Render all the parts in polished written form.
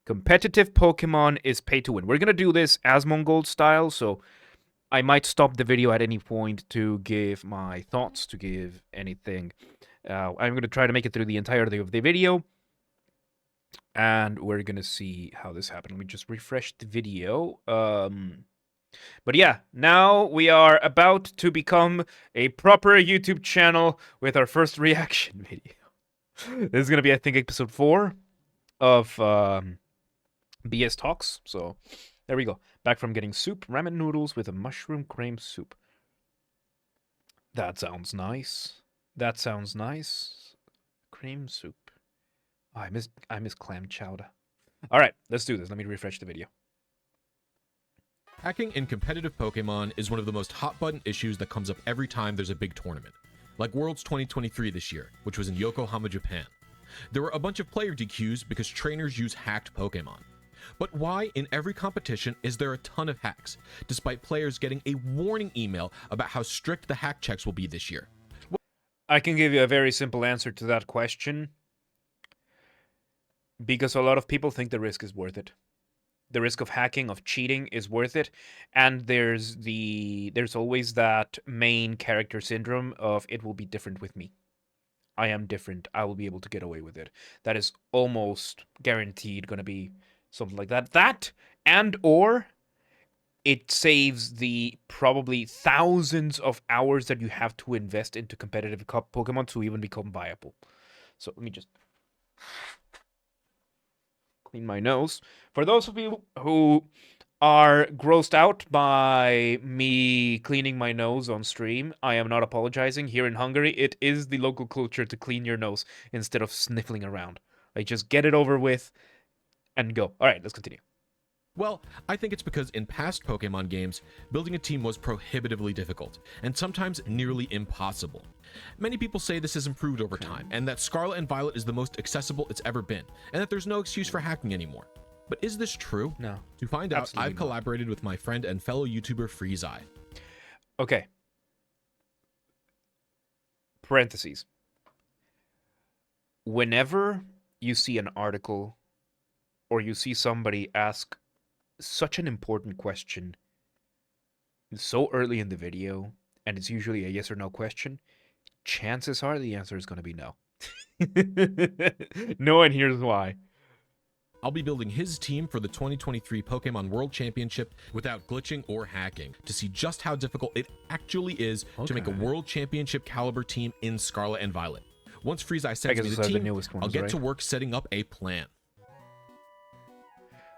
Competitive Pokemon is pay to win. We're going to do this as Mongol style, so I might stop the video at any point to give my thoughts, to give anything. I'm going to try to make it through the entirety of the video, and we're going to see how this happened. Let me just refresh the video. But yeah, now we are about to become a proper YouTube channel with our first reaction video. This is going to be, I think, episode 4 of BS Talks. So there we go. Back from getting soup, ramen noodles with a mushroom cream soup. That sounds nice. That sounds nice. Cream soup. Oh, I miss clam chowder. All right, let's do this. Let me refresh the video. Hacking in competitive Pokemon is one of the most hot-button issues that comes up every time there's a big tournament. Like Worlds 2023 this year, which was in Yokohama, Japan. There were a bunch of player DQs because trainers use hacked Pokemon. But why in every competition is there a ton of hacks, despite players getting a warning email about how strict the hack checks will be this year? I can give you a very simple answer to that question. Because a lot of people think the risk is worth it. The risk of hacking, of cheating, is worth it. And there's always that main character syndrome of it will be different with me. I am different. I will be able to get away with it. That is almost guaranteed going to be something like that. That and or it saves the probably thousands of hours that you have to invest into competitive Pokemon to even become viable. So let me just clean my nose. For those of you who are grossed out by me cleaning my nose on stream, I am not apologizing. Here in Hungary, it is the local culture to clean your nose instead of sniffling around. Like, just get it over with and go. All right, let's continue. Well, I think it's because in past Pokemon games, building a team was prohibitively difficult, and sometimes nearly impossible. Many people say this has improved over time, and that Scarlet and Violet is the most accessible it's ever been, and that there's no excuse for hacking anymore. But is this true? No. To find out, I've collaborated with my friend and fellow YouTuber FreezeEye. Okay. Parentheses. Whenever you see an article or you see somebody ask such an important question so early in the video, and it's usually a yes or no question, chances are the answer is going to be no. No, and here's why. I'll be building his team for the 2023 Pokemon World Championship without glitching or hacking to see just how difficult it actually is to make a World Championship caliber team in Scarlet and Violet. Once FreezeEye sends me the team, I'll get to work setting up a plan.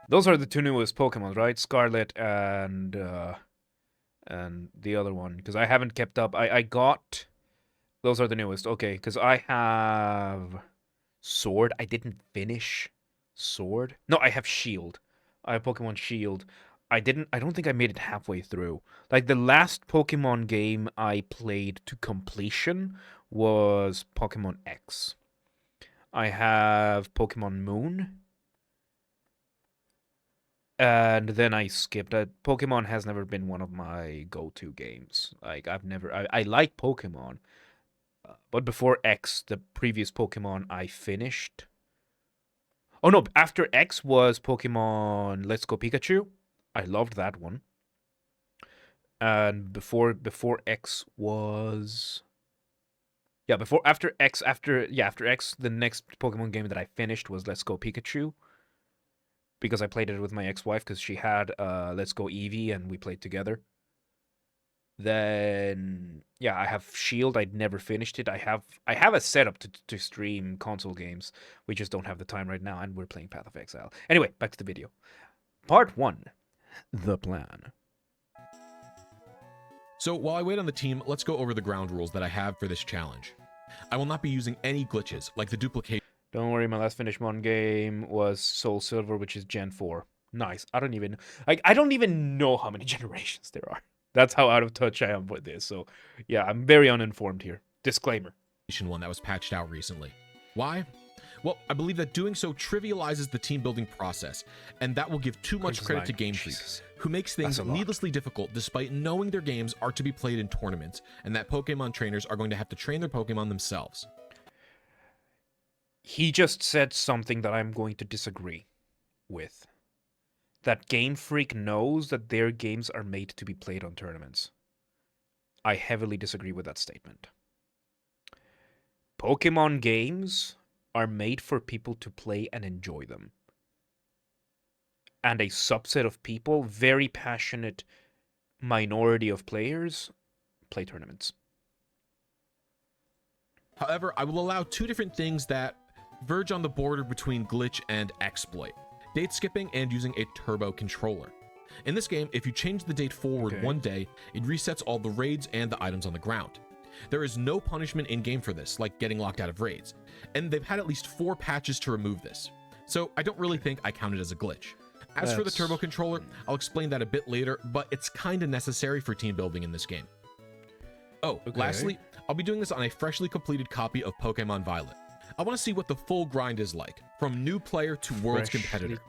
Those are the two newest Pokemon, right? Scarlet and the other one, because I haven't kept up. I got those are the newest. Okay, because I have Sword. I didn't finish Sword. No, I have Shield. I have Pokemon Shield. I don't think I made it halfway through. Like, the last Pokemon game I played to completion was Pokemon X. I have Pokemon Moon. And then I skipped. Pokemon has never been one of my go-to games. Like, I like Pokemon. But before X, the previous Pokemon I finished. Oh no, after X was Pokemon Let's Go Pikachu. I loved that one. And before X was... Yeah, after X, the next Pokemon game that I finished was Let's Go Pikachu. Because I played it with my ex-wife, because she had Let's Go Eevee, and we played together. Then, yeah, I have Shield. I'd never finished it. I have a setup to stream console games. We just don't have the time right now, and we're playing Path of Exile. Anyway, back to the video. Part 1. The plan. So while I wait on the team, let's go over the ground rules that I have for this challenge. I will not be using any glitches, like the duplication. Don't worry, my last finished one game was Soul Silver, which is Gen 4. Nice. I don't even know how many generations there are. That's how out of touch I am with this. So, yeah, I'm very uninformed here. Disclaimer. One that was patched out recently. Why? Well, I believe that doing so trivializes the team building process, and that will give too much credit to Game Freak, who makes things needlessly difficult despite knowing their games are to be played in tournaments, and that Pokemon trainers are going to have to train their Pokemon themselves. He just said something that I'm going to disagree. with. That Game Freak knows that their games are made to be played on tournaments. I heavily disagree with that statement. Pokemon games are made for people to play and enjoy them. And a subset of people, very passionate minority of players, play tournaments. However, I will allow two different things that verge on the border between glitch and exploit: date skipping and using a turbo controller. In this game, if you change the date forward one day, it resets all the raids and the items on the ground. There is no punishment in-game for this, like getting locked out of raids, and they've had at least 4 patches to remove this, so I don't really think I count it as a glitch. As for the turbo controller, I'll explain that a bit later, but it's kinda necessary for team building in this game. Oh, lastly, I'll be doing this on a freshly completed copy of Pokemon Violet. I want to see what the full grind is like, from new player to Worlds competitor.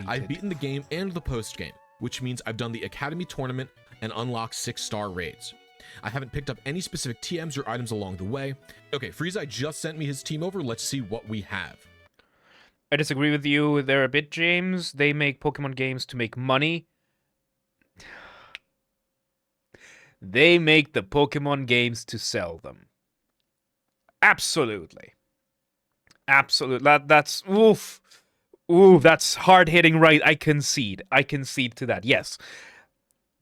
I've beaten the game and the post-game, which means I've done the Academy tournament and unlocked 6-star raids. I haven't picked up any specific TMs or items along the way. Okay, Freezai just sent me his team over. Let's see what we have. I disagree with you there a bit, James. They make Pokemon games to make money. They make the Pokemon games to sell them. Absolutely. Absolutely. That's oof. Ooh, that's hard hitting right. I concede. I concede to that. Yes.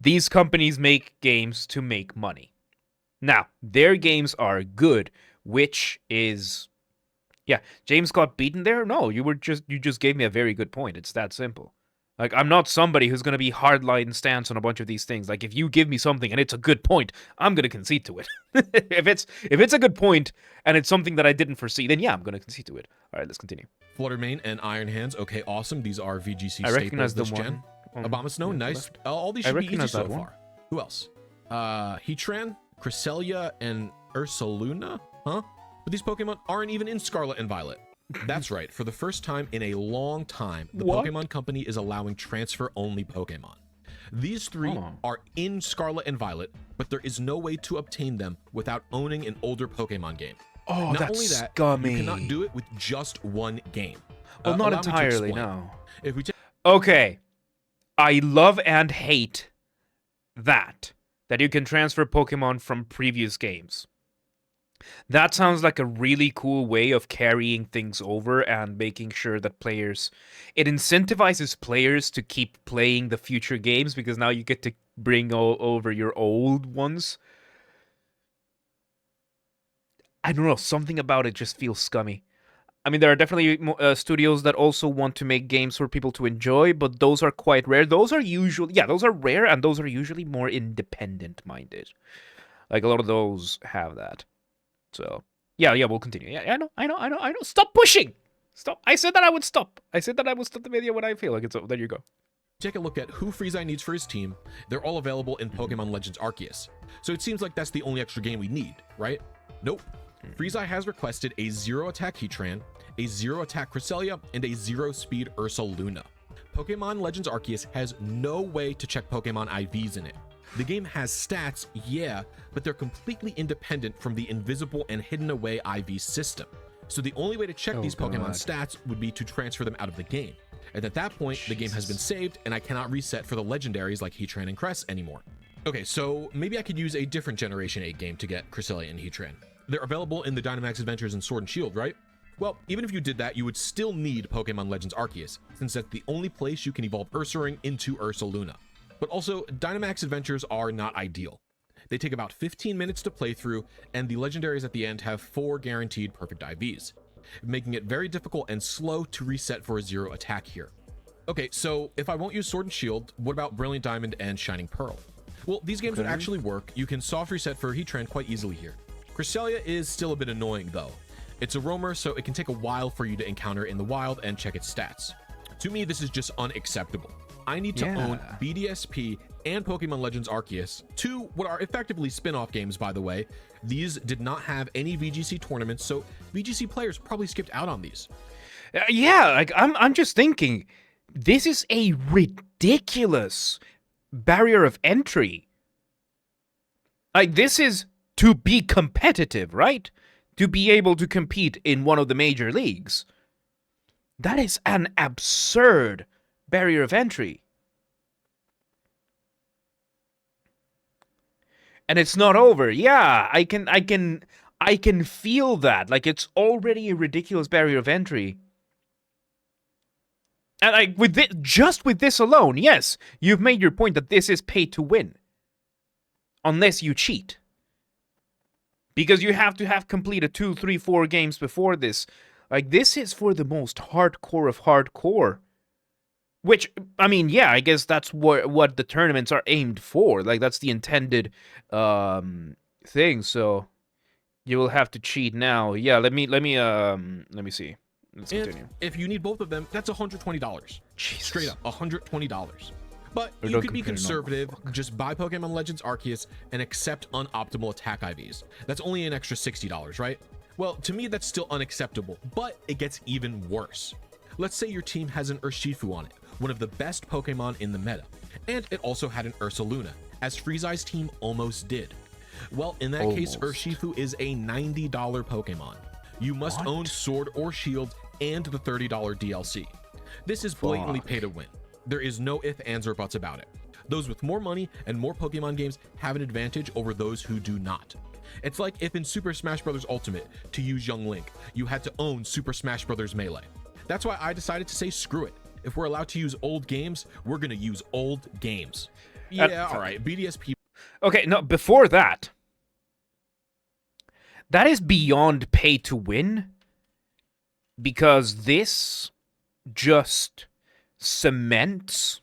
These companies make games to make money. Now, their games are good, which is, yeah, James got beaten there? No, you just gave me a very good point. It's that simple. Like, I'm not somebody who's going to be hardline stance on a bunch of these things. Like, if you give me something and it's a good point, I'm going to concede to it. if it's a good point and it's something that I didn't foresee, then yeah, I'm going to concede to it. All right, let's continue. Fluttermane and Iron Hands. Okay, awesome. These are VGC I recognize staples the this one. gen. Abomasnow, nice. All these should be easy so one. far. Who else? Heatran, Cresselia, and Ursaluna? Huh? But these Pokemon aren't even in Scarlet and Violet. That's right. For the first time in a long time, the Pokemon Company is allowing transfer-only Pokemon. These 3 are in Scarlet and Violet, but there is no way to obtain them without owning an older Pokemon game. Oh, Not only that, scummy. you cannot do it with just one game. Well, not entirely, no. If we Okay. I love and hate that you can transfer Pokemon from previous games. That sounds like a really cool way of carrying things over and making sure that it incentivizes players to keep playing the future games because now you get to bring over your old ones. I don't know, something about it just feels scummy. I mean, there are definitely studios that also want to make games for people to enjoy, but those are quite rare. Those are rare, and those are usually more independent-minded. Like, a lot of those have that. So, yeah, we'll continue. Yeah, I know. Stop pushing! Stop. I said that I would stop. I said that I would stop the video when I feel like it's over. There you go. Take a look at who Freezai needs for his team. They're all available in Pokemon Legends Arceus. So it seems like that's the only extra game we need, right? Nope. Freezai has requested a 0-attack Heatran, a 0-attack Cresselia, and a 0-speed Ursaluna. Pokemon Legends Arceus has no way to check Pokemon IVs in it. The game has stats, yeah, but they're completely independent from the invisible and hidden away IV system. So the only way to check these Pokemon stats would be to transfer them out of the game. And at that point, the game has been saved, and I cannot reset for the legendaries like Heatran and Cress anymore. Okay, so maybe I could use a different Generation 8 game to get Cresselia and Heatran. They're available in the Dynamax Adventures and Sword and Shield, right? Well, even if you did that, you would still need Pokemon Legends Arceus, since that's the only place you can evolve Ursaring into Ursaluna. But also, Dynamax Adventures are not ideal. They take about 15 minutes to play through, and the legendaries at the end have 4 guaranteed perfect IVs, making it very difficult and slow to reset for a 0 attack here. Okay, so if I won't use Sword and Shield, what about Brilliant Diamond and Shining Pearl? Well, these games would actually work. You can soft reset for Heatran quite easily here. Cresselia is still a bit annoying though. It's a roamer, so it can take a while for you to encounter in the wild and check its stats. To me, this is just unacceptable. I need to own BDSP and Pokemon Legends Arceus, 2 what are effectively spin-off games, by the way. These did not have any VGC tournaments, so VGC players probably skipped out on these. Yeah, like I'm just thinking, this is a ridiculous barrier of entry. Like, this is to be competitive, right? To be able to compete in one of the major leagues. That is an absurd barrier of entry. And it's not over. Yeah, I can feel that. Like, it's already a ridiculous barrier of entry. And like just with this alone, yes, you've made your point that this is pay to win. Unless you cheat. Because you have to have completed 2, 3, 4 games before this. Like, this is for the most hardcore of hardcore. Which, I mean, yeah, I guess that's what the tournaments are aimed for. Like, that's the intended thing. So you will have to cheat now. Yeah, let me see. Let's continue. If you need both of them, that's $120. Jesus. Straight up, $120. But you could be conservative, just buy Pokemon Legends Arceus and accept unoptimal attack IVs. That's only an extra $60, right? Well, to me, that's still unacceptable, but it gets even worse. Let's say your team has an Urshifu on it, one of the best Pokemon in the meta, and it also had an Ursaluna, as Freezeye's team almost did. Well, in that case, Urshifu is a $90 Pokemon. You must own Sword or Shield and the $30 DLC. This is blatantly pay to win. There is no ifs, ands, or buts about it. Those with more money and more Pokemon games have an advantage over those who do not. It's like if in Super Smash Bros. Ultimate, to use Young Link, you had to own Super Smash Bros. Melee. That's why I decided to say screw it. If we're allowed to use old games, we're gonna use old games. Yeah, alright, BDSP. Okay, no, before that, that is beyond pay to win, because this just cements.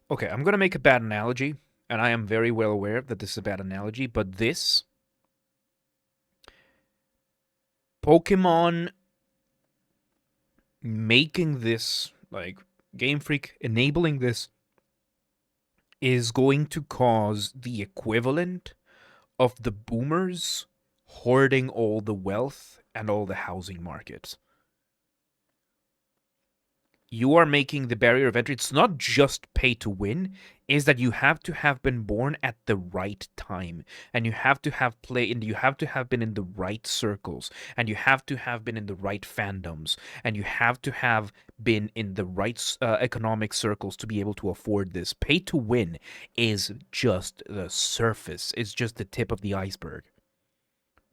Okay, I'm gonna make a bad analogy, and I am very well aware that this is a bad analogy, but this Pokemon making this, like, Game Freak enabling this, is going to cause the equivalent of the boomers hoarding all the wealth and all the housing markets. You are making the barrier of entry. It's not just pay to win, is that you have to have been born at the right time, and you have to have you have to have been in the right circles, and you have to have been in the right fandoms, and you have to have been in the right economic circles to be able to afford this. Pay to win is just the surface. It's just the tip of the iceberg.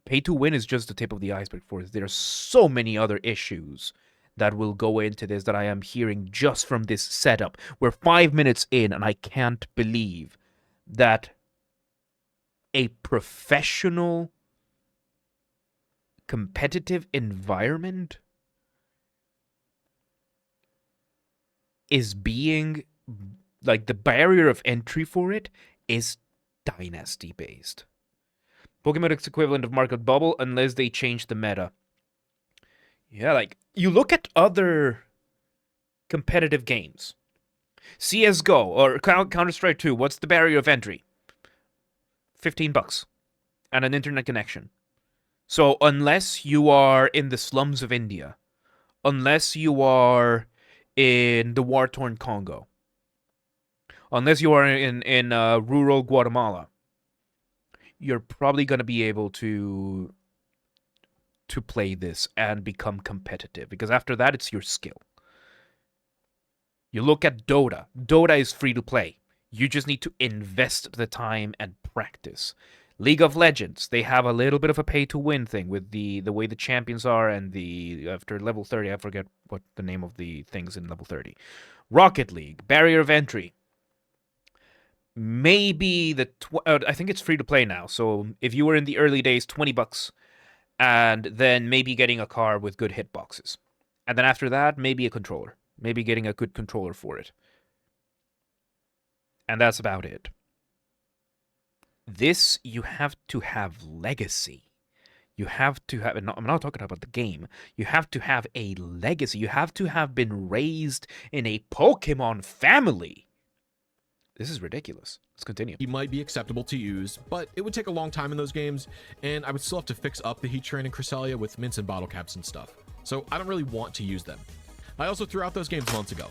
Pay to win is just the tip of the iceberg for this. There are so many other issues that will go into this that I am hearing just from this setup. We're 5 minutes in, and I can't believe that a professional, competitive environment is being, like, the barrier of entry for it is dynasty-based. Pokemon is equivalent of market bubble unless they change the meta. Yeah, like, you look at other competitive games. CSGO or Counter-Strike 2, what's the barrier of entry? $15 and an internet connection. So unless you are in the slums of India, unless you are in the war-torn Congo, unless you are in rural Guatemala, you're probably going to be able to play this and become competitive, because after that, it's your skill. You look at Dota. Dota is free to play. You just need to invest the time and practice. League of Legends, they have a little bit of a pay-to-win thing with the way the champions are, and after level 30, I forget what the name of the things in level 30. Rocket League, barrier of entry. Maybe I think it's free to play now. So if you were in the early days, $20. And then maybe getting a car with good hitboxes. And then after that, maybe a controller. Maybe getting a good controller for it. And that's about it. This, you have to have legacy. You have to have, I'm not talking about the game. You have to have a legacy. You have to have been raised in a Pokemon family. This is ridiculous. Let's continue. He might be acceptable to use, but it would take a long time in those games, and I would still have to fix up the Heat Train and Cresselia with mints and bottle caps and stuff. So I don't really want to use them. I also threw out those games months ago.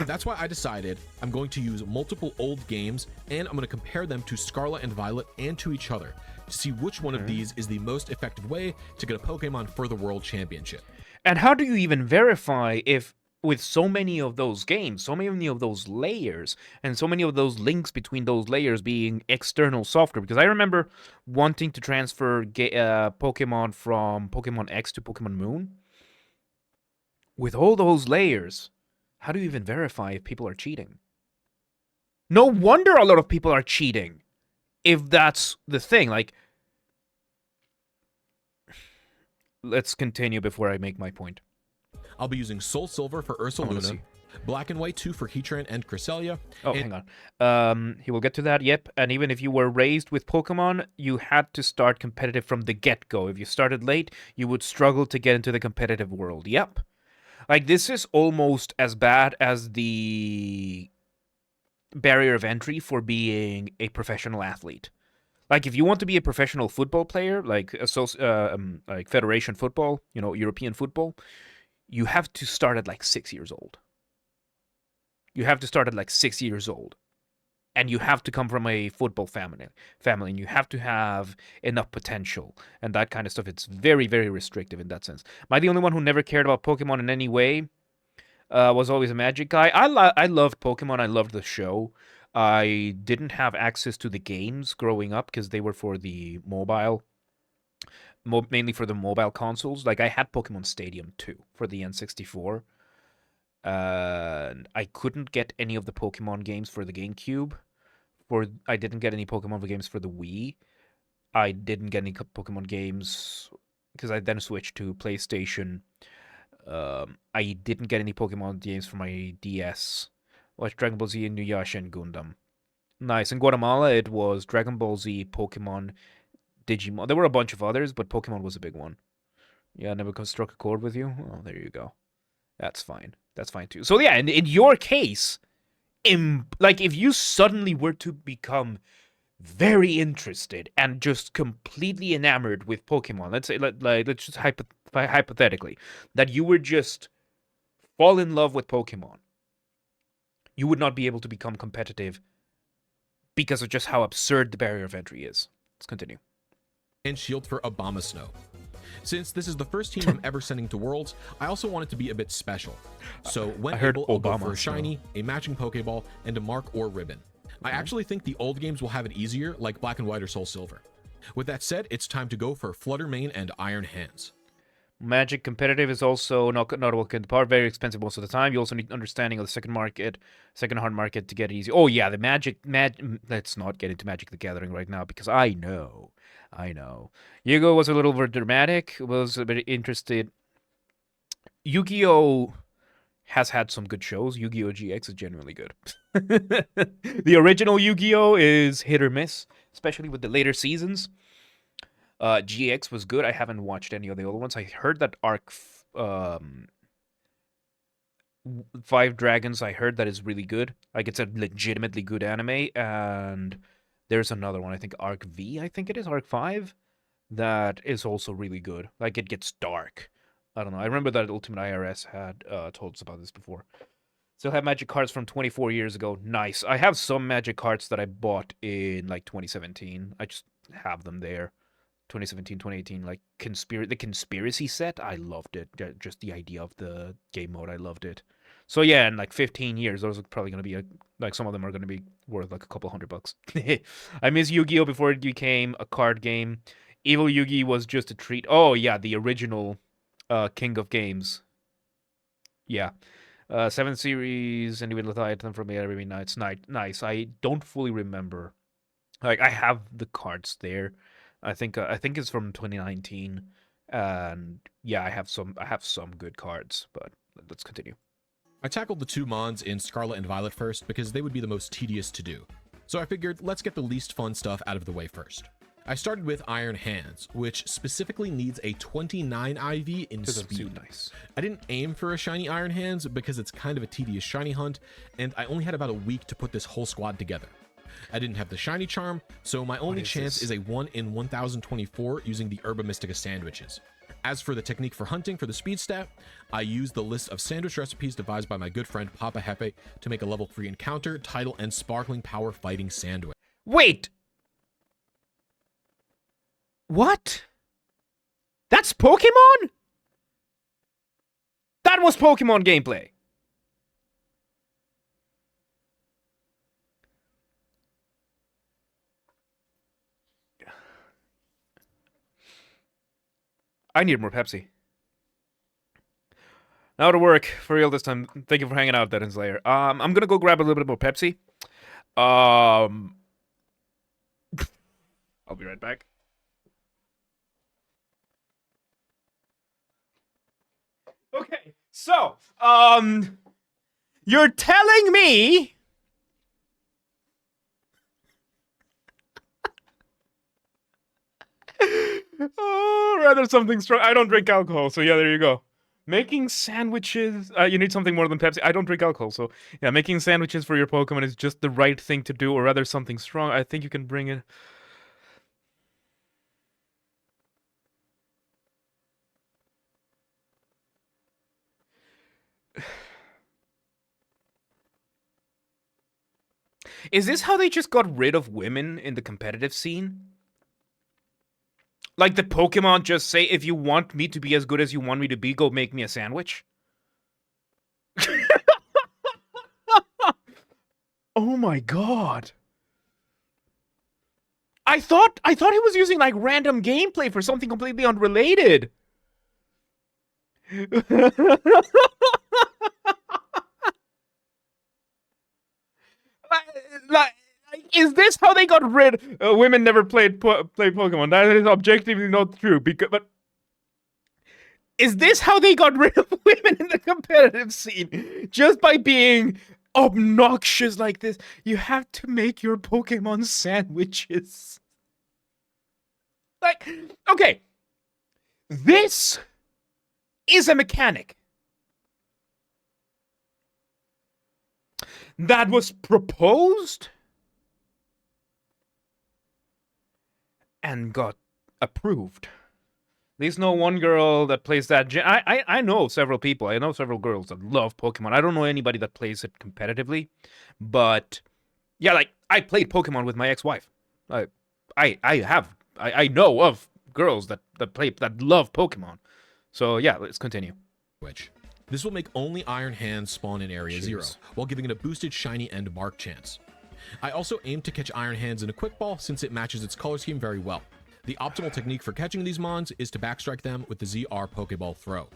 That's why I decided I'm going to use multiple old games, and I'm going to compare them to Scarlet and Violet and to each other to see which one of these is the most effective way to get a Pokemon for the World Championship. And how do you even verify if, with so many of those games, so many of those layers, and so many of those links between those layers being external software? Because I remember wanting to transfer Pokemon from Pokemon X to Pokemon Moon. With all those layers, how do you even verify if people are cheating? No wonder a lot of people are cheating, if that's the thing. Like, let's continue before I make my point. I'll be using Soul Silver for Ursaluna, Black and White 2 for Heatran and Cresselia. Oh, hang on. He will get to that, yep. And even if you were raised with Pokemon, you had to start competitive from the get-go. If you started late, you would struggle to get into the competitive world. Yep. Like, this is almost as bad as the barrier of entry for being a professional athlete. Like, if you want to be a professional football player, like Federation football, European football, you have to start at like 6 years old. You have to start at like 6 years old. And you have to come from a football family, and you have to have enough potential and that kind of stuff. It's very, very restrictive in that sense. Am I the only one who never cared about Pokemon in any way? Was always a Magic guy. I loved Pokemon. I loved the show. I didn't have access to the games growing up because they were for the mobile, mainly for the mobile consoles. Like, I had Pokemon Stadium 2 for the N64. I couldn't get any of the Pokemon games for the GameCube. I didn't get any Pokemon games for the Wii. I didn't get any Pokemon games because I then switched to PlayStation. I didn't get any Pokemon games for my DS. Watched Dragon Ball Z, Inuyasha, and Gundam. Nice. In Guatemala, it was Dragon Ball Z, Pokemon, Digimon. There were a bunch of others, but Pokemon was a big one. Yeah, I never struck a chord with you? Oh, there you go. That's fine. That's fine, too. So, yeah, in your case, like, if you suddenly were to become very interested and just completely enamored with Pokemon, let's say, let's just hypothetically, that you were just fall in love with Pokemon, you would not be able to become competitive because of just how absurd the barrier of entry is. Let's continue. And Shield for Abomasnow. Since this is the first team I'm ever sending to Worlds, I also want it to be a bit special. So when able, I'll go for a Shiny, a matching Pokeball, and a mark or ribbon. I actually think the old games will have it easier, like Black and White or Soul Silver. With that said, it's time to go for Flutter Mane and Iron Hands. Magic competitive is also not part, very expensive most of the time. You also need understanding of the second hard market to get it easy. Oh yeah, the Magic. Let's not get into Magic the Gathering right now because I know. Yu-Gi-Oh was a little more dramatic. Was a bit interested. Yu-Gi-Oh has had some good shows. Yu-Gi-Oh GX is genuinely good. The original Yu-Gi-Oh is hit or miss, especially with the later seasons. GX was good. I haven't watched any of the other ones. I heard that Arc 5 Dragons, I heard that is really good. Like, it's a legitimately good anime. And there's another one, I think Arc V, I think it is, Arc 5, that is also really good. Like, it gets dark. I don't know. I remember that Ultimate IRS had told us about this before. Still have Magic cards from 24 years ago. Nice. I have some Magic cards that I bought in, like, 2017. I just have them there. 2017, 2018, like, the Conspiracy set, I loved it. Just the idea of the game mode, I loved it. So, yeah, in, like, 15 years, those are probably going to be, like, some of them are going to be worth, like, a couple $100. I miss Yu-Gi-Oh! Before it became a card game. Evil Yu-Gi was just a treat. Oh, yeah, the original King of Games. Yeah. 7 series, individual item from every night. Nice. I don't fully remember. Like, I have the cards there. I think it's from 2019, and yeah, I have some good cards. But let's continue. I tackled the two Mons in Scarlet and Violet first because they would be the most tedious to do. So I figured let's get the least fun stuff out of the way first. I started with Iron Hands, which specifically needs a 29 IV in speed. Nice. I didn't aim for a shiny Iron Hands because it's kind of a tedious shiny hunt, and I only had about a week to put this whole squad together. I didn't have the shiny charm, so my only chance is a 1 in 1024 using the Herba Mystica sandwiches. As for the technique for hunting for the speed stat, I used the list of sandwich recipes devised by my good friend Papa Hepe to make a level 3 encounter, title, and sparkling power fighting sandwich. Wait! What? That's Pokemon? That was Pokemon gameplay. I need more Pepsi. Now to work, for real this time. Thank you for hanging out, Dead and Slayer. I'm gonna go grab a little bit more Pepsi. I'll be right back. Okay, so, you're telling me oh, rather something strong. I don't drink alcohol, so yeah, there you go. Making sandwiches, you need something more than Pepsi. I don't drink alcohol, so yeah, making sandwiches for your Pokemon is just the right thing to do, or rather something strong. I think you can bring it. Is this how they just got rid of women in the competitive scene? Like the Pokemon just say, if you want me to be as good as you want me to be, go make me a sandwich? Oh my god. I thought he was using like random gameplay for something completely unrelated. like, is this how they got rid? Women never played Pokemon. That is objectively not true. But is this how they got rid of women in the competitive scene? Just by being obnoxious like this? You have to make your Pokemon sandwiches. Like, okay, this is a mechanic that was proposed and got approved. There's no one girl that plays that. I know several people. I know several girls that love Pokemon. I don't know anybody that plays it competitively, but yeah, like I played Pokemon with my ex-wife. I know of girls that love Pokemon. So yeah, let's continue. This will make only Iron Hands spawn in Area 0, Jeez. while giving it a boosted shiny end mark chance. I also aim to catch Iron Hands in a quick ball since it matches its color scheme very well. The optimal technique for catching these mons is to backstrike them with the ZR Pokeball throw,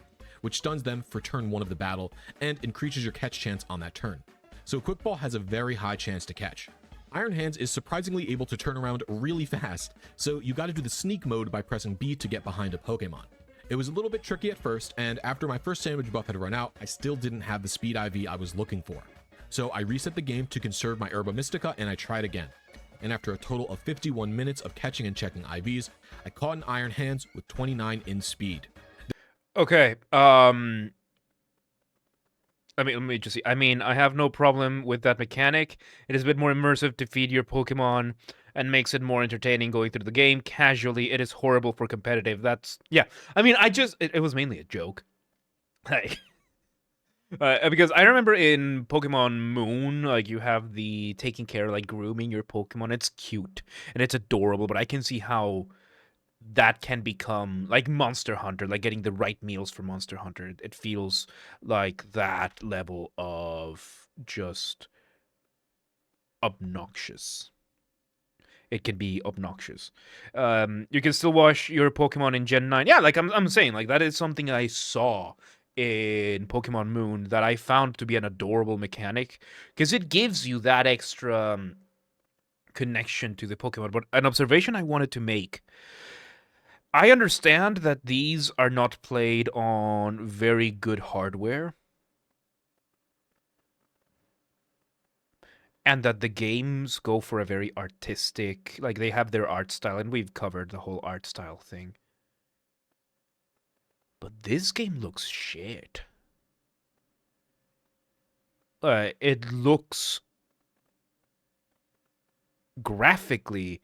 which stuns them for turn 1 of the battle and increases your catch chance on that turn. So Quick Ball has a very high chance to catch. Iron Hands is surprisingly able to turn around really fast, so you gotta do the sneak mode by pressing B to get behind a Pokemon. It was a little bit tricky at first, and after my first sandwich buff had run out, I still didn't have the speed IV I was looking for. So I reset the game to conserve my Herba Mystica and I tried again. And after a total of 51 minutes of catching and checking IVs, I caught an Iron Hands with 29 in speed. Okay, let me just see. I mean, I have no problem with that mechanic. It is a bit more immersive to feed your Pokemon and makes it more entertaining going through the game. Casually, it is horrible for competitive. That's, yeah. I mean, it was mainly a joke. Like, because I remember in Pokemon Moon, like, you have the taking care, like, grooming your Pokemon. It's cute and it's adorable, but I can see how that can become like Monster Hunter, like getting the right meals for Monster Hunter. It feels like that level of just obnoxious. It can be obnoxious. You can still wash your Pokemon in Gen 9. Yeah, like I'm saying, like that is something I saw in Pokemon Moon that I found to be an adorable mechanic because it gives you that extra connection to the Pokemon. But an observation I wanted to make, I understand that these are not played on very good hardware, and that the games go for a very artistic, like they have their art style, and we've covered the whole art style thing. But this game looks shit. It looks graphically,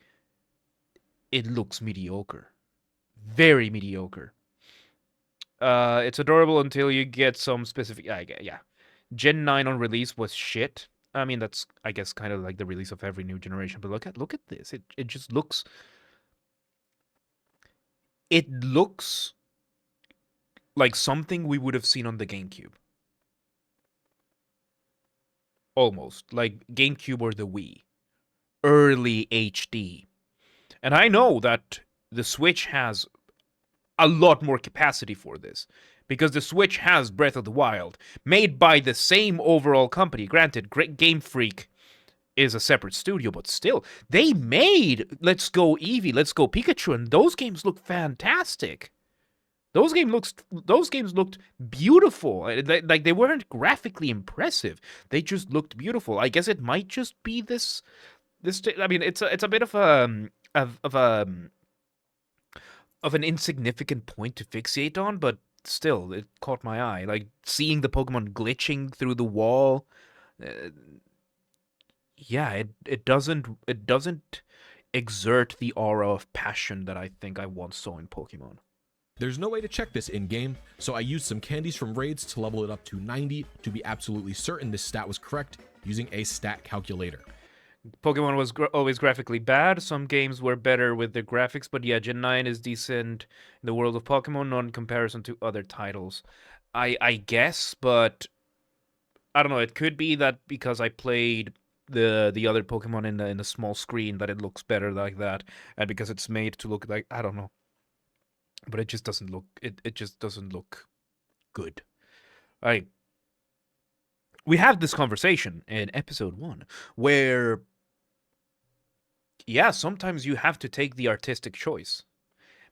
it looks mediocre. Very mediocre. It's adorable until you get some specific. Yeah. Gen 9 on release was shit. I mean, that's I guess kind of like the release of every new generation. But look at this. It just looks. It looks like something we would have seen on the GameCube. Almost like GameCube or the Wii. Early HD. And I know that the Switch has a lot more capacity for this because the Switch has Breath of the Wild, made by the same overall company. Granted, Game Freak is a separate studio, but still, they made Let's Go Eevee, Let's Go Pikachu, and those games look fantastic. Those games looked beautiful. Like they weren't graphically impressive. They just looked beautiful. I guess it might just be this. I mean, it's a bit of an insignificant point to fixate on, but still, it caught my eye. Like seeing the Pokemon glitching through the wall. Yeah, it doesn't exert the aura of passion that I think I once saw in Pokemon. There's no way to check this in-game, so I used some candies from raids to level it up to 90 to be absolutely certain this stat was correct using a stat calculator. Pokemon was always graphically bad. Some games were better with their graphics, but yeah, Gen 9 is decent in the world of Pokemon in comparison to other titles. I guess, but I don't know. It could be that because I played the other Pokemon in the small screen that it looks better like that, and because it's made to look like, I don't know. But it just doesn't look it just doesn't look good. We had this conversation in episode 1 where yeah, sometimes you have to take the artistic choice.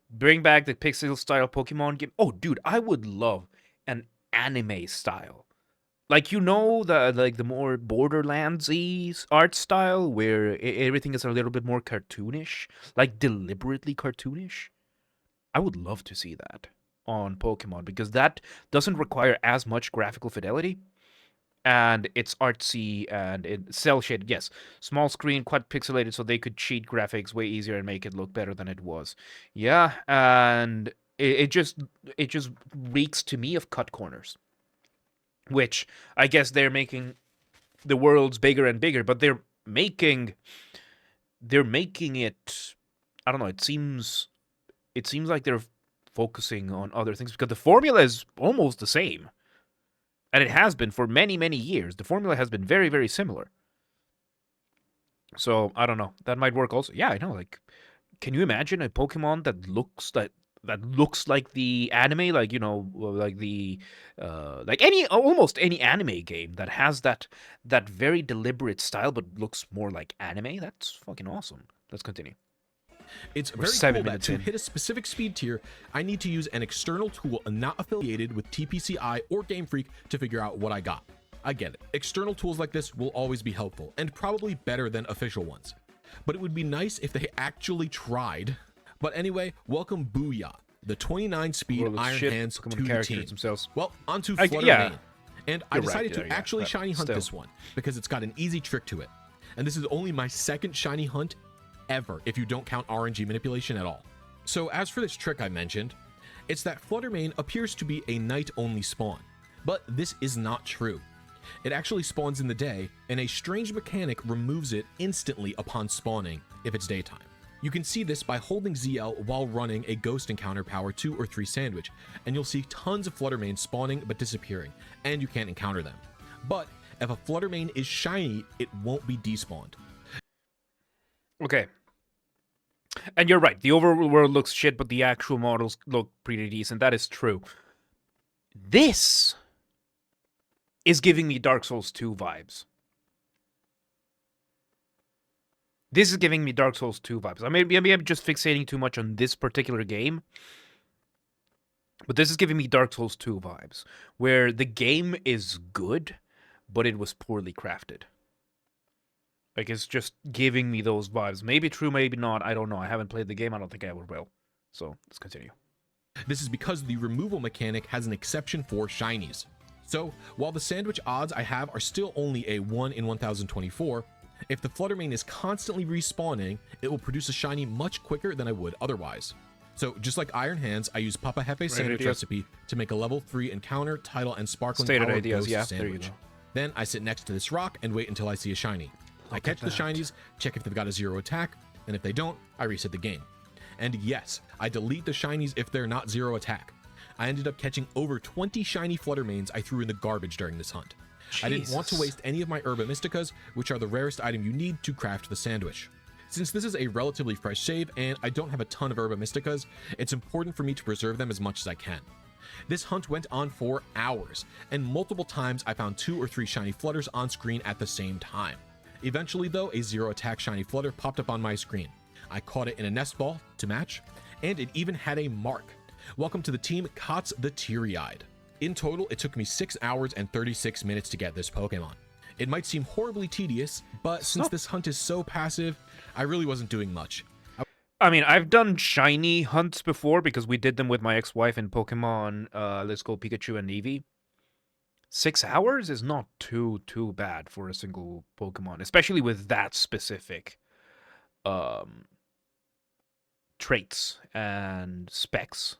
Bring back the pixel style Pokemon game. Oh, dude, I would love an anime style. Like, the more Borderlands-y art style where everything is a little bit more cartoonish, like deliberately cartoonish. I would love to see that on Pokemon because that doesn't require as much graphical fidelity. And it's artsy and it's cel-shaded. Yes, small screen, quite pixelated, so they could cheat graphics way easier and make it look better than it was. Yeah, and it just reeks to me of cut corners, which I guess they're making the worlds bigger and bigger, but they're making it. I don't know. It seems like they're focusing on other things because the formula is almost the same. And it has been for many, many years. The formula has been very, very similar. So, I don't know. That might work also. Yeah, I know. Like, can you imagine a Pokemon that looks like the anime? Like, like almost any anime game that has that very deliberate style but looks more like anime? That's fucking awesome. Let's continue. It's very cool that to hit a specific speed tier, I need to use an external tool not affiliated with TPCI or Game Freak to figure out what I got. I get it. External tools like this will always be helpful, and probably better than official ones. But it would be nice if they actually tried. But anyway, welcome Booyah, the 29 speed Iron Hands to the team. Themselves. Well, onto Flutter Mane. And I You're decided right, to actually shiny hunt this one, because it's got an easy trick to it. And this is only my second shiny hunt ever if you don't count RNG manipulation at all. So as for this trick I mentioned, it's that Flutter Mane appears to be a night-only spawn, but this is not true. It actually spawns in the day, and a strange mechanic removes it instantly upon spawning if it's daytime. You can see this by holding ZL while running a Ghost Encounter Power 2 or 3 sandwich, and you'll see tons of Flutter Mane spawning but disappearing, and you can't encounter them. But if a Flutter Mane is shiny, it won't be despawned. Okay. And you're right, the overworld world looks shit, but the actual models look pretty decent. That is true. This is giving me Dark Souls 2 vibes. This is giving me Dark Souls 2 vibes. Maybe I'm just fixating too much on this particular game. But this is giving me Dark Souls 2 vibes, where the game is good, but it was poorly crafted. Like, it's just giving me those vibes. Maybe true, maybe not. I don't know. I haven't played the game. I don't think I ever will. So, let's continue. This is because the removal mechanic has an exception for shinies. So, while the sandwich odds I have are still only a 1 in 1024, if the Flutter Mane is constantly respawning, it will produce a shiny much quicker than I would otherwise. So just like Iron Hands, I use Papa Hefe's sandwich ideas. recipe to make a level 3 encounter, title, and sparkling Stated power ideas, ghost yeah, there you sandwich. go. Then I sit next to this rock and wait until I see a shiny. I Look catch at the that. shinies, check if they've got a 0 attack, and if they don't, I reset the game. And yes, I delete the shinies if they're not 0 attack. I ended up catching over 20 shiny Fluttermanes I threw in the garbage during this hunt. I didn't want to Jesus. waste any of my Herba Mysticas, which are the rarest item you need to craft the sandwich. Since this is a relatively fresh save and I don't have a ton of Herba Mysticas, it's important for me to preserve them as much as I can. This hunt went on for hours, and multiple times I found 2 or 3 shiny flutters on screen at the same time. Eventually though, a 0 attack shiny flutter popped up on my screen. I caught it in a nest ball to match, and it even had a mark. Welcome to the team, Kotz the Teary-Eyed. In total, it took me 6 hours and 36 minutes to get this Pokemon. It might seem horribly tedious, but since this hunt is so passive, I really wasn't doing much. I mean, I've done shiny hunts before because we did them with my ex-wife in Pokemon Let's Go Pikachu and Eevee. 6 hours is not too bad for a single Pokemon, especially with that specific traits and specs.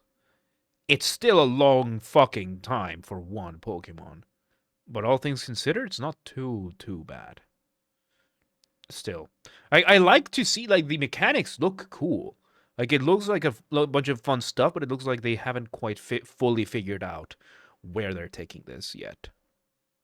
It's still a long fucking time for one Pokemon. But all things considered, it's not too bad. Still. I like to see, like, the mechanics look cool. Like, it looks like a bunch of fun stuff, but it looks like they haven't quite fully figured out where they're taking this yet.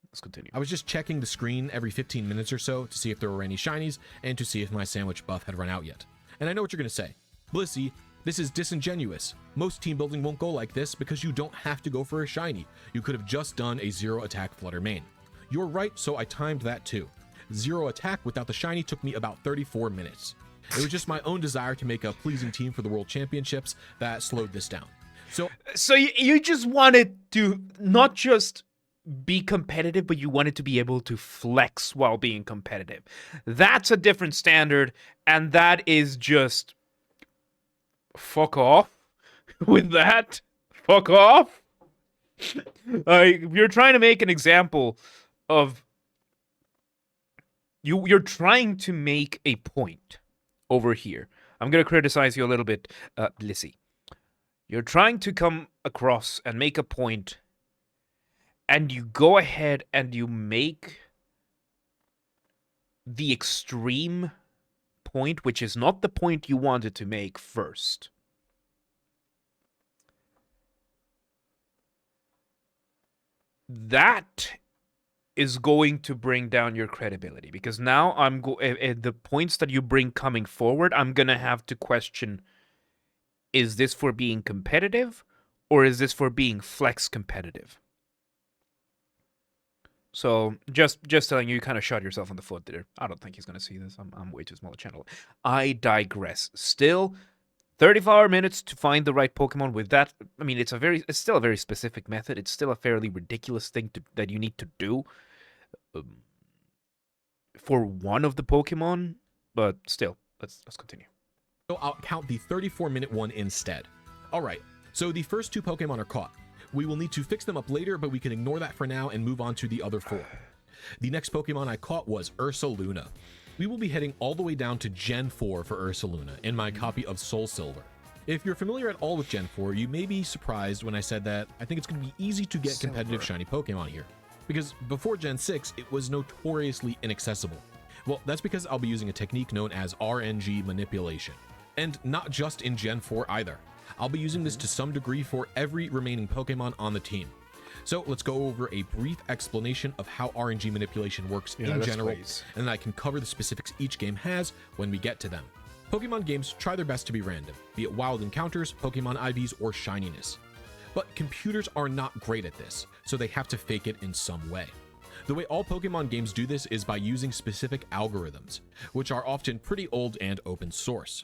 Let's continue. I was just checking the screen every 15 minutes or so to see if there were any shinies and to see if my sandwich buff had run out yet. And I know what you're going to say. Blissey, this is disingenuous. Most team building won't go like this because you don't have to go for a shiny. You could have just done a 0 attack Flutter Mane. You're right, so I timed that too. 0 attack without the shiny took me about 34 minutes. It was just my own desire to make a pleasing team for the World Championships that slowed this down. So you just wanted to not just be competitive, but you wanted to be able to flex while being competitive. That's a different standard, and that is just fuck off with that. Fuck off. You're trying to make an example of you're trying to make a point over here. I'm going to criticize you a little bit, Blissey. You're trying to come across and make a point, and you go ahead and you make the extreme point, which is not the point you wanted to make first. That is going to bring down your credibility, because now the points that you bring coming forward, I'm going to have to question, is this for being competitive or is this for being flex competitive? So just telling you, kind of shot yourself in the foot there. I don't think he's going to see this. I'm way too small a channel. I digress. Still, 35 minutes to find the right Pokemon with that. I mean, it's still a very specific method. It's still a fairly ridiculous thing that you need to do for one of the Pokemon, but still, let's continue. So I'll count the 34-minute one instead. Alright, so the first 2 Pokemon are caught. We will need to fix them up later, but we can ignore that for now and move on to the other 4. The next Pokemon I caught was Ursaluna. We will be heading all the way down to Gen 4 for Ursaluna in my copy of Soul Silver. If you're familiar at all with Gen 4, you may be surprised when I said that I think it's going to be easy to get competitive shiny Pokemon here. Because before Gen 6, it was notoriously inaccessible. Well, that's because I'll be using a technique known as RNG manipulation. And not just in Gen 4 either. I'll be using this to some degree for every remaining Pokemon on the team. So let's go over a brief explanation of how RNG manipulation works in general, and then I can cover the specifics each game has when we get to them. Pokemon games try their best to be random, be it wild encounters, Pokemon IVs, or shininess. But computers are not great at this, so they have to fake it in some way. The way all Pokemon games do this is by using specific algorithms, which are often pretty old and open source.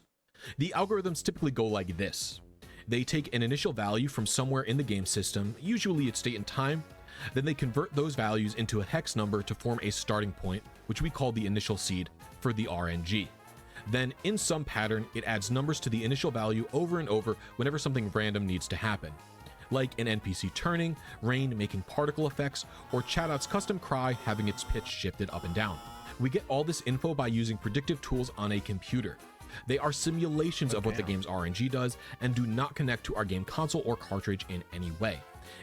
The algorithms typically go like this. They take an initial value from somewhere in the game system, usually its date and time, then they convert those values into a hex number to form a starting point, which we call the initial seed for the RNG. Then, in some pattern, it adds numbers to the initial value over and over whenever something random needs to happen, like an NPC turning, rain making particle effects, or Chatot custom cry having its pitch shifted up and down. We get all this info by using predictive tools on a computer. They are simulations of what the game's RNG does and do not connect to our game console or cartridge in any way.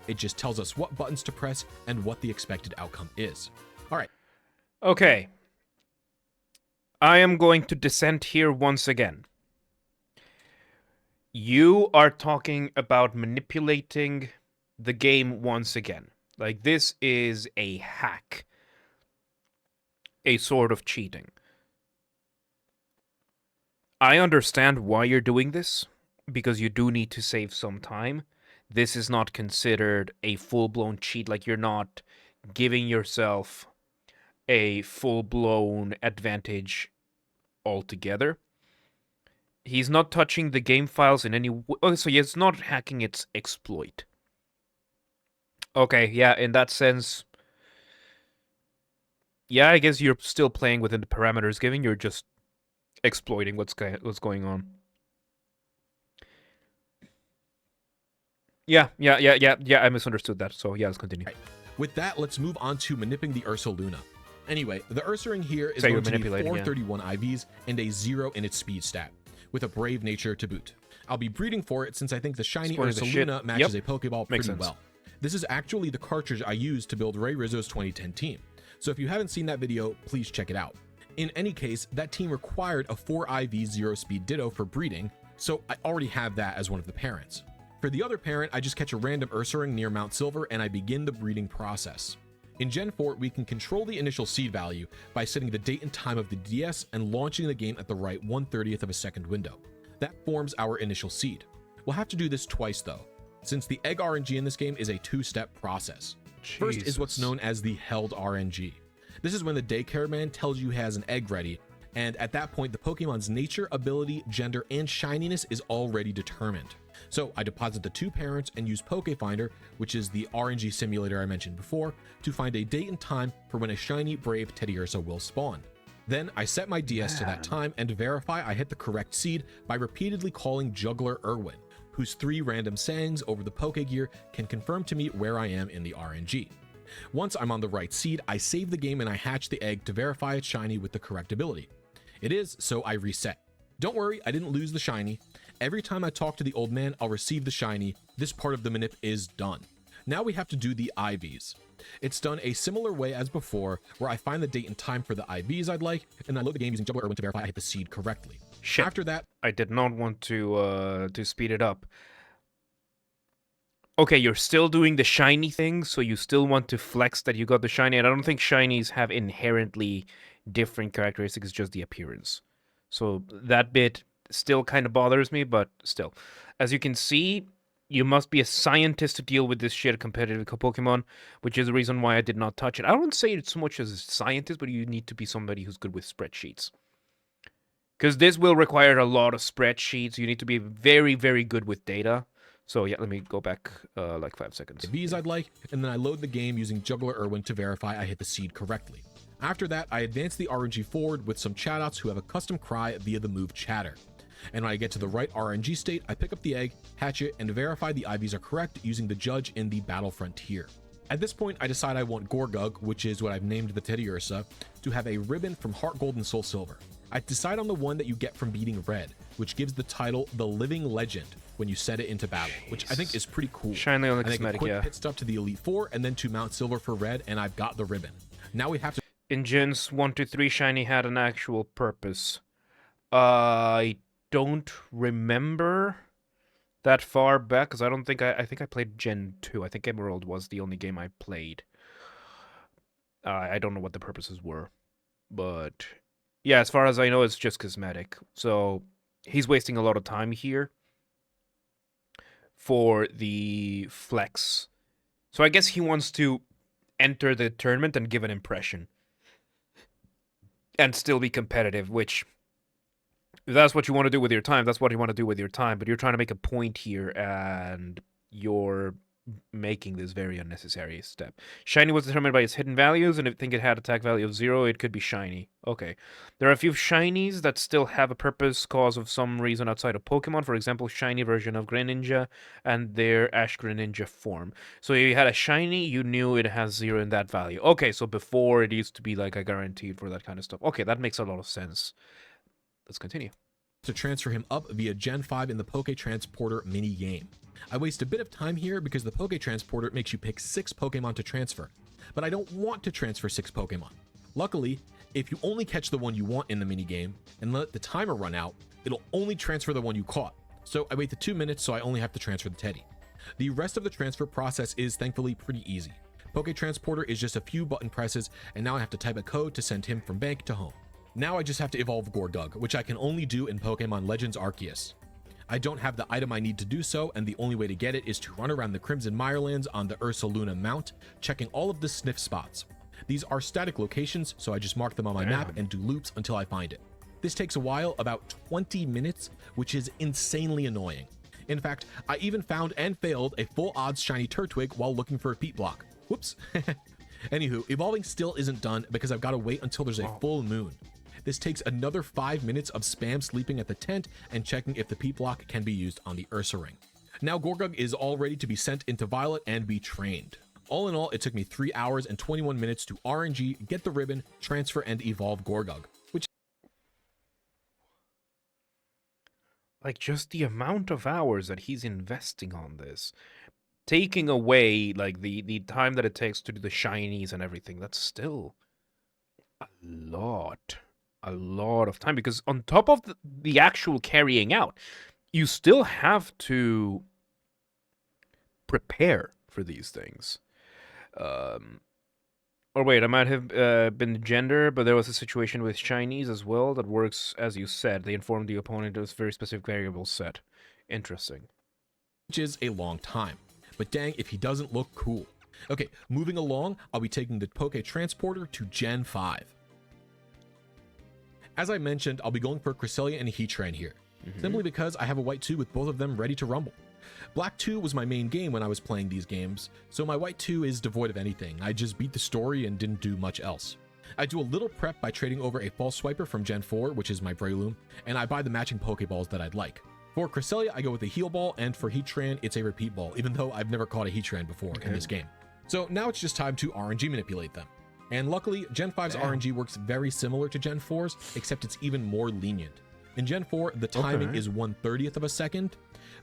It just tells us what buttons to press and what the expected outcome is. All right. Okay. I am going to dissent here once again. You are talking about manipulating the game once again. Like, this is a hack. A sort of cheating. I understand why you're doing this, because you do need to save some time. This is not considered a full-blown cheat. Like, you're not giving yourself a full-blown advantage altogether. He's not touching the game files in any way. Oh, so he's not hacking its exploit. Okay, yeah, in that sense, yeah, I guess you're still playing within the parameters given. You're just exploiting what's going on. Yeah, I misunderstood that. So yeah, let's continue. Right. With that, let's move on to manipulating the Ursa Luna. Anyway, the Ursa Ring here is So going to need you're manipulating, 431 IVs and a 0 in its speed stat, with a brave nature to boot. I'll be breeding for it since I think the shiny Spoiling Ursa the shit. Luna matches Yep. a Pokeball Makes pretty sense. well. This is actually the cartridge I used to build Ray Rizzo's 2010 team, so if you haven't seen that video, please check it out. In any case, that team required a 4 IV 0 speed Ditto for breeding, so I already have that as one of the parents. For the other parent, I just catch a random Ursa Ring near Mount Silver and I begin the breeding process. In Gen 4, we can control the initial seed value by setting the date and time of the DS and launching the game at the right 1/30th of a second window. That forms our initial seed. We'll have to do this twice though, since the egg RNG in this game is a 2-step process. First is what's known as the held RNG. This is when the daycare man tells you he has an egg ready, and at that point the Pokemon's nature, ability, gender, and shininess is already determined. So I deposit the 2 parents and use PokeFinder, which is the RNG simulator I mentioned before, to find a date and time for when a shiny brave Teddiursa will spawn. Then I set my DS to that time and verify I hit the correct seed by repeatedly calling Juggler Irwin, whose 3 random sayings over the Pokegear can confirm to me where I am in the RNG. Once I'm on the right seed, I save the game and I hatch the egg to verify it's shiny with the correct ability. It is, so I reset. Don't worry, I didn't lose the shiny. Every time I talk to the old man, I'll receive the shiny. This part of the manip is done. Now we have to do the IVs. It's done a similar way as before, where I find the date and time for the IVs I'd like, and I load the game using Juggler Irwin to verify I hit the seed correctly. Shit. After that, I did not want to speed it up. Okay, you're still doing the shiny thing, so you still want to flex that you got the shiny, and I don't think shinies have inherently different characteristics, just the appearance. So that bit still kind of bothers me, but still. As you can see, you must be a scientist to deal with this shit competitive Pokemon, which is the reason why I did not touch it. I don't say it so much as a scientist, but you need to be somebody who's good with spreadsheets. Because this will require a lot of spreadsheets. You need to be very, very good with data. So yeah, let me go back like 5 seconds. IVs I'd like, and then I load the game using Juggler Irwin to verify I hit the seed correctly. After that, I advance the RNG forward with some chatouts who have a custom cry via the move Chatter. And when I get to the right RNG state, I pick up the egg, hatch it, and verify the IVs are correct using the judge in the Battle Frontier. At this point, I decide I want Gorgug, which is what I've named the Teddiursa, to have a ribbon from Heart Gold and Soul Silver. I decide on the one that you get from beating Red, which gives the title The Living Legend when you set it into battle, which I think is pretty cool. Shiny on the I make a cosmetic, quick yeah. pit stop to the Elite Four and then to Mount Silver for Red, and I've got the ribbon. Now we have to... In Gens 1 to 3, shiny had an actual purpose. I don't remember that far back, because I don't think I think I played Gen 2. I think Emerald was the only game I played. I don't know what the purposes were, but yeah, as far as I know, it's just cosmetic. So he's wasting a lot of time here for the flex. So I guess he wants to enter the tournament and give an impression and still be competitive, which if that's what you want to do with your time, that's what you want to do with your time, but you're trying to make a point here and you're making this very unnecessary step. Shiny was determined by its hidden values, and if you think it had attack value of 0, it could be shiny. Okay. There are a few shinies that still have a purpose cause of some reason outside of Pokemon. For example, shiny version of Greninja and their Ash Greninja form. So if you had a shiny, you knew it has 0 in that value. Okay, so before it used to be like a guaranteed for that kind of stuff. Okay, that makes a lot of sense. Let's continue. to transfer him up via Gen 5 in the Poke Transporter mini game. I waste a bit of time here because the Poke Transporter makes you pick 6 Pokemon to transfer, but I don't want to transfer 6 Pokemon. Luckily, if you only catch the one you want in the mini game and let the timer run out, it'll only transfer the one you caught. So I wait the 2 minutes, so I only have to transfer the Teddy. The rest of the transfer process is thankfully pretty easy. Poke Transporter is just a few button presses, and now I have to type a code to send him from bank to home. Now I just have to evolve Gorgug, which I can only do in Pokemon Legends Arceus. I don't have the item I need to do so, and the only way to get it is to run around the Crimson Mirelands on the Ursaluna Mount, checking all of the sniff spots. These are static locations, so I just mark them on my map and do loops until I find it. This takes a while, about 20 minutes, which is insanely annoying. In fact, I even found and failed a full odds shiny Turtwig while looking for a Peat Block. Whoops. Anywho, evolving still isn't done because I've got to wait until there's a full moon. This takes another 5 minutes of spam sleeping at the tent and checking if the Peat Block can be used on the Ursa Ring. Now Gorgug is all ready to be sent into Violet and be trained. All in all, it took me 3 hours and 21 minutes to RNG, get the ribbon, transfer, and evolve Gorgug, which like just the amount of hours that he's investing on this, taking away like the time that it takes to do the shinies and everything, that's still a lot of time, because on top of the actual carrying out, you still have to prepare for these things. Or wait, I might have been gender, but there was a situation with Chinese as well that works as you said. They informed the opponent of a very specific variable set. Interesting. which is a long time. But dang, if he doesn't look cool. Okay, moving along, I'll be taking the Poke Transporter to Gen 5. As I mentioned, I'll be going for Cresselia and Heatran here, simply because I have a White 2 with both of them ready to rumble. Black 2 was my main game when I was playing these games, so my White 2 is devoid of anything. I just beat the story and didn't do much else. I do a little prep by trading over a False Swiper from Gen 4, which is my Breloom, and I buy the matching Pokeballs that I'd like. For Cresselia, I go with a Heal Ball, and for Heatran, it's a Repeat Ball, even though I've never caught a Heatran before in this game. So now it's just time to RNG manipulate them. And luckily, Gen 5's RNG works very similar to Gen 4's, except it's even more lenient. In Gen 4, the timing is 1/30th of a second,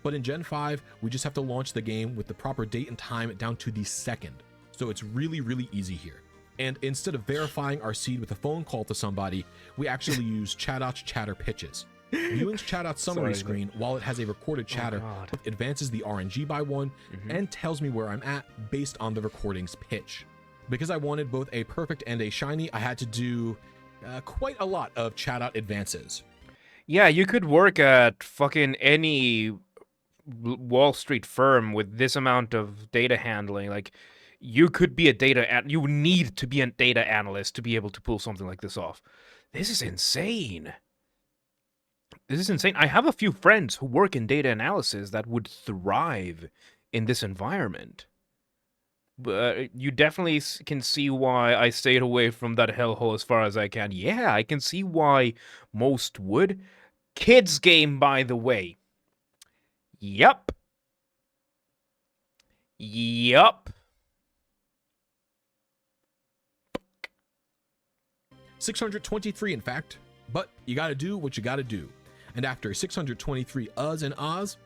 but in Gen 5, we just have to launch the game with the proper date and time down to the second. So it's really, really easy here. And instead of verifying our seed with a phone call to somebody, we actually use Chatot chatter pitches. Viewing Chatot's summary screen, while it has a recorded chatter, advances the RNG by 1 and tells me where I'm at based on the recording's pitch. Because I wanted both a perfect and a shiny, I had to do quite a lot of Chatot advances. Yeah, you could work at fucking any Wall Street firm with this amount of data handling. Like, you could be you need to be a data analyst to be able to pull something like this off. This is insane. This is insane. I have a few friends who work in data analysis that would thrive in this environment. But you definitely can see why I stayed away from that hellhole as far as I can. Yeah, I can see why most would. Kids game, by the way. Yup. 623, in fact. But you gotta do what you gotta do. And after 623 uhs and ahs,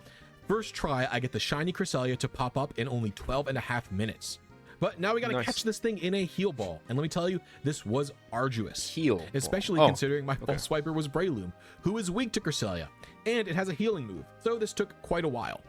first try I get the shiny Cresselia to pop up in only 12.5 minutes. But now we gotta catch this thing in a Heal Ball. And let me tell you, this was arduous. Especially considering my False Swiper was Breloom, who is weak to Cresselia, and it has a healing move, so this took quite a while.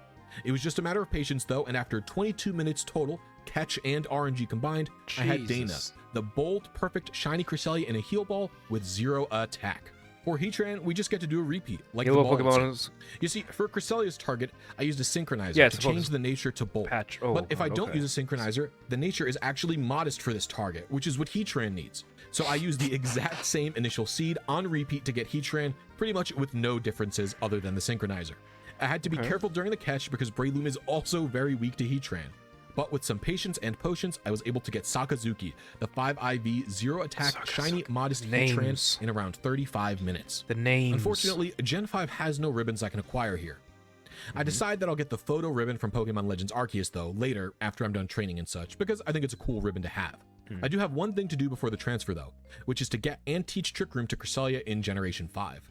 It was just a matter of patience though, and after 22 minutes total, catch and RNG combined, I had Dana, the bold, perfect shiny Cresselia in a Heal Ball with 0 attack. For Heatran, we just get to do a repeat, like the Pokemon. You see, for Cresselia's target, I used a Synchronizer to change the nature to Bolt. But if I don't use a Synchronizer, the nature is actually modest for this target, which is what Heatran needs. So I use the exact same initial seed on repeat to get Heatran, pretty much with no differences other than the Synchronizer. I had to be careful during the catch because Breloom is also very weak to Heatran. But with some patience and potions, I was able to get Sakazuki, the 5 IV, 0 attack, shiny, modest Heatran in around 35 minutes. Unfortunately, Gen 5 has no ribbons I can acquire here. I decide that I'll get the photo ribbon from Pokemon Legends Arceus, though, later, after I'm done training and such, because I think it's a cool ribbon to have. I do have one thing to do before the transfer, though, which is to get and teach Trick Room to Cresselia in Generation 5.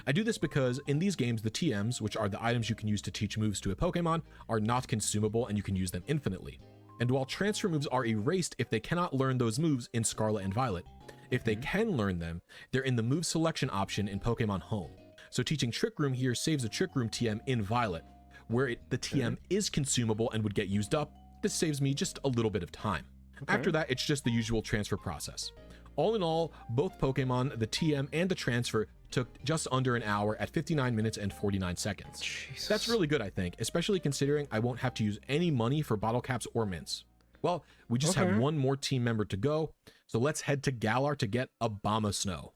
I do this because in these games, the TMs, which are the items you can use to teach moves to a Pokemon, are not consumable and you can use them infinitely. And while transfer moves are erased if they cannot learn those moves in Scarlet and Violet, if they can learn them, they're in the move selection option in Pokemon Home. So teaching Trick Room here saves a Trick Room TM in Violet, where the TM is consumable and would get used up. This saves me just a little bit of time. After that, it's just the usual transfer process. All in all, both Pokemon, the TM and the transfer, took just under an hour at 59 minutes and 49 seconds. Jesus. That's really good, I think, especially considering I won't have to use any money for bottle caps or mints. Well, we just have one more team member to go, so let's head to Galar to get Obama Snow.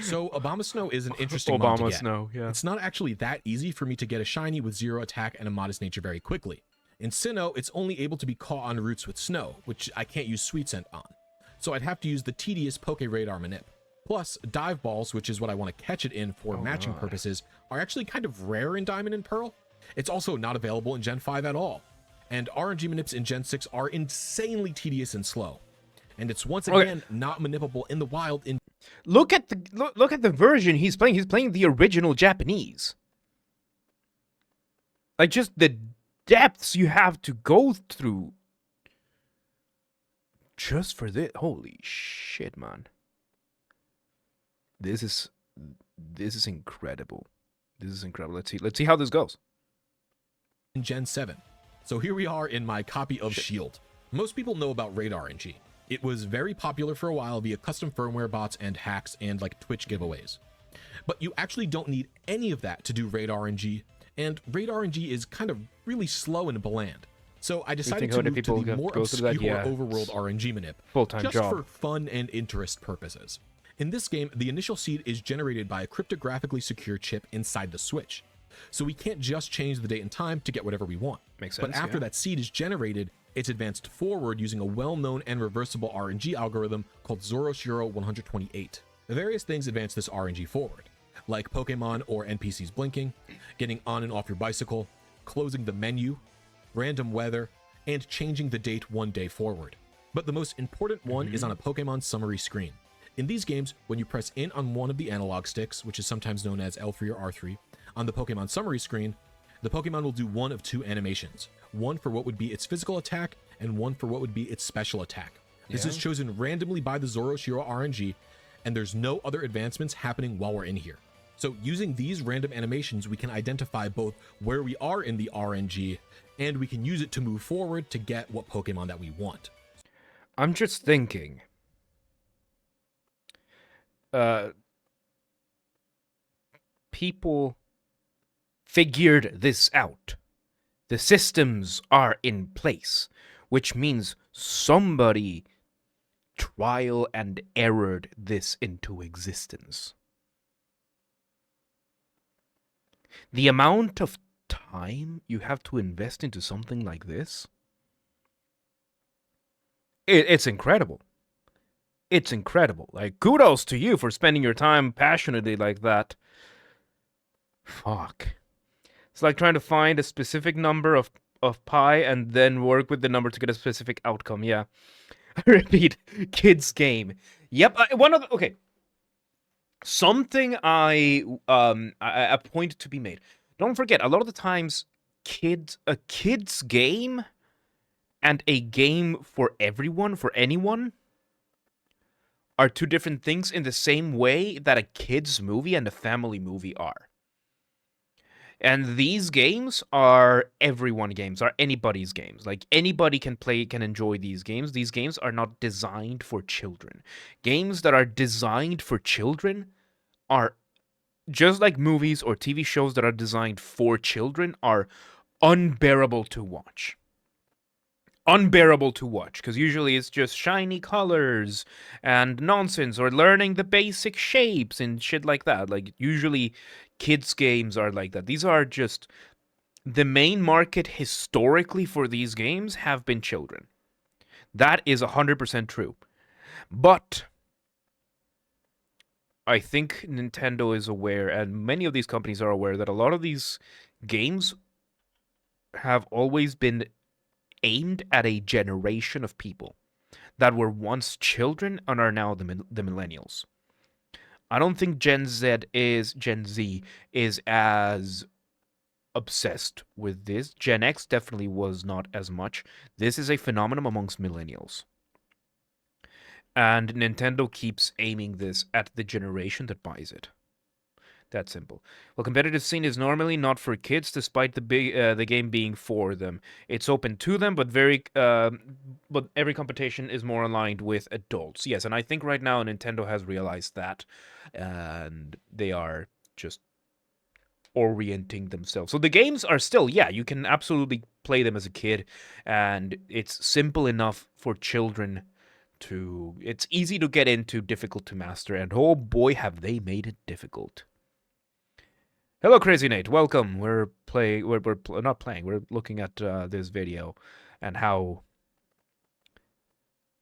So Obama Snow is an interesting one to get. Snow, yeah. It's not actually that easy for me to get a shiny with 0 attack and a modest nature very quickly. In Sinnoh, it's only able to be caught on routes with snow, which I can't use Sweet Scent on. So I'd have to use the tedious Poke Radar Manip. Plus, Dive Balls, which is what I want to catch it in for matching purposes, are actually kind of rare in Diamond and Pearl. It's also not available in Gen 5 at all. And RNG Manips in Gen 6 are insanely tedious and slow. And it's once again not manipulable in the wild in... Look at the version he's playing. He's playing the original Japanese. Like, just the depths you have to go through just for this. Holy shit, man. This is incredible. This is incredible. Let's see how this goes. In Gen 7. So here we are in my copy of Shield. Most people know about Raid RNG. It was very popular for a while via custom firmware bots and hacks and like Twitch giveaways. But you actually don't need any of that to do Raid RNG, and Raid RNG is kind of really slow and bland. So I decided to move to the more obscure overworld RNG manip, full-time just job for fun and interest purposes. In this game, the initial seed is generated by a cryptographically secure chip inside the Switch. So we can't just change the date and time to get whatever we want. Makes sense. But after that seed is generated, it's advanced forward using a well-known and reversible RNG algorithm called Zoroshiro 128. The various things advance this RNG forward, like Pokemon or NPCs blinking, getting on and off your bicycle, closing the menu, random weather, and changing the date one day forward. But the most important one is on a Pokemon summary screen. In these games, when you press in on one of the analog sticks, which is sometimes known as L3 or R3, on the Pokemon summary screen, the Pokemon will do one of two animations. One for what would be its physical attack, and one for what would be its special attack. This is chosen randomly by the Zoroshiro RNG, and there's no other advancements happening while we're in here. So using these random animations, we can identify both where we are in the RNG, and we can use it to move forward to get what Pokemon that we want. I'm just thinking. People figured this out. The systems are in place, which means somebody trial and errored this into existence. The amount of time you have to invest into something like this, it's incredible. It's incredible. Like, kudos to you for spending your time passionately like that. Fuck. It's like trying to find a specific number of pi and then work with the number to get a specific outcome. Yeah. Repeat. Kids game. Yep. Okay. Something a point to be made. Don't forget, a lot of the times, a kid's game and a game for everyone, for anyone, are two different things in the same way that a kid's movie and a family movie are. And these games are everyone games, are anybody's games. Like, anybody can play, can enjoy these games. These games are not designed for children. Games that are designed for children are, just like movies or TV shows that are designed for children, are unbearable to watch. Unbearable to watch, because usually it's just shiny colors and nonsense, or learning the basic shapes and shit like that. Like, usually kids' games are like that. These are just, the main market historically for these games have been children. That is 100% true. But I think Nintendo is aware, and many of these companies are aware, that a lot of these games have always been aimed at a generation of people that were once children and are now the millennials. I don't think Gen Z is as obsessed with this. Gen X definitely was not as much. This is a phenomenon amongst millennials. And Nintendo keeps aiming this at the generation that buys it. That simple. Well, competitive scene is normally not for kids, despite the game being for them. It's open to them, but but every competition is more aligned with adults. Yes, and I think right now Nintendo has realized that, and they are just orienting themselves. So the games are still, yeah, you can absolutely play them as a kid, and it's simple enough for children to. It's easy to get into, difficult to master, and oh boy, have they made it difficult. Hello, Crazy Nate. Welcome. We're playing. We're not playing. We're looking at this video and how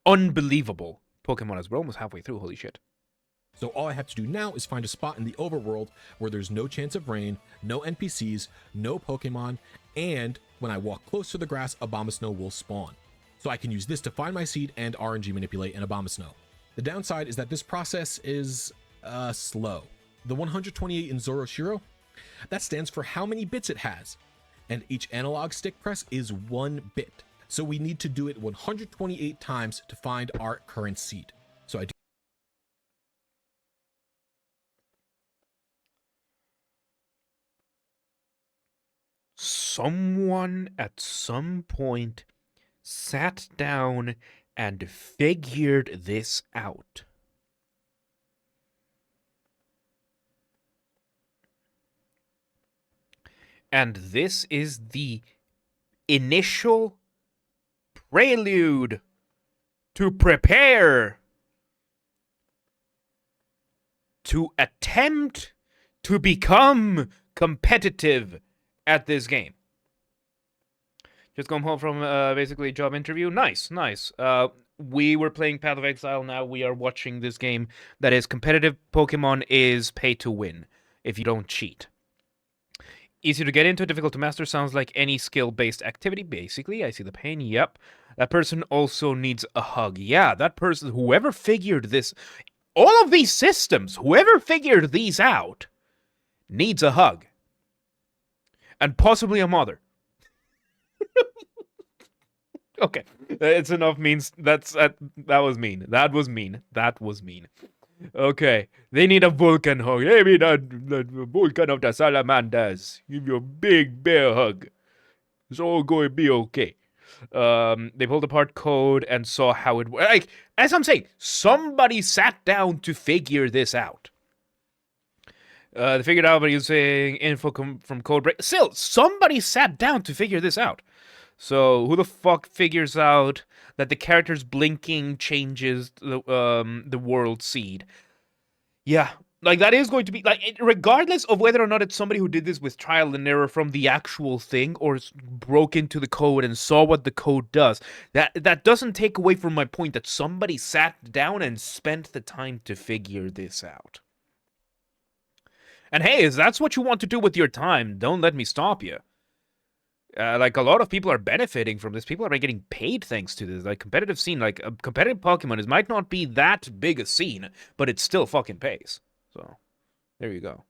unbelievable Pokemon is. We're almost halfway through. Holy shit. So all I have to do now is find a spot in the overworld where there's no chance of rain, no NPCs, no Pokemon, and when I walk close to the grass, Abomasnow will spawn. So I can use this to find my seed and RNG manipulate an Abomasnow. The downside is that this process is slow. The 128 in Zoroshiro, that stands for how many bits it has, and each analog stick press is 1 bit. So we need to do it 128 times to find our current seed. So I do. Someone at some point sat down and figured this out. And this is the initial prelude to prepare to attempt to become competitive at this game. Just come home from basically a job interview. Nice. We were playing Path of Exile. Now we are watching this game that is competitive. Pokemon is pay to win if you don't cheat. Easy to get into, difficult to master. Sounds like any skill-based activity, basically. I see the pain. Yep. That person also needs a hug. Yeah, that person, whoever figured this, all of these systems, whoever figured these out, needs a hug. And possibly a mother. Okay. It's enough means. That was mean. That was mean. Okay, they need a Vulcan hug. Maybe the Vulcan of the Salamanders. Give you a big bear hug. It's all going to be okay. They pulled apart code and saw how it worked. Like, as I'm saying, somebody sat down to figure this out. They figured out by using info from Codebreak. Still, somebody sat down to figure this out. So who the fuck figures out that the character's blinking changes the world seed? Yeah, like that is going to be like, regardless of whether or not it's somebody who did this with trial and error from the actual thing or broke into the code and saw what the code does. That doesn't take away from my point that somebody sat down and spent the time to figure this out. And hey, if that's what you want to do with your time, don't let me stop you. Like, a lot of people are benefiting from this. People are getting paid thanks to this. Like, competitive scene, like, a competitive Pokemon, it might not be that big a scene, but it still fucking pays. So, there you go.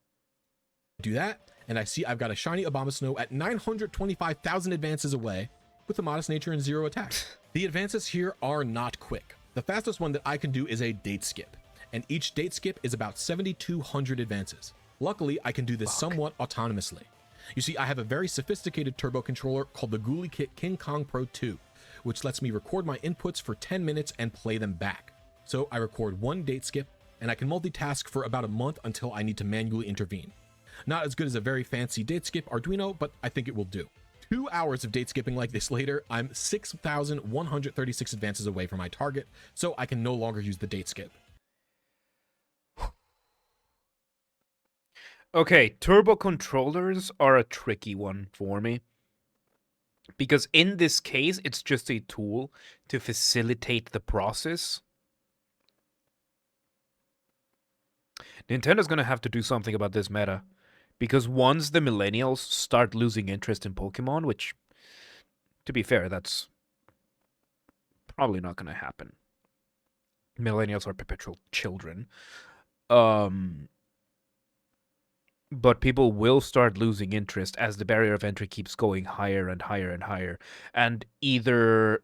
Do that, and I see I've got a shiny Abomasnow at 925,000 advances away with a modest nature and 0 attack. The advances here are not quick. The fastest one that I can do is a date skip, and each date skip is about 7,200 advances. Luckily, I can do this somewhat autonomously. You see, I have a very sophisticated turbo controller called the Ghoulie Kit King Kong Pro 2, which lets me record my inputs for 10 minutes and play them back. So I record 1 date skip, and I can multitask for about a month until I need to manually intervene. Not as good as a very fancy date skip Arduino, but I think it will do. 2 hours of date skipping like this later, I'm 6,136 advances away from my target, so I can no longer use the date skip. Okay, turbo controllers are a tricky one for me. Because in this case, it's just a tool to facilitate the process. Nintendo's gonna have to do something about this meta. Because once the millennials start losing interest in Pokemon, which, to be fair, that's probably not gonna happen. Millennials are perpetual children. Um, but people will start losing interest as the barrier of entry keeps going higher and higher and higher. And either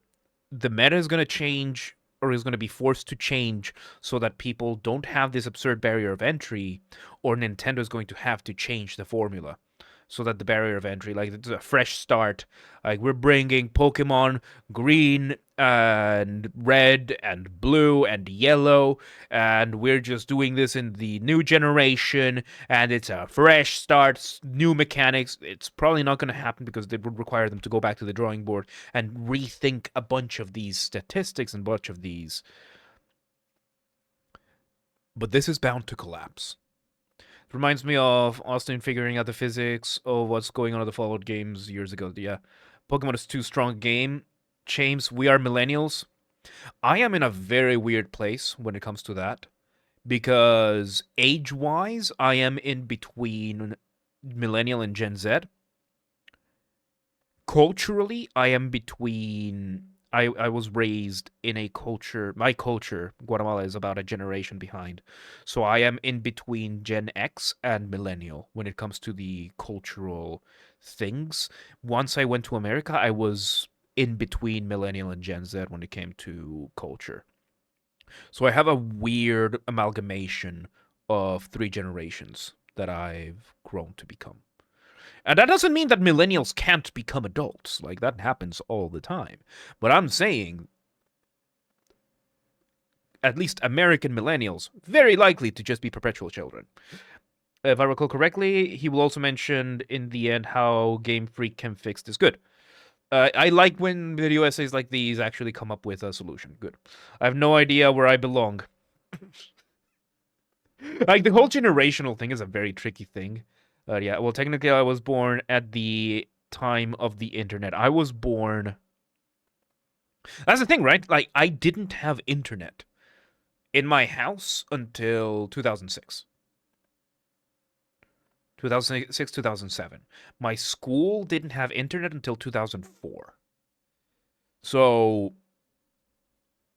the meta is going to change or is going to be forced to change so that people don't have this absurd barrier of entry, or Nintendo is going to have to change the formula so that the barrier of entry, like it's a fresh start. Like we're bringing Pokemon green and red and blue and yellow, and we're just doing this in the new generation, and it's a fresh start, new mechanics. It's probably not going to happen because it would require them to go back to the drawing board and rethink a bunch of these statistics and a bunch of these. But this is bound to collapse. Reminds me of Austin figuring out the physics of what's going on in the Fallout games years ago. Yeah, Pokemon is too strong a game. James, we are millennials. I am in a very weird place when it comes to that because age-wise, I am in between millennial and Gen Z. Culturally, I am between. I was raised in a culture. My culture, Guatemala, is about a generation behind. So I am in between Gen X and millennial when it comes to the cultural things. Once I went to America, I was in between millennial and Gen Z when it came to culture. So I have a weird amalgamation of three generations that I've grown to become. And that doesn't mean that millennials can't become adults. Like, that happens all the time. But I'm saying, at least American millennials, very likely to just be perpetual children. If I recall correctly, he will also mention in the end how Game Freak can fix this. Good. I like when video essays like these actually come up with a solution. Good. I have no idea where I belong. Like, the whole generational thing is a very tricky thing. Yeah, well, technically, I was born at the time of the internet. I was born. That's the thing, right? Like, I didn't have internet in my house until 2006. 2006, 2007. My school didn't have internet until 2004. So,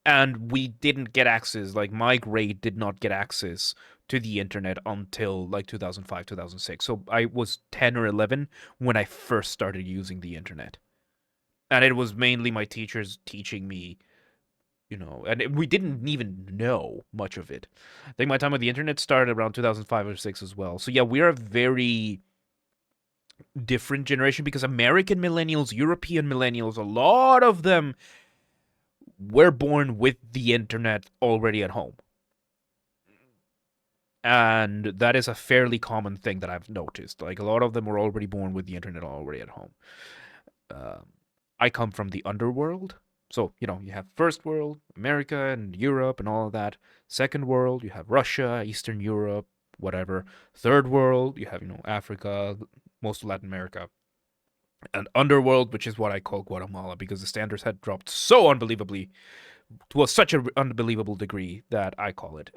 and we didn't get access, like, my grade did not get access to the internet until like 2005, 2006. So I was 10 or 11 when I first started using the internet. And it was mainly my teachers teaching me, and we didn't even know much of it. I think my time with the internet started around 2005 or 6 as well. So yeah, we're a very different generation because American millennials, European millennials, a lot of them were born with the internet already at home. And that is a fairly common thing that I've noticed. Like, a lot of them were already born with the internet already at home. I come from the underworld. So, you have first world, America and Europe and all of that. Second world, you have Russia, Eastern Europe, whatever. Third world, you have, Africa, most of Latin America. And underworld, which is what I call Guatemala, because the standards had dropped so unbelievably to such an unbelievable degree that I call it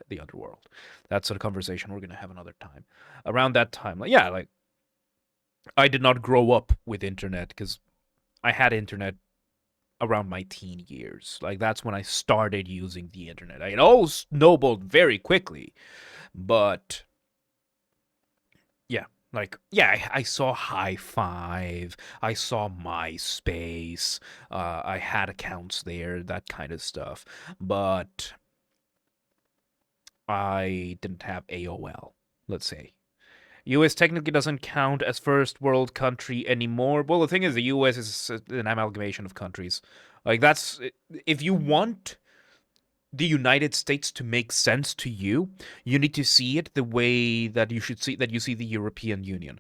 the underworld. That's a conversation we're gonna have another time. Around that time, like I did not grow up with internet because I had internet around my teen years. Like, that's when I started using the internet. It all snowballed very quickly, but yeah. Like, yeah, I saw High Five. I saw MySpace. I had accounts there, that kind of stuff. But I didn't have AOL, let's say. US technically doesn't count as first world country anymore. Well, the thing is, the US is an amalgamation of countries. Like, if you want the United States to make sense to you, you need to see it the way that you see the European Union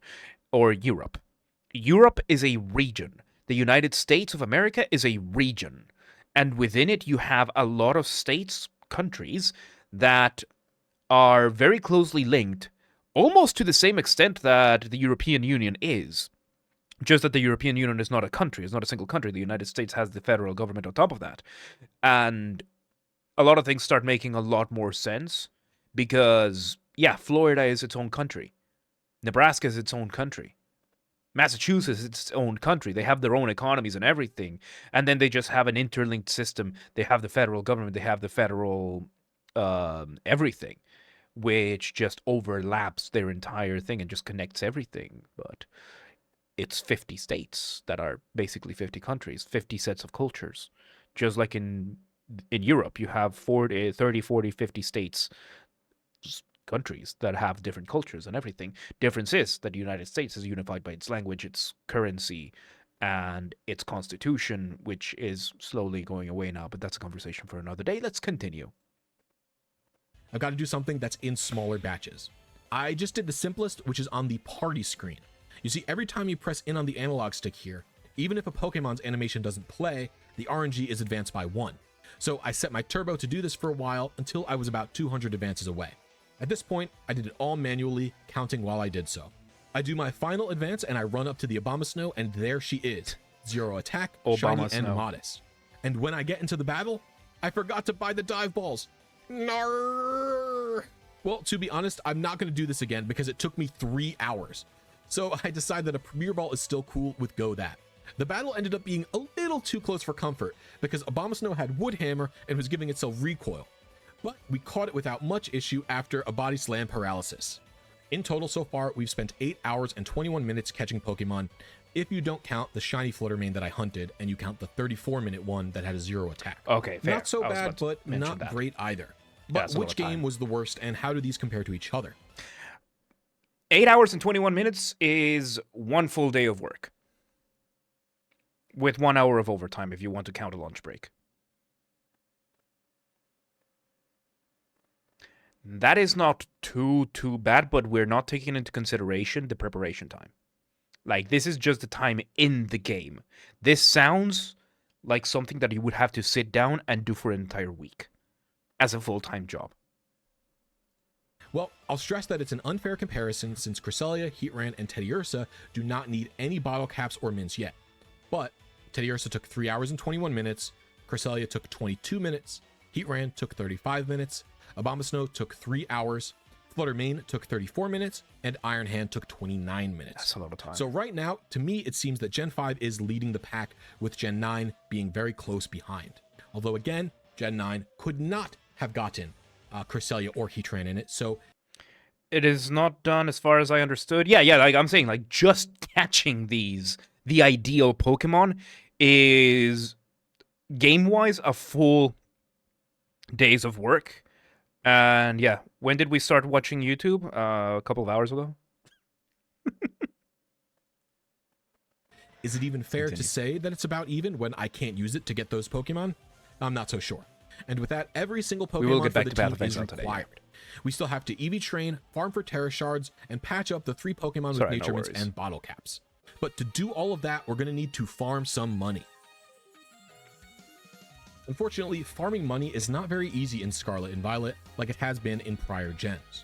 or Europe. Europe is a region. The United States of America is a region. And within it, you have a lot of states, countries, that are very closely linked, almost to the same extent that the European Union is. Just that the European Union is not a country, it's not a single country. The United States has the federal government on top of that. And a lot of things start making a lot more sense because, yeah, Florida is its own country. Nebraska is its own country. Massachusetts is its own country. They have their own economies and everything. And then they just have an interlinked system. They have the federal government. They have the federal everything. which just overlaps their entire thing and just connects everything. But it's 50 states that are basically 50 countries, 50 sets of cultures. Just like in Europe, you have 40, 30, 40, 50 states, countries that have different cultures and everything. Difference is that the United States is unified by its language, its currency, and its constitution, which is slowly going away now, but that's a conversation for another day. Let's continue. I've got to do something that's in smaller batches. I just did the simplest, which is on the party screen. You see, every time you press in on the analog stick here, even if a Pokemon's animation doesn't play, the RNG is advanced by 1. So I set my turbo to do this for a while until I was about 200 advances away. At this point, I did it all manually, counting while I did so. I do my final advance and I run up to the Abomasnow, and there she is. 0 attack, shiny, and modest. And when I get into the battle, I forgot to buy the dive balls. Narrrr. Well, to be honest, I'm not going to do this again because it took me 3 hours. So I decided that a Premier Ball is still cool with Go That. The battle ended up being a little too close for comfort because Abomasnow had Wood Hammer and was giving itself recoil. But we caught it without much issue after a body slam paralysis. In total so far, we've spent 8 hours and 21 minutes catching Pokemon, if you don't count the shiny Fluttermane that I hunted and you count the 34-minute one that had a 0 attack. Okay, fair. Not so bad, but not great either. But which game was the worst, and how do these compare to each other? 8 hours and 21 minutes is 1 full day of work, with 1 hour of overtime if you want to count a lunch break. That is not too bad, but we're not taking into consideration the preparation time. Like, this is just the time in the game. This sounds like something that you would have to sit down and do for an entire week as a full-time job. Well, I'll stress that it's an unfair comparison since Cresselia, Heatran, and Teddiursa do not need any bottle caps or mints yet. But Teddiursa took 3 hours and 21 minutes, Cresselia took 22 minutes, Heatran took 35 minutes, Abomasnow took 3 hours, Fluttermane took 34 minutes, and Iron Hand took 29 minutes. That's a lot of time. So right now, to me, it seems that Gen 5 is leading the pack, with Gen 9 being very close behind. Although again, Gen 9 could not have gotten Cresselia or Heatran in it, so... It is not done as far as I understood. Yeah, like I'm saying, like, just catching these, the ideal Pokemon, is, game-wise, a full days of work. And yeah, when did we start watching YouTube? A couple of hours ago. Is it even fair to say that it's about even when I can't use it to get those Pokemon? I'm not so sure. And with that, every single Pokemon for the team is required. We still have to EV train, farm for Terra Shards, and patch up the 3 Pokemon with Nature Mints and Bottle Caps. But to do all of that, we're going to need to farm some money. Unfortunately, farming money is not very easy in Scarlet and Violet like it has been in prior gens.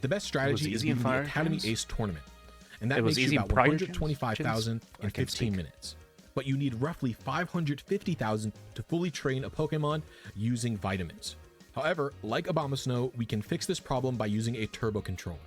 The best strategy is beating the Academy Ace tournament, and that makes you about 125,000 in 15 minutes. But you need roughly 550,000 to fully train a Pokemon using vitamins. However, like Abomasnow, we can fix this problem by using a turbo controller.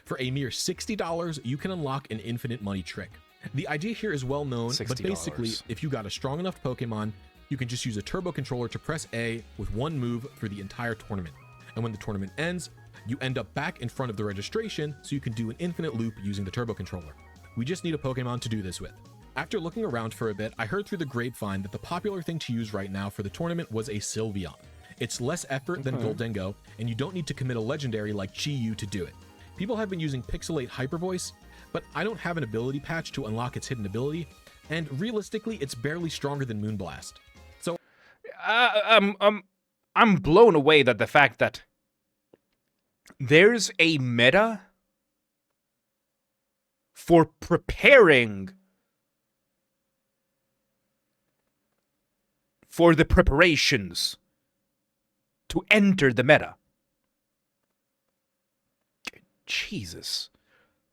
For a mere $60, you can unlock an infinite money trick. The idea here is well known, but basically, if you got a strong enough Pokemon, you can just use a turbo controller to press A with 1 move through the entire tournament. And when the tournament ends, you end up back in front of the registration, so you can do an infinite loop using the turbo controller. We just need a Pokemon to do this with. After looking around for a bit, I heard through the grapevine that the popular thing to use right now for the tournament was a Sylveon. It's less effort than Goldengo, and you don't need to commit a legendary like Chi-Yu to do it. People have been using Pixelate Hyper Voice, but I don't have an ability patch to unlock its hidden ability, and realistically, it's barely stronger than Moonblast. So, I'm blown away that the fact that there's a meta for preparing for the preparations to enter the meta. Jesus.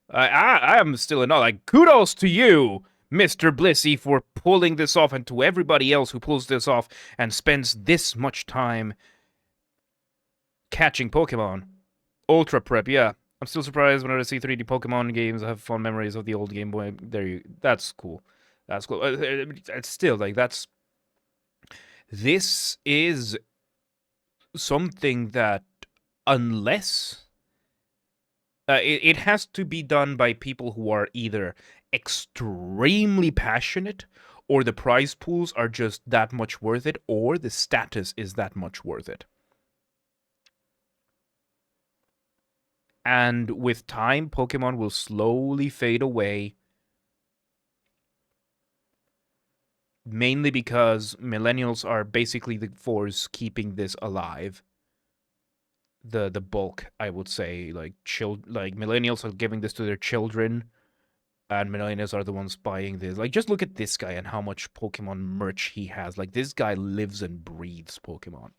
I am still in awe. Like, kudos to you, Mr. Blissey, for pulling this off, and to everybody else who pulls this off and spends this much time catching Pokemon. Ultra prep, yeah. I'm still surprised when I see 3D Pokemon games. I have fond memories of the old Game Boy. That's cool. That's cool. It's still, like, this is something that, unless It has to be done by people who are either extremely passionate, or the prize pools are just that much worth it, or the status is that much worth it. And with time, Pokemon will slowly fade away. Mainly because millennials are basically the force keeping this alive. The bulk, I would say, like millennials are giving this to their children, and millennials are the ones buying this. Like, just look at this guy and how much Pokemon merch he has. Like, this guy lives and breathes Pokemon.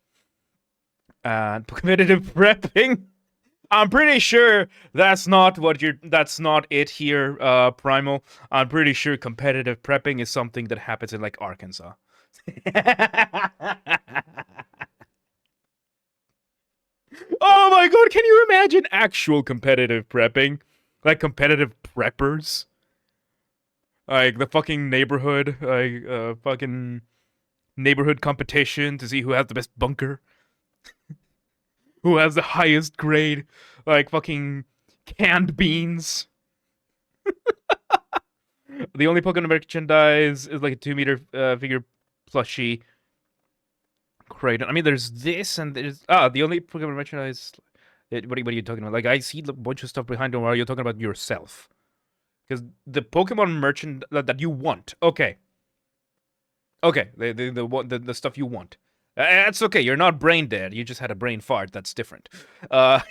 And competitive prepping. I'm pretty sure that's not it here, Primal. I'm pretty sure competitive prepping is something that happens in, like, Arkansas. Oh my god, can you imagine actual competitive prepping? Like, competitive preppers? Like, the fucking neighborhood, fucking neighborhood competition to see who has the best bunker. Who has the highest grade, like, fucking canned beans. The only Pokemon merchandise is like a 2-meter figure plushie. Great. I mean, there's this and there's... the only Pokemon merchandise... What are you talking about? Like, I see a bunch of stuff behind them. Are you talking about yourself? Because the Pokemon merchant that you want... Okay. Okay, the stuff you want. That's okay. You're not brain dead. You just had a brain fart. That's different. A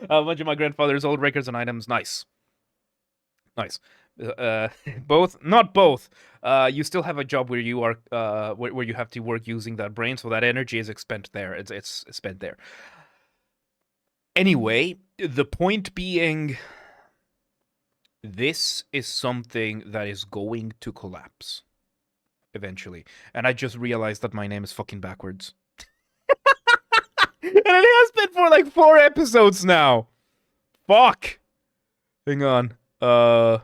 bunch of my grandfather's old records and items. Nice. Nice. Both, not both. You still have a job where you are, where you have to work using that brain, so that energy is spent there. It's spent there. Anyway, the point being, this is something that is going to collapse eventually. And I just realized that my name is fucking backwards. And it has been for like 4 episodes now. Fuck. Hang on. I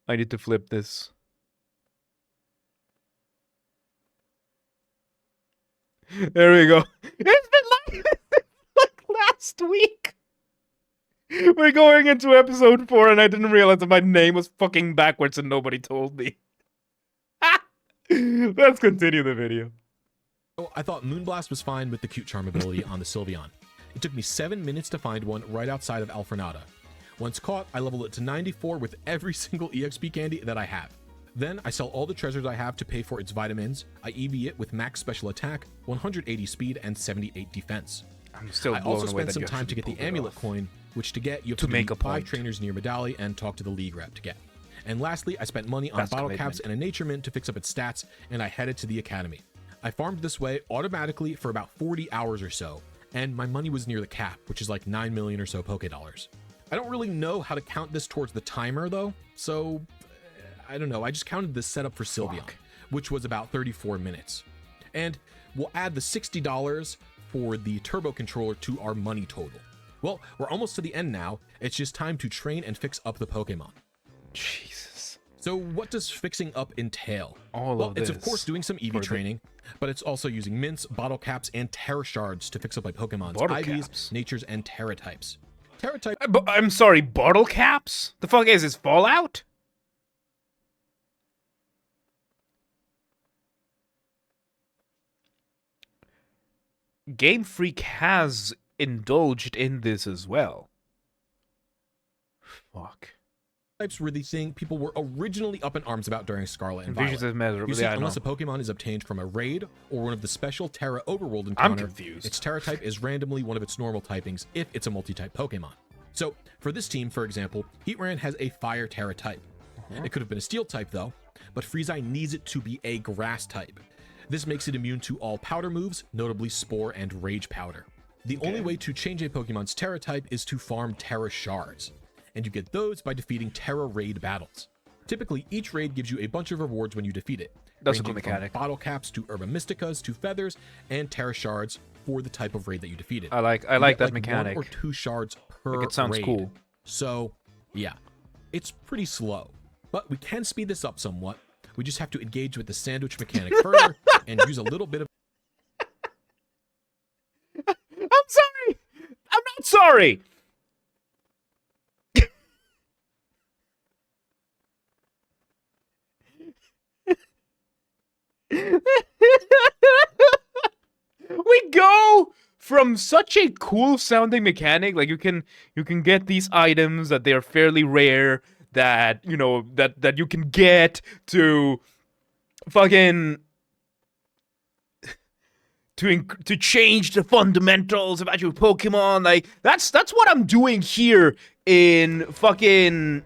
need to flip this. There we go. It's been like last week. We're going into episode 4 and I didn't realize that my name was fucking backwards and nobody told me. Let's continue the video. So I thought Moonblast was fine with the cute charm ability on the Sylveon. It took me 7 minutes to find one right outside of Alfrenada. Once caught, I leveled it to 94 with every single EXP candy that I have. Then I sell all the treasures I have to pay for its vitamins. I EV it with max special attack, 180 speed, and 78 defense. I'm still I also spent some time to get the amulet coin, which to get you have to make 5 trainers near Medali and talk to the league rep to get. And lastly, I spent money on bottle caps and a nature mint to fix up its stats, and I headed to the academy. I farmed this way automatically for about 40 hours or so, and my money was near the cap, which is like 9 million or so Poké Dollars. I don't really know how to count this towards the timer though, so I don't know. I just counted the setup for Sylveon, which was about 34 minutes. And we'll add the $60 for the turbo controller to our money total. Well, we're almost to the end now. It's just time to train and fix up the Pokemon. Jesus. So what does fixing up entail? Well, it's of course doing some EV training, but it's also using mints, bottle caps, and Terra Shards to fix up my Pokemon's IVs, natures, and Terra types. Terra type. I'm sorry, bottle caps? The fuck is this, Fallout? Game Freak has indulged in this as well. Fuck. Types were the thing people were originally up in arms about during Scarlet and Violet. You see, unless a Pokemon is obtained from a raid or one of the special Terra Overworld encounter, its Terra type is randomly one of its normal typings if it's a multi-type Pokemon. So, for this team, for example, Heatran has a Fire Terra type. It could have been a Steel type though, but Freezeye needs it to be a Grass type. This makes it immune to all Powder moves, notably Spore and Rage Powder. The only way to change a Pokemon's Terra type is to farm Terra Shards, and you get those by defeating Terra Raid battles. Typically, each raid gives you a bunch of rewards when you defeat it. That's a cool mechanic. From bottle caps to Herba Mysticas to feathers and Terra Shards for the type of raid that you defeated. I like that mechanic. 1 or 2 shards per raid. It sounds cool. So, yeah, it's pretty slow, but we can speed this up somewhat. We just have to engage with the sandwich mechanic further and use a little bit of... I'm sorry! I'm not Sorry. We go from such a cool sounding mechanic, like you can get these items that they are fairly rare, that you know that you can get, to fucking to change the fundamentals about your Pokemon. Like that's what I'm doing here in fucking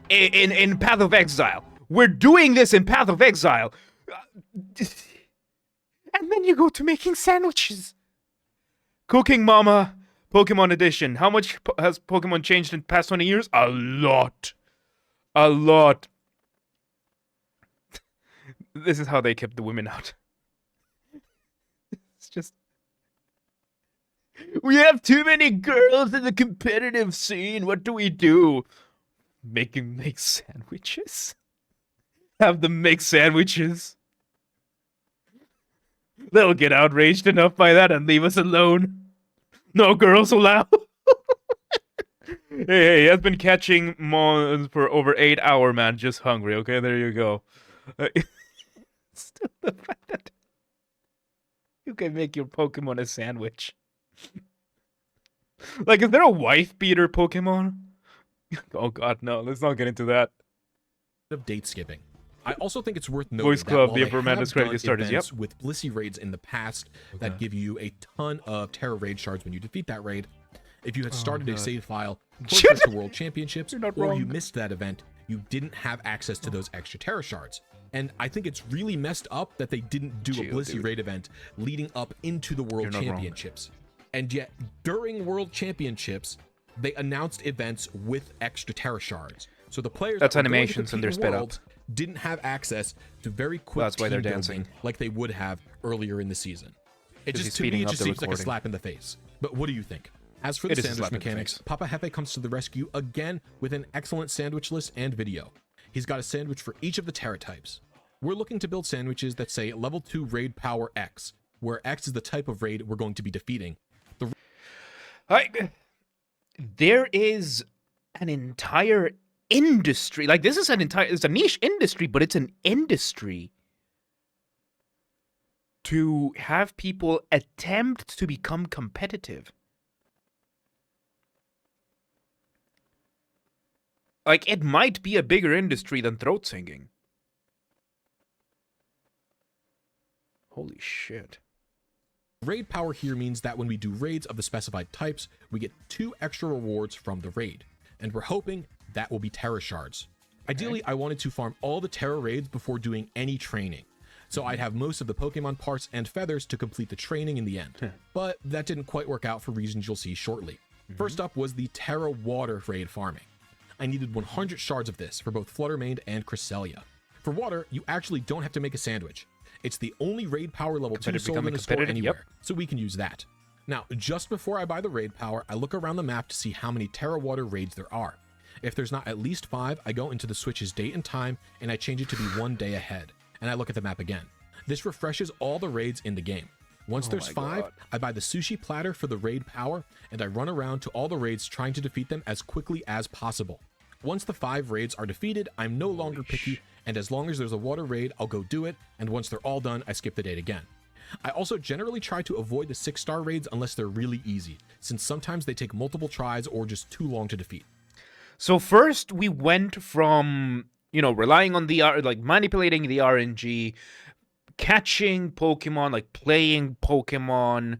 in Path of Exile. We're doing this in Path of Exile. And then you go to making sandwiches. Cooking Mama Pokemon Edition. How much has Pokemon changed in the past 20 years? A lot. A lot. This is how they kept the women out. It's just... We have too many girls in the competitive scene. What do we do? Make sandwiches? Have them make sandwiches? They'll get outraged enough by that and leave us alone. No girls allowed. Hey, I've been catching mons for over 8 hours, man. Just hungry, okay? There you go. Still the fact that you can make your Pokemon a sandwich. Like, is there a wife-beater Pokemon? Oh god, no. Let's not get into that. Of date skipping. I also think it's worth noting Voice that Club, while the they Upper Man have is credit done started, events yep. with Blissey raids in the past that give you a ton of Terra raid shards when you defeat that raid, if you had started a save file closer to World Championships, or wrong. you missed that event, you didn't have access to those extra Terra shards. And I think it's really messed up that they didn't do a Blissey raid event leading up into the World Championships. And yet, during World Championships, they announced events with extra Terra shards. So the players that's that animations and they're sped up. Didn't have access to very quick That's why they're team dancing building like they would have earlier in the season. It just, he's to me, speeding it up just the seems like a recording. slap in the face. But what do you think? As for the It is a sandwich slap in the mechanics, face. Papa Hefe comes to the rescue again with an excellent sandwich list and video. He's got a sandwich for each of the Terra types. We're looking to build sandwiches that say level 2 raid power X, where X is the type of raid we're going to be defeating. There is an entire industry. Like, this is it's a niche industry, but it's an industry to have people attempt to become competitive. Like, it might be a bigger industry than throat singing. Holy shit. Raid power here means that when we do raids of the specified types, we get 2 extra rewards from the raid. And we're hoping that will be Terra shards. Ideally, I wanted to farm all the Terra raids before doing any training. So I'd have most of the Pokemon parts and feathers to complete the training in the end. But that didn't quite work out for reasons you'll see shortly. First up was the Terra water raid farming. I needed 100 shards of this for both Fluttermane and Cresselia. For water, you actually don't have to make a sandwich. It's the only raid power level 2 sold in the store anywhere, so we can use that. Now, just before I buy the raid power, I look around the map to see how many Terra water raids there are. If there's not at least 5, I go into the Switch's date and time, and I change it to be 1 day ahead, and I look at the map again. This refreshes all the raids in the game. Once there's 5, I buy the sushi platter for the raid power, and I run around to all the raids trying to defeat them as quickly as possible. Once the 5 raids are defeated, I'm no longer picky, and as long as there's a water raid, I'll go do it, and once they're all done, I skip the date again. I also generally try to avoid the 6-star raids unless they're really easy, since sometimes they take multiple tries or just too long to defeat. So first we went from, relying on the manipulating the RNG, catching Pokemon, like playing Pokemon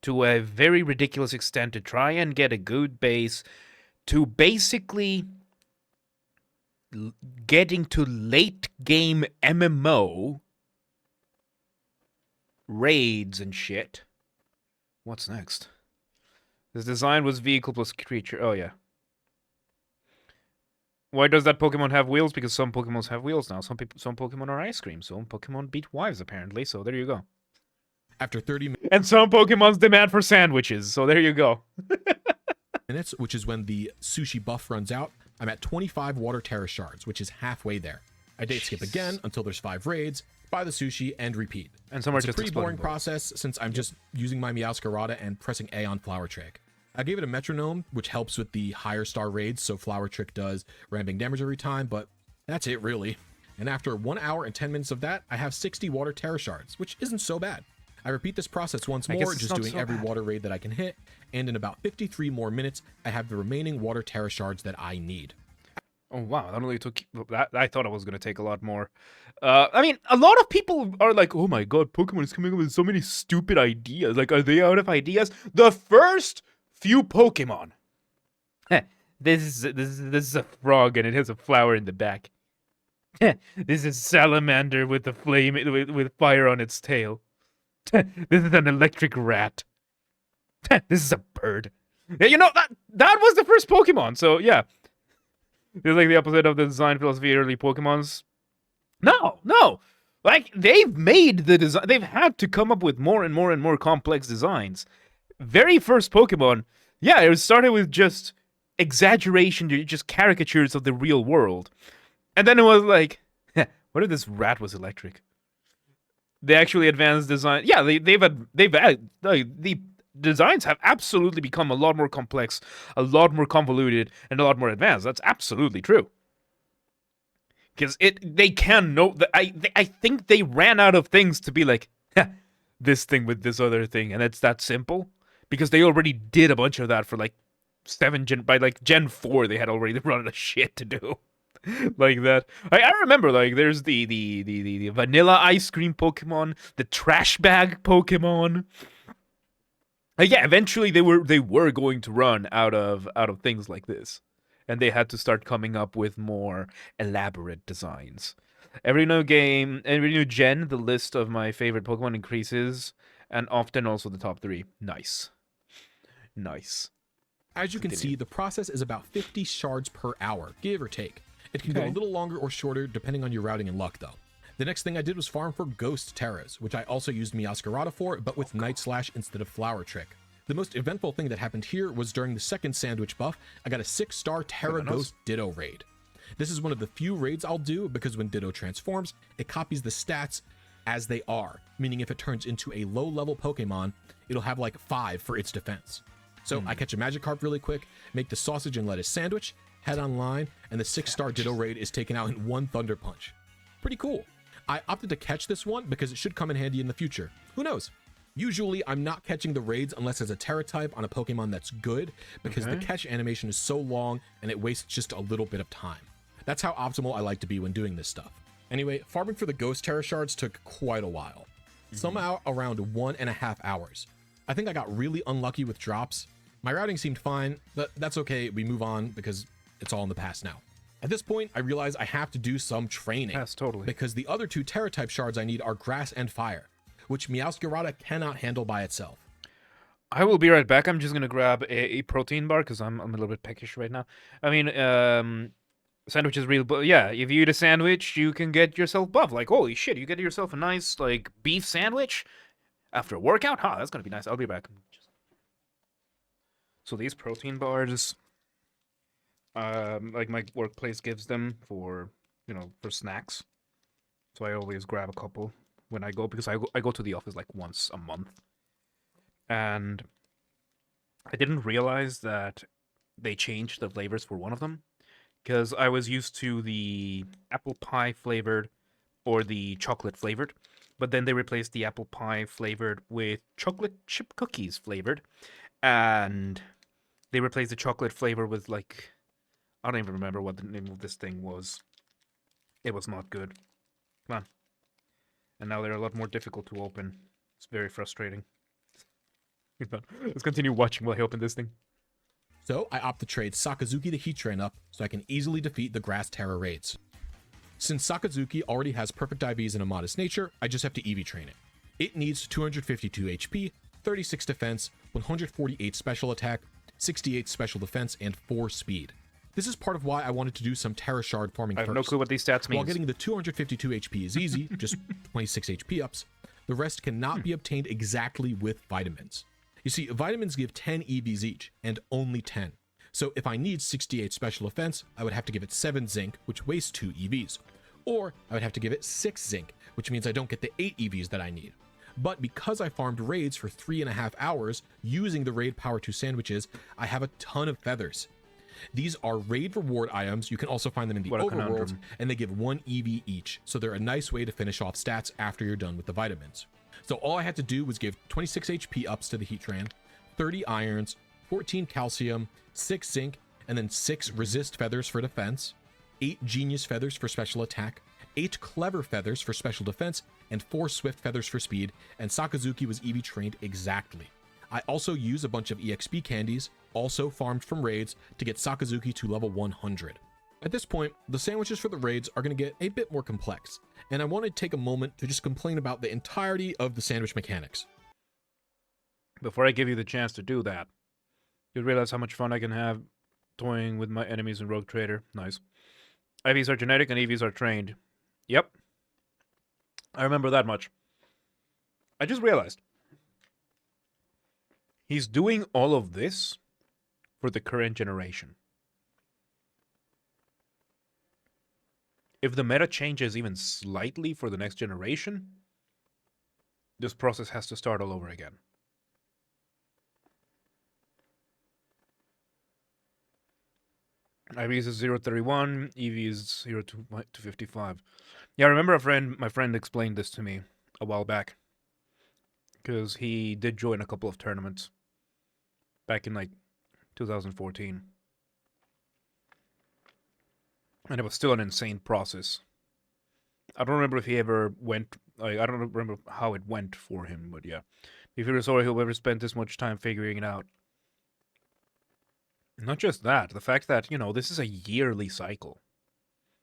to a very ridiculous extent to try and get a good base, to basically getting to late game MMO raids and shit. What's next? This design was vehicle plus creature. Oh yeah. Why does that Pokemon have wheels? Because some Pokemons have wheels now. Some Pokemon are ice cream. Some Pokemon beat wives apparently. So there you go. After 30 and some Pokemon's demand for sandwiches. So there you go. minutes, which is when the sushi buff runs out, I'm at 25 water Terra shards, which is halfway there. I date skip again until there's 5 raids, buy the sushi, and repeat. And some are It's a just pretty boring exploding process since I'm just using my Meowscarada and pressing A on Flower Trick. I gave it a metronome, which helps with the higher star raids, so Flower Trick does ramping damage every time, but that's it really. And after 1 hour and 10 minutes of that, I have 60 water Terra Shards, which isn't so bad. I repeat this process once more, just doing every water raid that I can hit, and in about 53 more minutes, I have the remaining water Terra Shards that I need. Oh wow, that only took that. I thought it was gonna take a lot more. I mean, a lot of people are like, "Oh my god, Pokemon is coming up with so many stupid ideas. Like, are they out of ideas?" The first few Pokemon. This is a frog and it has a flower in the back. This is salamander with the flame with fire on its tail. This is an electric rat. This is a bird. Yeah, you know that was the first Pokemon. So yeah. It's like the opposite of the design philosophy of early Pokemons. No. Like, they've made the design. They've had to come up with more and more and more complex designs. Very first Pokemon, yeah, it started with just exaggeration, just caricatures of the real world. And then it was like, what if this rat was electric? They actually advanced design. Yeah, the designs have absolutely become a lot more complex, a lot more convoluted, and a lot more advanced. That's absolutely true. Because they can know that I think they ran out of things to be like, this thing with this other thing, and it's that simple. Because they already did a bunch of that for like by like Gen 4, they had already run out of shit to do. Like that. I remember, like, there's the vanilla ice cream Pokemon, the trash bag Pokemon. Yeah, eventually they were going to run out of things like this, and they had to start coming up with more elaborate designs. Every new gen, the list of my favorite Pokemon increases, and often also the top 3. Nice. As you can see, the process is about 50 shards per hour, give or take. It can go a little longer or shorter depending on your routing and luck, though. The next thing I did was farm for Ghost Terras, which I also used Meowscarada for, but with Night Slash instead of Flower Trick. The most eventful thing that happened here was during the second sandwich buff, I got a 6-star Terra Ghost Ditto raid. This is one of the few raids I'll do because when Ditto transforms, it copies the stats as they are, meaning if it turns into a low-level Pokemon, it'll have like 5 for its defense. So I catch a Magikarp really quick, make the sausage and lettuce sandwich, head online, and the 6-star Ditto raid is taken out in one Thunder Punch. Pretty cool. I opted to catch this one because it should come in handy in the future. Who knows? Usually, I'm not catching the raids unless it's a Terra type on a Pokemon that's good, because the catch animation is so long and it wastes just a little bit of time. That's how optimal I like to be when doing this stuff. Anyway, farming for the Ghost Terra Shards took quite a while. Somehow around 1.5 hours. I think I got really unlucky with drops. My routing seemed fine, but that's okay, we move on because it's all in the past now. At this point, I realize I have to do some training. Yes, totally. Because the other 2 Terra-type shards I need are Grass and Fire, which Meowscarada cannot handle by itself. I will be right back. I'm just going to grab a protein bar because I'm a little bit peckish right now. I mean, sandwich is real, but yeah, if you eat a sandwich, you can get yourself buff. Like, holy shit, you get yourself a nice, like, beef sandwich after a workout? Huh, that's going to be nice. I'll be back. So these protein bars, like my workplace gives them for, for snacks. So I always grab a couple when I go, because I go to the office like once a month. And I didn't realize that they changed the flavors for one of them, because I was used to the apple pie flavored or the chocolate flavored, but then they replaced the apple pie flavored with chocolate chip cookies flavored, and they replaced the chocolate flavor with, like, I don't even remember what the name of this thing was. It was not good. Come on. And now they're a lot more difficult to open. It's very frustrating. Let's continue watching while I open this thing. So I opt to trade Sakazuki the Heatran up so I can easily defeat the Grass Terra raids. Since Sakazuki already has perfect IVs and a modest nature, I just have to EV train it. It needs 252 HP, 36 defense, 148 special attack, 68 special defense, and 4 speed. This is part of why I wanted to do some Terra Shard farming first. I have no clue what these stats mean. While getting the 252 HP is easy, just 26 HP ups, the rest cannot be obtained exactly with vitamins. You see, vitamins give 10 EVs each, and only 10. So if I need 68 special defense, I would have to give it 7 zinc, which wastes 2 EVs. Or I would have to give it 6 zinc, which means I don't get the 8 EVs that I need. But because I farmed raids for 3.5 hours using the raid power 2 sandwiches, I have a ton of feathers. These are raid reward items. You can also find them in the overworld, and they give 1 EV each. So they're a nice way to finish off stats after you're done with the vitamins. So all I had to do was give 26 HP ups to the Heatran, 30 irons, 14 calcium, 6 zinc, and then 6 resist feathers for defense, 8 genius feathers for special attack, 8 clever feathers for special defense, and 4 swift feathers for speed, and Sakazuki was EV trained exactly. I also use a bunch of EXP candies, also farmed from raids, to get Sakazuki to level 100. At this point, the sandwiches for the raids are going to get a bit more complex, and I want to take a moment to just complain about the entirety of the sandwich mechanics. Before I give you the chance to do that, you realize how much fun I can have toying with my enemies in Rogue Trader. Nice. IVs are genetic and EVs are trained. Yep. I remember that much. I just realized. He's doing all of this for the current generation. If the meta changes even slightly for the next generation, this process has to start all over again. IVs is 0.31, EV is 0.255. Yeah, I remember my friend explained this to me a while back. Because he did join a couple of tournaments back in like 2014. And it was still an insane process. I don't remember if he ever went, I don't remember how it went for him, but yeah. If he was sorry he'll ever spent this much time figuring it out. Not just that, the fact that, you know, this is a yearly cycle.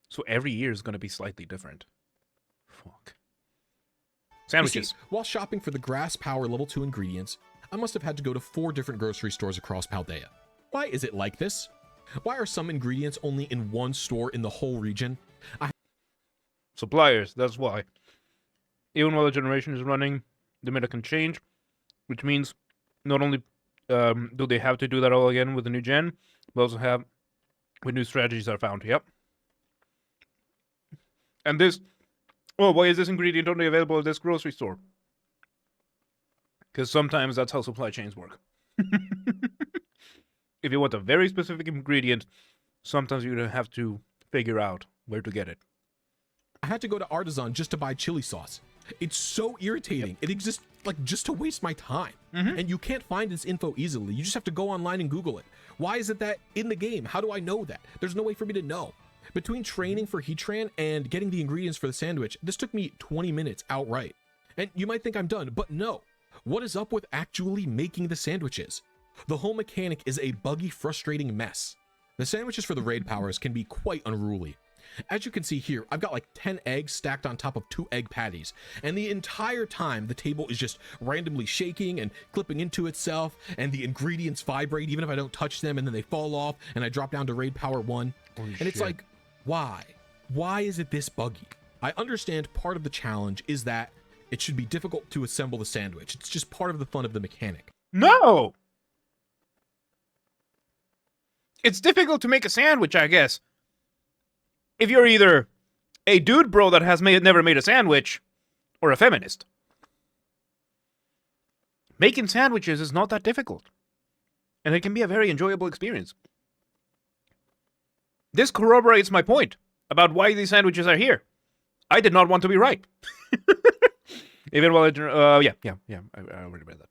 So every year is going to be slightly different. Fuck. Sandwiches. See, while shopping for the grass power level 2 ingredients, I must have had to go to 4 different grocery stores across Paldea. Why is it like this? Why are some ingredients only in one store in the whole region? Suppliers, that's why. Even while the generation is running, the meta can change, which means not only do they have to do that all again with the new gen, but also have when new strategies are found. Yep. And this, oh, why is this ingredient only available at this grocery store? Because sometimes that's how supply chains work. If you want a very specific ingredient, sometimes you're going to have to figure out where to get it. I had to go to Artisan just to buy chili sauce. It's so irritating. Yep. It exists like just to waste my time. And you can't find this info easily. You just have to go online and Google it. Why is it that in the game? How do I know that? There's no way for me to know. Between training for Heatran and getting the ingredients for the sandwich, this took me 20 minutes outright. And you might think I'm done, but no. What is up with actually making the sandwiches? The whole mechanic is a buggy, frustrating mess. The sandwiches for the raid powers can be quite unruly. As you can see here, I've got like 10 eggs stacked on top of 2 egg patties, and the entire time the table is just randomly shaking and clipping into itself, and the ingredients vibrate even if I don't touch them, and then they fall off, and I drop down to raid power 1. Holy and shit. It's like, why? Why is it this buggy? I understand part of the challenge is that it should be difficult to assemble the sandwich. It's just part of the fun of the mechanic. No! It's difficult to make a sandwich, I guess. If you're either a dude bro that has never made a sandwich, or a feminist. Making sandwiches is not that difficult. And it can be a very enjoyable experience. This corroborates my point about why these sandwiches are here. I did not want to be right. Even while I already read that.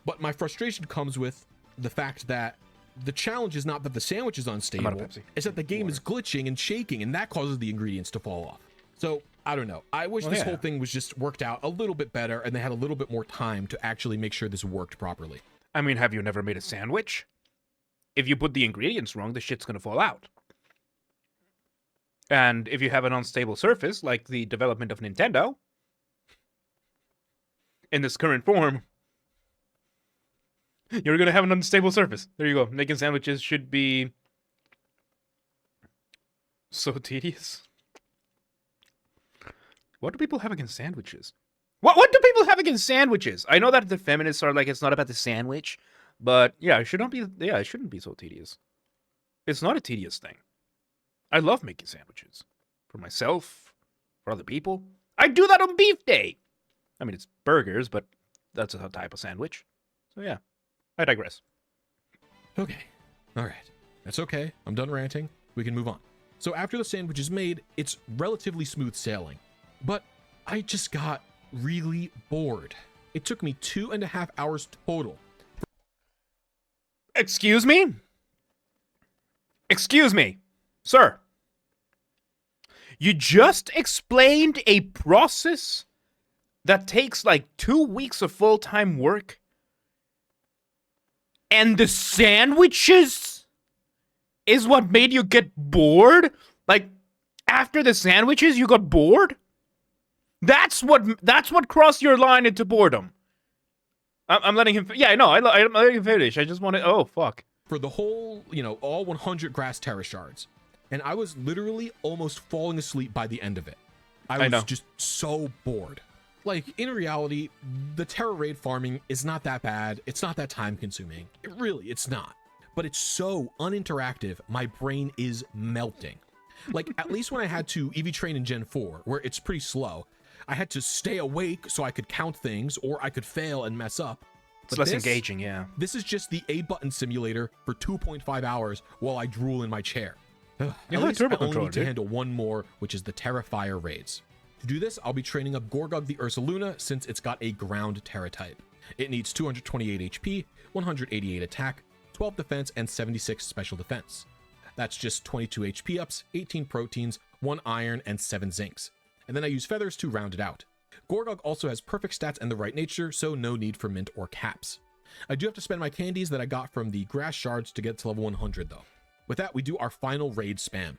But my frustration comes with the fact that the challenge is not that the sandwich is unstable, it's that the game is glitching and shaking, and that causes the ingredients to fall off. So, I don't know. I wish this whole thing was just worked out a little bit better, and they had a little bit more time to actually make sure this worked properly. I mean, have you never made a sandwich? If you put the ingredients wrong, the shit's gonna fall out. And if you have an unstable surface, like the development of Nintendo, in this current form, you're going to have an unstable surface. There you go. Making sandwiches should be so tedious. What do people have against sandwiches? What do people have against sandwiches? I know that the feminists are like, it's not about the sandwich, but yeah, it shouldn't be so tedious. It's not a tedious thing. I love making sandwiches. For myself, for other people. I do that on beef day. I mean, it's burgers, but that's a type of sandwich. So yeah, I digress. Okay. All right. That's okay. I'm done ranting. We can move on. So after the sandwich is made, it's relatively smooth sailing. But I just got really bored. It took me 2.5 hours total. Excuse me? Excuse me, sir. You just explained a process that takes like 2 weeks of full-time work, and the sandwiches is what made you get bored? Like, after the sandwiches, you got bored? That's what crossed your line into boredom. I'm letting him... Yeah, no, I'm letting him finish. I just want to... Oh, fuck. For the whole, all 100 grass terra shards. And I was literally almost falling asleep by the end of it. I was just so bored. Like, in reality, the terra raid farming is not that bad. It's not that time consuming. It's not. But it's so uninteractive, my brain is melting. Like, at least when I had to EV train in Gen 4, where it's pretty slow, I had to stay awake so I could count things, or I could fail and mess up. It's less engaging, yeah. This is just the A-button simulator for 2.5 hours while I drool in my chair. At least I only need to handle one more, which is the Terrifier raids. To do this, I'll be training up Gorgug the Ursaluna since it's got a ground Terra type. It needs 228 HP, 188 attack, 12 defense, and 76 special defense. That's just 22 HP ups, 18 proteins, 1 iron, and 7 zincs. And then I use feathers to round it out. Gorgug also has perfect stats and the right nature, so no need for mint or caps. I do have to spend my candies that I got from the grass shards to get to level 100 though. With that, we do our final raid spam.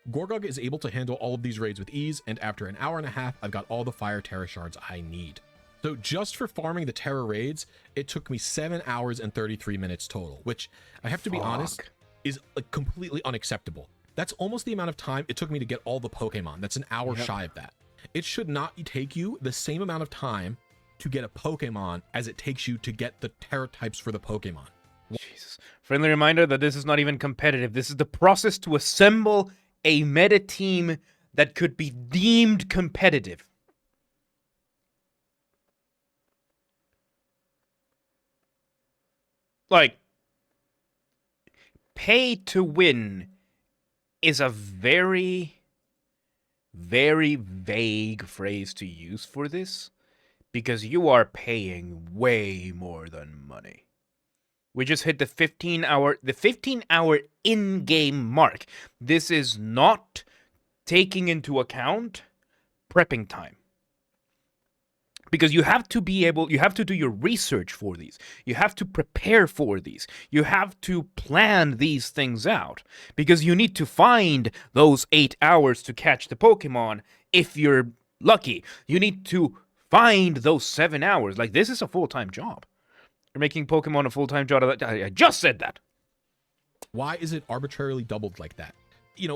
Gorgug is able to handle all of these raids with ease, and after an hour and a half, I've got all the fire terra shards I need. So just for farming the terra raids, it took me 7 hours and 33 minutes total, which I have to be honest, is completely unacceptable. That's almost the amount of time it took me to get all the Pokemon. That's an hour shy of that. It should not take you the same amount of time to get a Pokemon as it takes you to get the terra types for the Pokemon. Jesus. Friendly reminder that this is not even competitive. This is the process to assemble a meta team that could be deemed competitive. Like, pay to win is a very, very vague phrase to use for this, because you are paying way more than money. We just hit the 15-hour in-game mark. This is not taking into account prepping time. Because you have to do your research for these. You have to prepare for these. You have to plan these things out. Because you need to find those 8 hours to catch the Pokemon if you're lucky. You need to find those 7 hours. Like, this is a full-time job. You're making Pokemon a full-time job. I just said that. Why is it arbitrarily doubled like that?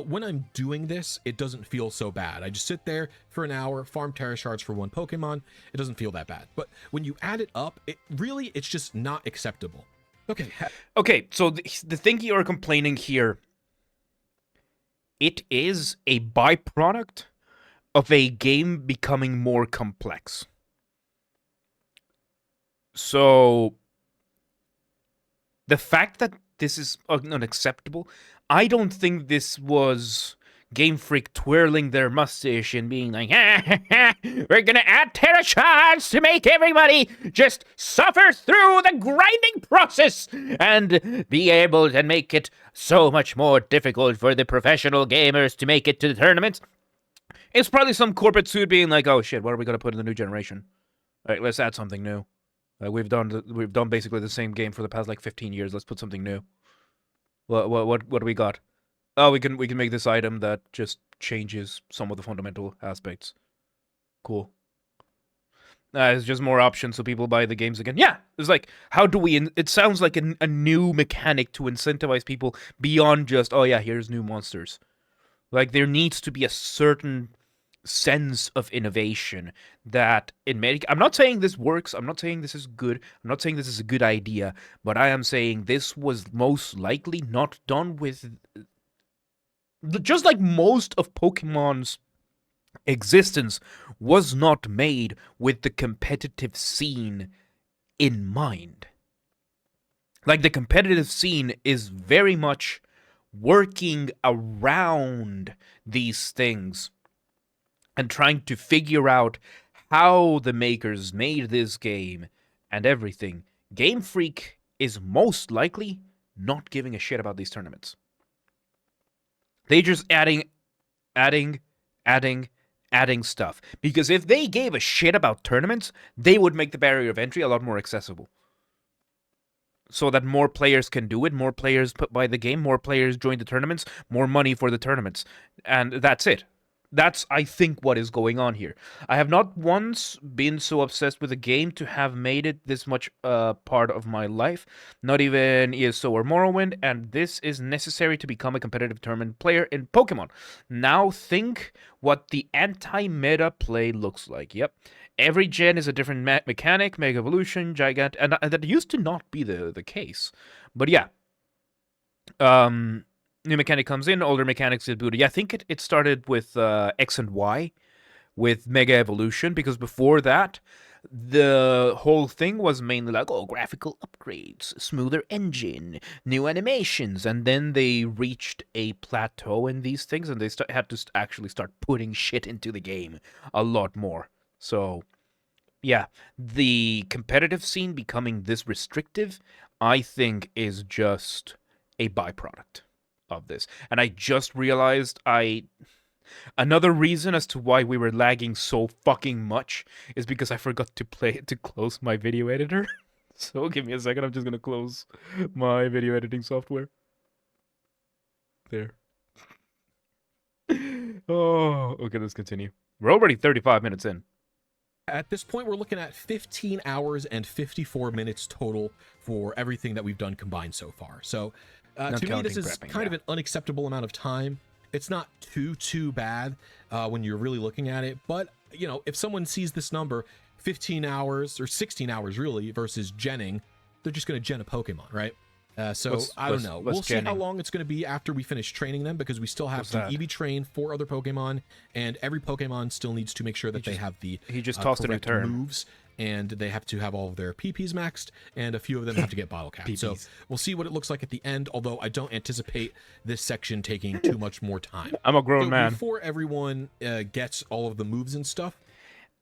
When I'm doing this, it doesn't feel so bad. I just sit there for an hour, farm terra shards for one Pokemon. It doesn't feel that bad. But when you add it up, it's just not acceptable. Okay, so the thing you are complaining here, it is a byproduct of a game becoming more complex. So the fact that this is unacceptable, I don't think this was Game Freak twirling their mustache and being like, we're gonna add terra shards to make everybody just suffer through the grinding process and be able to make it so much more difficult for the professional gamers to make it to the tournaments. It's probably some corporate suit being like, oh shit, what are we gonna put in the new generation? All right, let's add something new. We've done basically the same game for the past like 15 years. Let's put something new. What do we got? Oh, we can make this item that just changes some of the fundamental aspects. Cool. It's just more options so people buy the games again. Yeah, it's like, how do we... It sounds like a new mechanic to incentivize people beyond just, oh yeah, here's new monsters. Like, there needs to be a certain sense of innovation that I'm not saying this works, I'm not saying this is good, I'm not saying this is a good idea, but I am saying this was most likely not done with... Just like most of Pokemon's existence was not made with the competitive scene in mind. Like, the competitive scene is very much working around these things and trying to figure out how the makers made this game and everything. Game Freak is most likely not giving a shit about these tournaments. They just adding, adding stuff. Because if they gave a shit about tournaments, they would make the barrier of entry a lot more accessible. So that more players can do it, more players buy the game, more players join the tournaments, more money for the tournaments. And that's it. That's, I think, what is going on here. I have not once been so obsessed with a game to have made it this much part of my life. Not even ESO or Morrowind, and this is necessary to become a competitive tournament player in Pokemon. Now think what the anti-meta play looks like. Yep. Every gen is a different mechanic, Mega Evolution, Gigant, and that used to not be the case. But yeah. New mechanic comes in, older mechanics is booted. Yeah, I think it started with X and Y, with Mega Evolution, because before that, the whole thing was mainly like, oh, graphical upgrades, smoother engine, new animations, and then they reached a plateau in these things, and they had to actually start putting shit into the game a lot more. So, yeah, the competitive scene becoming this restrictive, I think, is just a byproduct of this. And I just realized another reason as to why we were lagging so fucking much is because I forgot to close my video editor. So give me a second, I'm just gonna close my video editing software. There. Oh, okay, let's continue. We're already 35 minutes in. At this point, we're looking at 15 hours and 54 minutes total for everything that we've done combined so far. So to me, this is kind of an unacceptable amount of time. It's not too bad when you're really looking at it. But, you know, if someone sees this number, 15 hours or 16 hours really versus genning, they're just going to gen a Pokemon, right? So I don't know. We'll see how long it's going to be after we finish training them, because we still have to EV train 4 other Pokemon, and every Pokemon still needs to make sure that they have the correct moves, and they have to have all of their PPs maxed, and a few of them have to get bottle capped. So we'll see what it looks like at the end, although I don't anticipate this section taking too much more time. I'm a grown man. Before everyone gets all of the moves and stuff,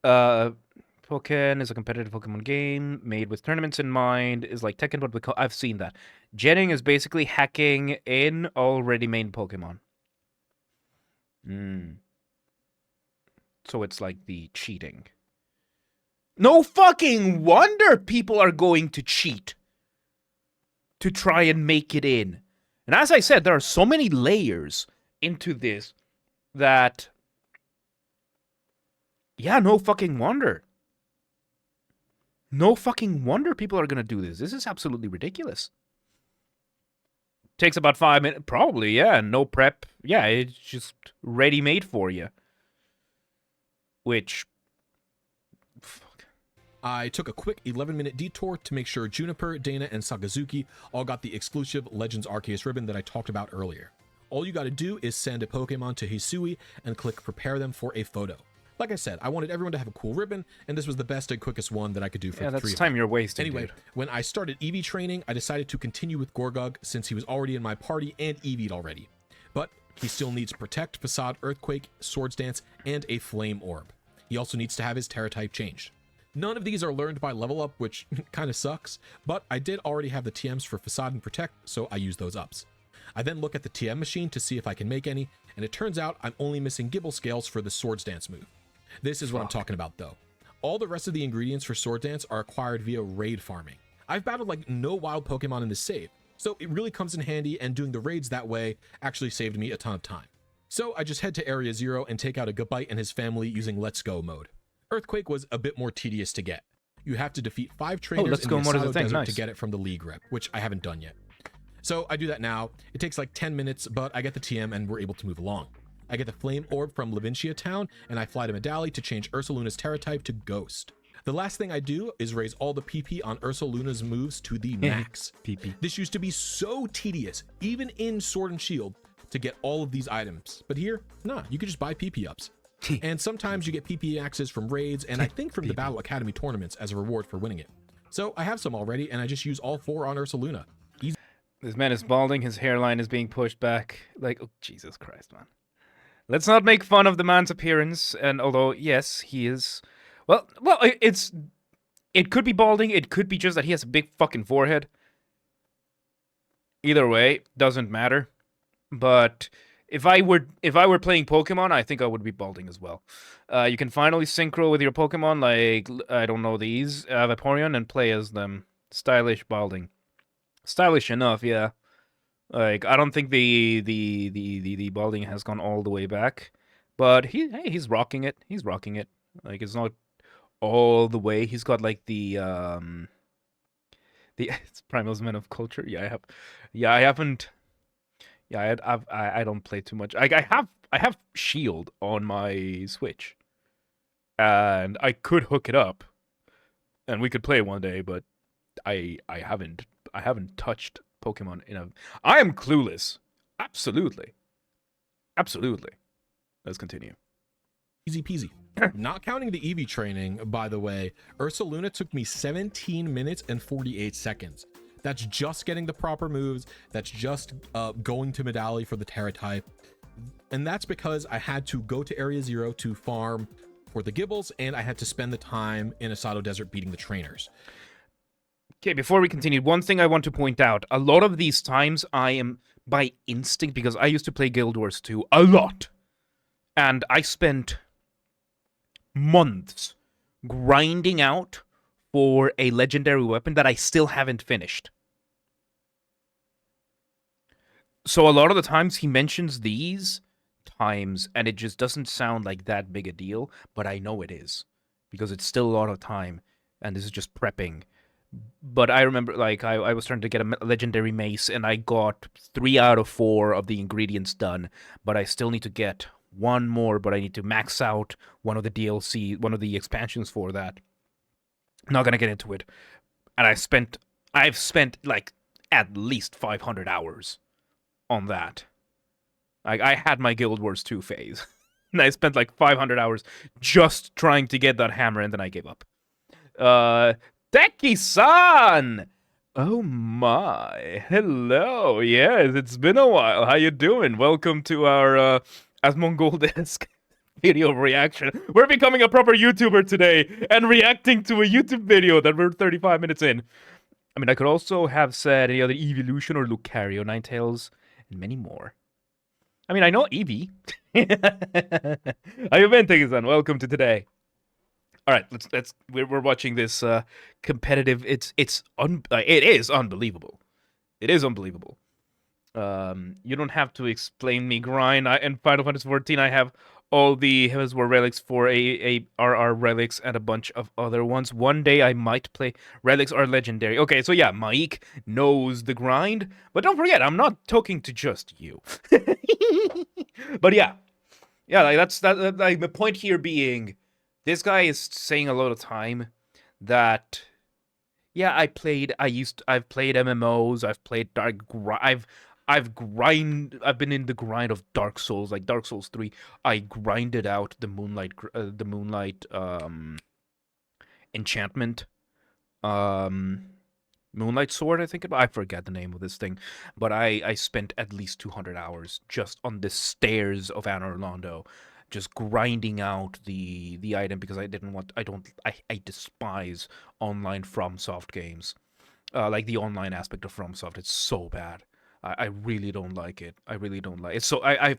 Pokken is a competitive Pokemon game made with tournaments in mind. Is like Tekken, but with I've seen that. Genning is basically hacking in already made Pokemon. So it's like the cheating. No fucking wonder people are going to cheat to try and make it in. And as I said, there are so many layers into this that, yeah, no fucking wonder. No fucking wonder people are going to do this. This is absolutely ridiculous. Takes about 5 minutes. Probably, yeah. No prep. Yeah, it's just ready-made for you. Which... fuck. I took a quick 11-minute detour to make sure Juniper, Dana, and Sakazuki all got the exclusive Legends Arceus ribbon that I talked about earlier. All you gotta do is send a Pokemon to Hisui and click prepare them for a photo. Like I said, I wanted everyone to have a cool ribbon, and this was the best and quickest one that I could do for the 3 of them. That's time you're wasting, Anyway, when I started EV training, I decided to continue with Gorgug since he was already in my party and EV'd already. But he still needs Protect, Facade, Earthquake, Swords Dance, and a Flame Orb. He also needs to have his Terra type changed. None of these are learned by level up, which kind of sucks, but I did already have the TMs for Facade and Protect, so I used those ups. I then look at the TM machine to see if I can make any, and it turns out I'm only missing Gibble Scales for the Swords Dance move. This is what I'm talking about, though. All the rest of the ingredients for Sword Dance are acquired via raid farming. I've battled like no wild Pokemon in this save, so it really comes in handy, and doing the raids that way actually saved me a ton of time. So I just head to Area 0 and take out a Gabite and his family using Let's Go mode. Earthquake was a bit more tedious to get. You have to defeat 5 trainers in the Asado Desert to get it from the League rep, which I haven't done yet. So I do that now. It takes like 10 minutes, but I get the TM and we're able to move along. I get the Flame Orb from Levincia Town, and I fly to Medali to change Ursaluna's Terra type to Ghost. The last thing I do is raise all the PP on Ursaluna's moves to the max. PP. This used to be so tedious, even in Sword and Shield, to get all of these items. But here, nah, you can just buy PP ups. And sometimes you get PP axes from raids, and I think from the Battle Academy tournaments as a reward for winning it. So I have some already, and I just use all 4 on Ursaluna. Easy. This man is balding. His hairline is being pushed back. Like, oh, Jesus Christ, man. Let's not make fun of the man's appearance. And although, yes, he is... Well, it could be balding. It could be just that he has a big fucking forehead. Either way, doesn't matter. But if I were playing Pokemon, I think I would be balding as well. You can finally synchro with your Pokemon, like, I don't know, these, Vaporeon, and play as them. Stylish balding. Stylish enough, yeah. Like, I don't think the balding has gone all the way back. But he's rocking it. He's rocking it. Like, it's not all the way. He's got, like, the it's Primal's Men of Culture. Yeah, I haven't... Yeah, I don't play too much. I have Shield on my Switch, and I could hook it up, and we could play one day. But I haven't touched Pokemon in a. I am clueless. Absolutely. Let's continue. Easy peasy. Not counting the Eevee training, by the way, Ursaluna took me 17 minutes and 48 seconds. That's just getting the proper moves. That's just going to Medali for the Terra type. And that's because I had to go to Area 0 to farm for the Gibbles, and I had to spend the time in Asado Desert beating the trainers. Okay, before we continue, one thing I want to point out. A lot of these times I am by instinct, because I used to play Guild Wars 2 a lot. And I spent months grinding out for a legendary weapon that I still haven't finished. So a lot of the times he mentions these times, and it just doesn't sound like that big a deal, but I know it is, because it's still a lot of time, and this is just prepping. But I remember, like, I was trying to get a legendary mace, and I got 3 out of 4 of the ingredients done, but I still need to get one more, but I need to max out one of the DLC, one of the expansions for that. Not gonna get into it. And I've spent like at least 500 hours on that. Like, I had my Guild Wars 2 phase. And I spent like 500 hours just trying to get that hammer, and then I gave up. Deki-san! Oh my. Hello. Yes, it's been a while. How you doing? Welcome to our Asmongold-esque video reaction. We're becoming a proper YouTuber today and reacting to a YouTube video that we're 35 minutes in. I mean, I could also have said any other Evolution or Lucario, Ninetales, and many more. I mean, I know Eevee. How you been, Deki-san? Welcome to today. All right, we're watching this competitive. It is unbelievable. It is unbelievable. You don't have to explain me grind. In Final Fantasy 14, I have all the Heavens War relics for RR relics and a bunch of other ones. One day I might play relics are legendary. Okay, so yeah, Mike knows the grind, but don't forget, I'm not talking to just you. But yeah, like that's like the point here being, this guy is saying a lot of time that, yeah, I've played MMOs, I've played I've been in the grind of Dark Souls, like Dark Souls 3. I grinded out the Moonlight enchantment, Moonlight Sword, I think. I forget the name of this thing, but I spent at least 200 hours just on the stairs of Anor Londo, just grinding out the item, because I despise online FromSoft games. Like the online aspect of FromSoft, it's so bad. I really don't like it. I really don't like it. So I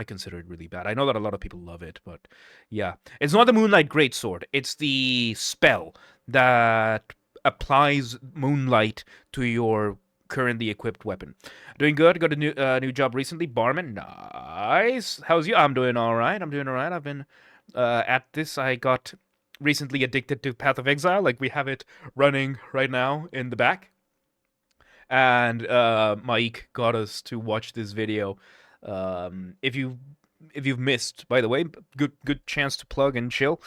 consider it really bad. I know that a lot of people love it, but yeah. It's not the Moonlight Greatsword. It's the spell that applies moonlight to your currently equipped weapon. Doing good. Got a new job recently. Barman. Nice. How's you? I'm doing all right. I've been at this. I got recently addicted to Path of Exile. Like, we have it running right now in the back. And Mike got us to watch this video. If you've missed, by the way, good chance to plug and chill.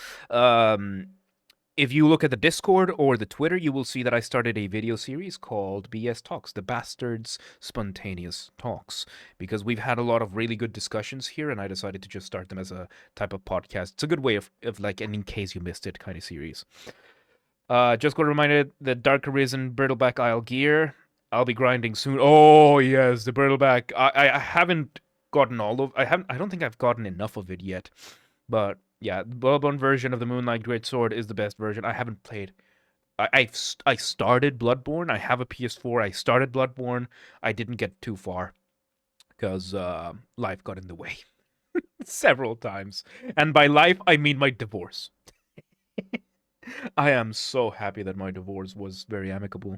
if you look at the Discord or the Twitter, you will see that I started a video series called BS Talks, the Bastards Spontaneous Talks, because we've had a lot of really good discussions here, and I decided to just start them as a type of podcast. It's a good way of like an in case you missed it kind of series. Just got reminded the Dark Arisen Bertleback Isle gear. I'll be grinding soon. Oh yes, the Bertleback. I haven't gotten all of. I don't think I've gotten enough of it yet, but. Yeah, the Bloodborne version of the Moonlight Greatsword is the best version. I haven't played. I started Bloodborne. I have a PS4. I started Bloodborne. I didn't get too far because life got in the way several times. And by life, I mean my divorce. I am so happy that my divorce was very amicable.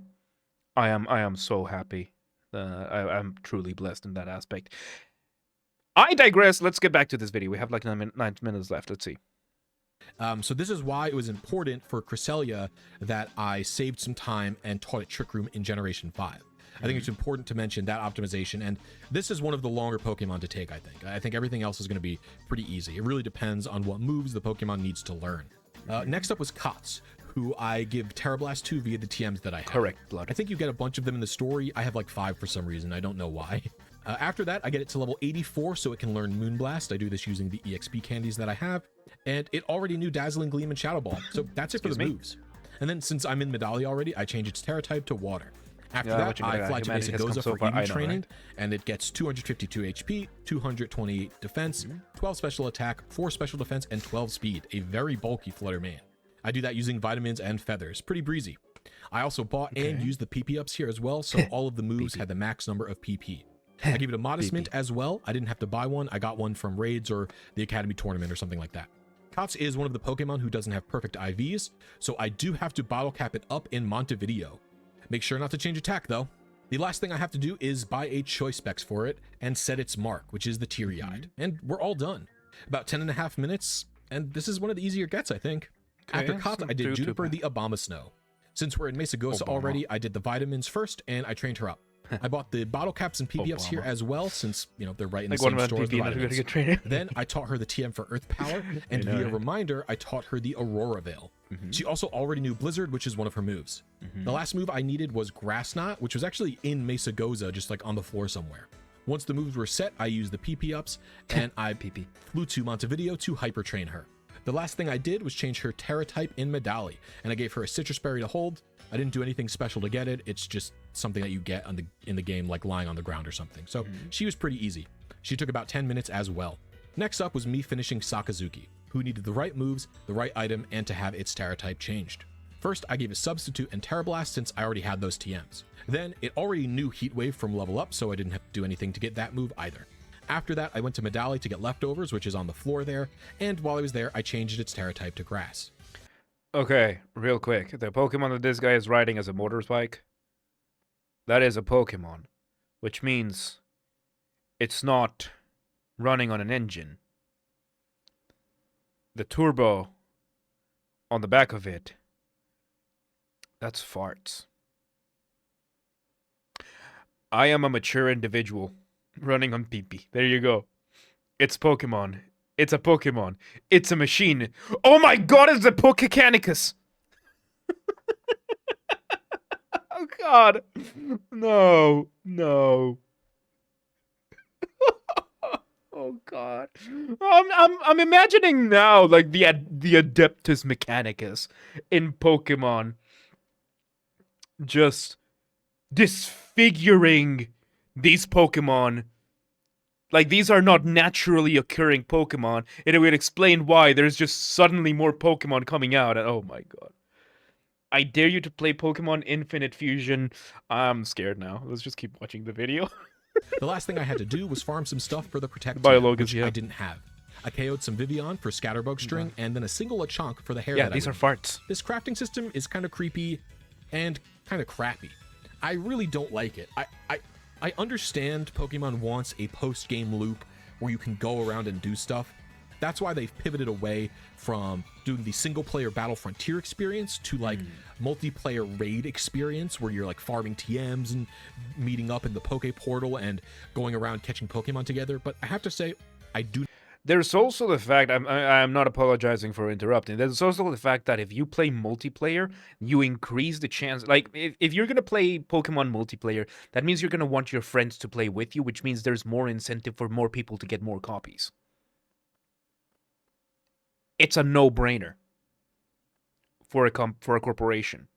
I am so happy. I'm truly blessed in that aspect. I digress. Let's get back to this video. We have like 9 minutes left. Let's see. So this is why it was important for Cresselia that I saved some time and taught it Trick Room in Generation 5. I think it's important to mention that optimization, and this is one of the longer Pokemon to take, I think. I think everything else is going to be pretty easy. It really depends on what moves the Pokemon needs to learn. Next up was Kotz, who I give Terra Blast to via the TMs that I have. Correct, Blood. I think you get a bunch of them in the story. I have like 5 for some reason. I don't know why. After that, I get it to level 84 so it can learn Moonblast. I do this using the EXP candies that I have, and it already knew Dazzling Gleam and Shadow Ball, so that's it for the moves. And then since I'm in Medallia already, I change its Terra type to Water. After that, I fly to Basic Goza for EV training, and it gets 252 HP, 228 defense, 12 special attack, 4 special defense, and 12 speed. A very bulky Flutter Mane. I do that using vitamins and feathers. Pretty breezy. I also bought and used the PP ups here as well, so all of the moves had the max number of PP. I gave it a Modest Mint as well. I didn't have to buy one. I got one from Raids or the Academy Tournament or something like that. Kotz is one of the Pokemon who doesn't have perfect IVs, so I do have to bottle cap it up in Montevideo. Make sure not to change attack though. The last thing I have to do is buy a choice specs for it and set its mark, which is the Teary-Eyed. And we're all done. About 10.5 minutes, and this is one of the easier gets, I think. After Kotz, I did Juniper the Abomasnow. Since we're in Mesa Gosa already, I did the vitamins first, and I trained her up. I bought the bottle caps and PP ups here as well, since, you know, they're right in the same store as the vitamins. Then I taught her the TM for Earth Power, and via reminder, I taught her the Aurora Veil. She also already knew Blizzard, which is one of her moves. The last move I needed was Grass Knot, which was actually in Mesa Goza, just like on the floor somewhere. Once the moves were set, I used the PP ups, and I flew to Montevideo to hyper train her. The last thing I did was change her Terra type in Medali, and I gave her a Citrus Berry to hold. I didn't do anything special to get it. It's just something that you get in the game, like lying on the ground or something. So she was pretty easy. She took about 10 minutes as well. Next up was me finishing Sakazuki, who needed the right moves, the right item, and to have its Terra type changed. First, I gave a Substitute and Terra Blast since I already had those TMs. Then, it already knew Heat Wave from level up, so I didn't have to do anything to get that move either. After that, I went to Medali to get Leftovers, which is on the floor there, and while I was there, I changed its Terra type to Grass. Okay, real quick. The Pokemon that this guy is riding as a motorbike, that is a Pokemon, which means it's not running on an engine. The turbo on the back of it, that's farts. I am a mature individual running on PP. There you go. It's Pokemon. It's a Pokemon. It's a machine. Oh my god, it's a Pokecanicus! Oh god. No. No. Oh god. I'm imagining now like the Adeptus Mechanicus in Pokemon just disfiguring these Pokemon. Like, these are not naturally occurring Pokemon, and it would explain why there's just suddenly more Pokemon coming out, and oh my god. I dare you to play Pokemon Infinite Fusion. I'm scared now. Let's just keep watching the video. The last thing I had to do was farm some stuff for the Protect Biologus, which I didn't have. I KO'd some Vivian for Scatterbug String, and then a single Lechonk for the hair. Yeah, these are farts. This crafting system is kind of creepy and kind of crappy. I really don't like it. I understand Pokemon wants a post-game loop where you can go around and do stuff. That's why they've pivoted away from doing the single-player Battle Frontier experience to, like, multiplayer raid experience where you're, like, farming TMs and meeting up in the Poke Portal and going around catching Pokemon together. But I have to say, I do... There's also the fact, I'm not apologizing for interrupting. There's also the fact that if you play multiplayer, you increase the chance. Like, if you're going to play Pokemon multiplayer, that means you're going to want your friends to play with you, which means there's more incentive for more people to get more copies. It's a no-brainer for a corporation.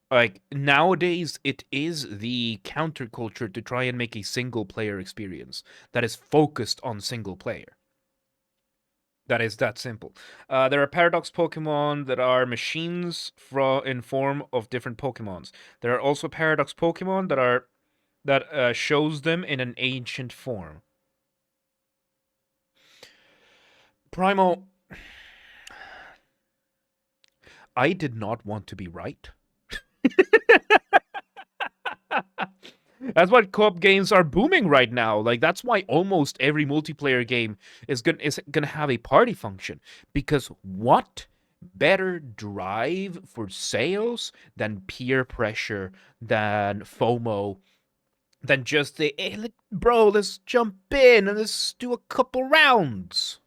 Like, nowadays, it is the counterculture to try and make a single-player experience that is focused on single-player. That is that simple. There are paradox Pokemon that are machines in form of different Pokemons. There are also paradox Pokemon that shows them in an ancient form. Primal, I did not want to be right. That's why co-op games are booming right now. Like, that's why almost every multiplayer game is gonna have a party function. Because what better drive for sales than peer pressure, than FOMO, than just the, hey, bro, let's jump in and let's do a couple rounds.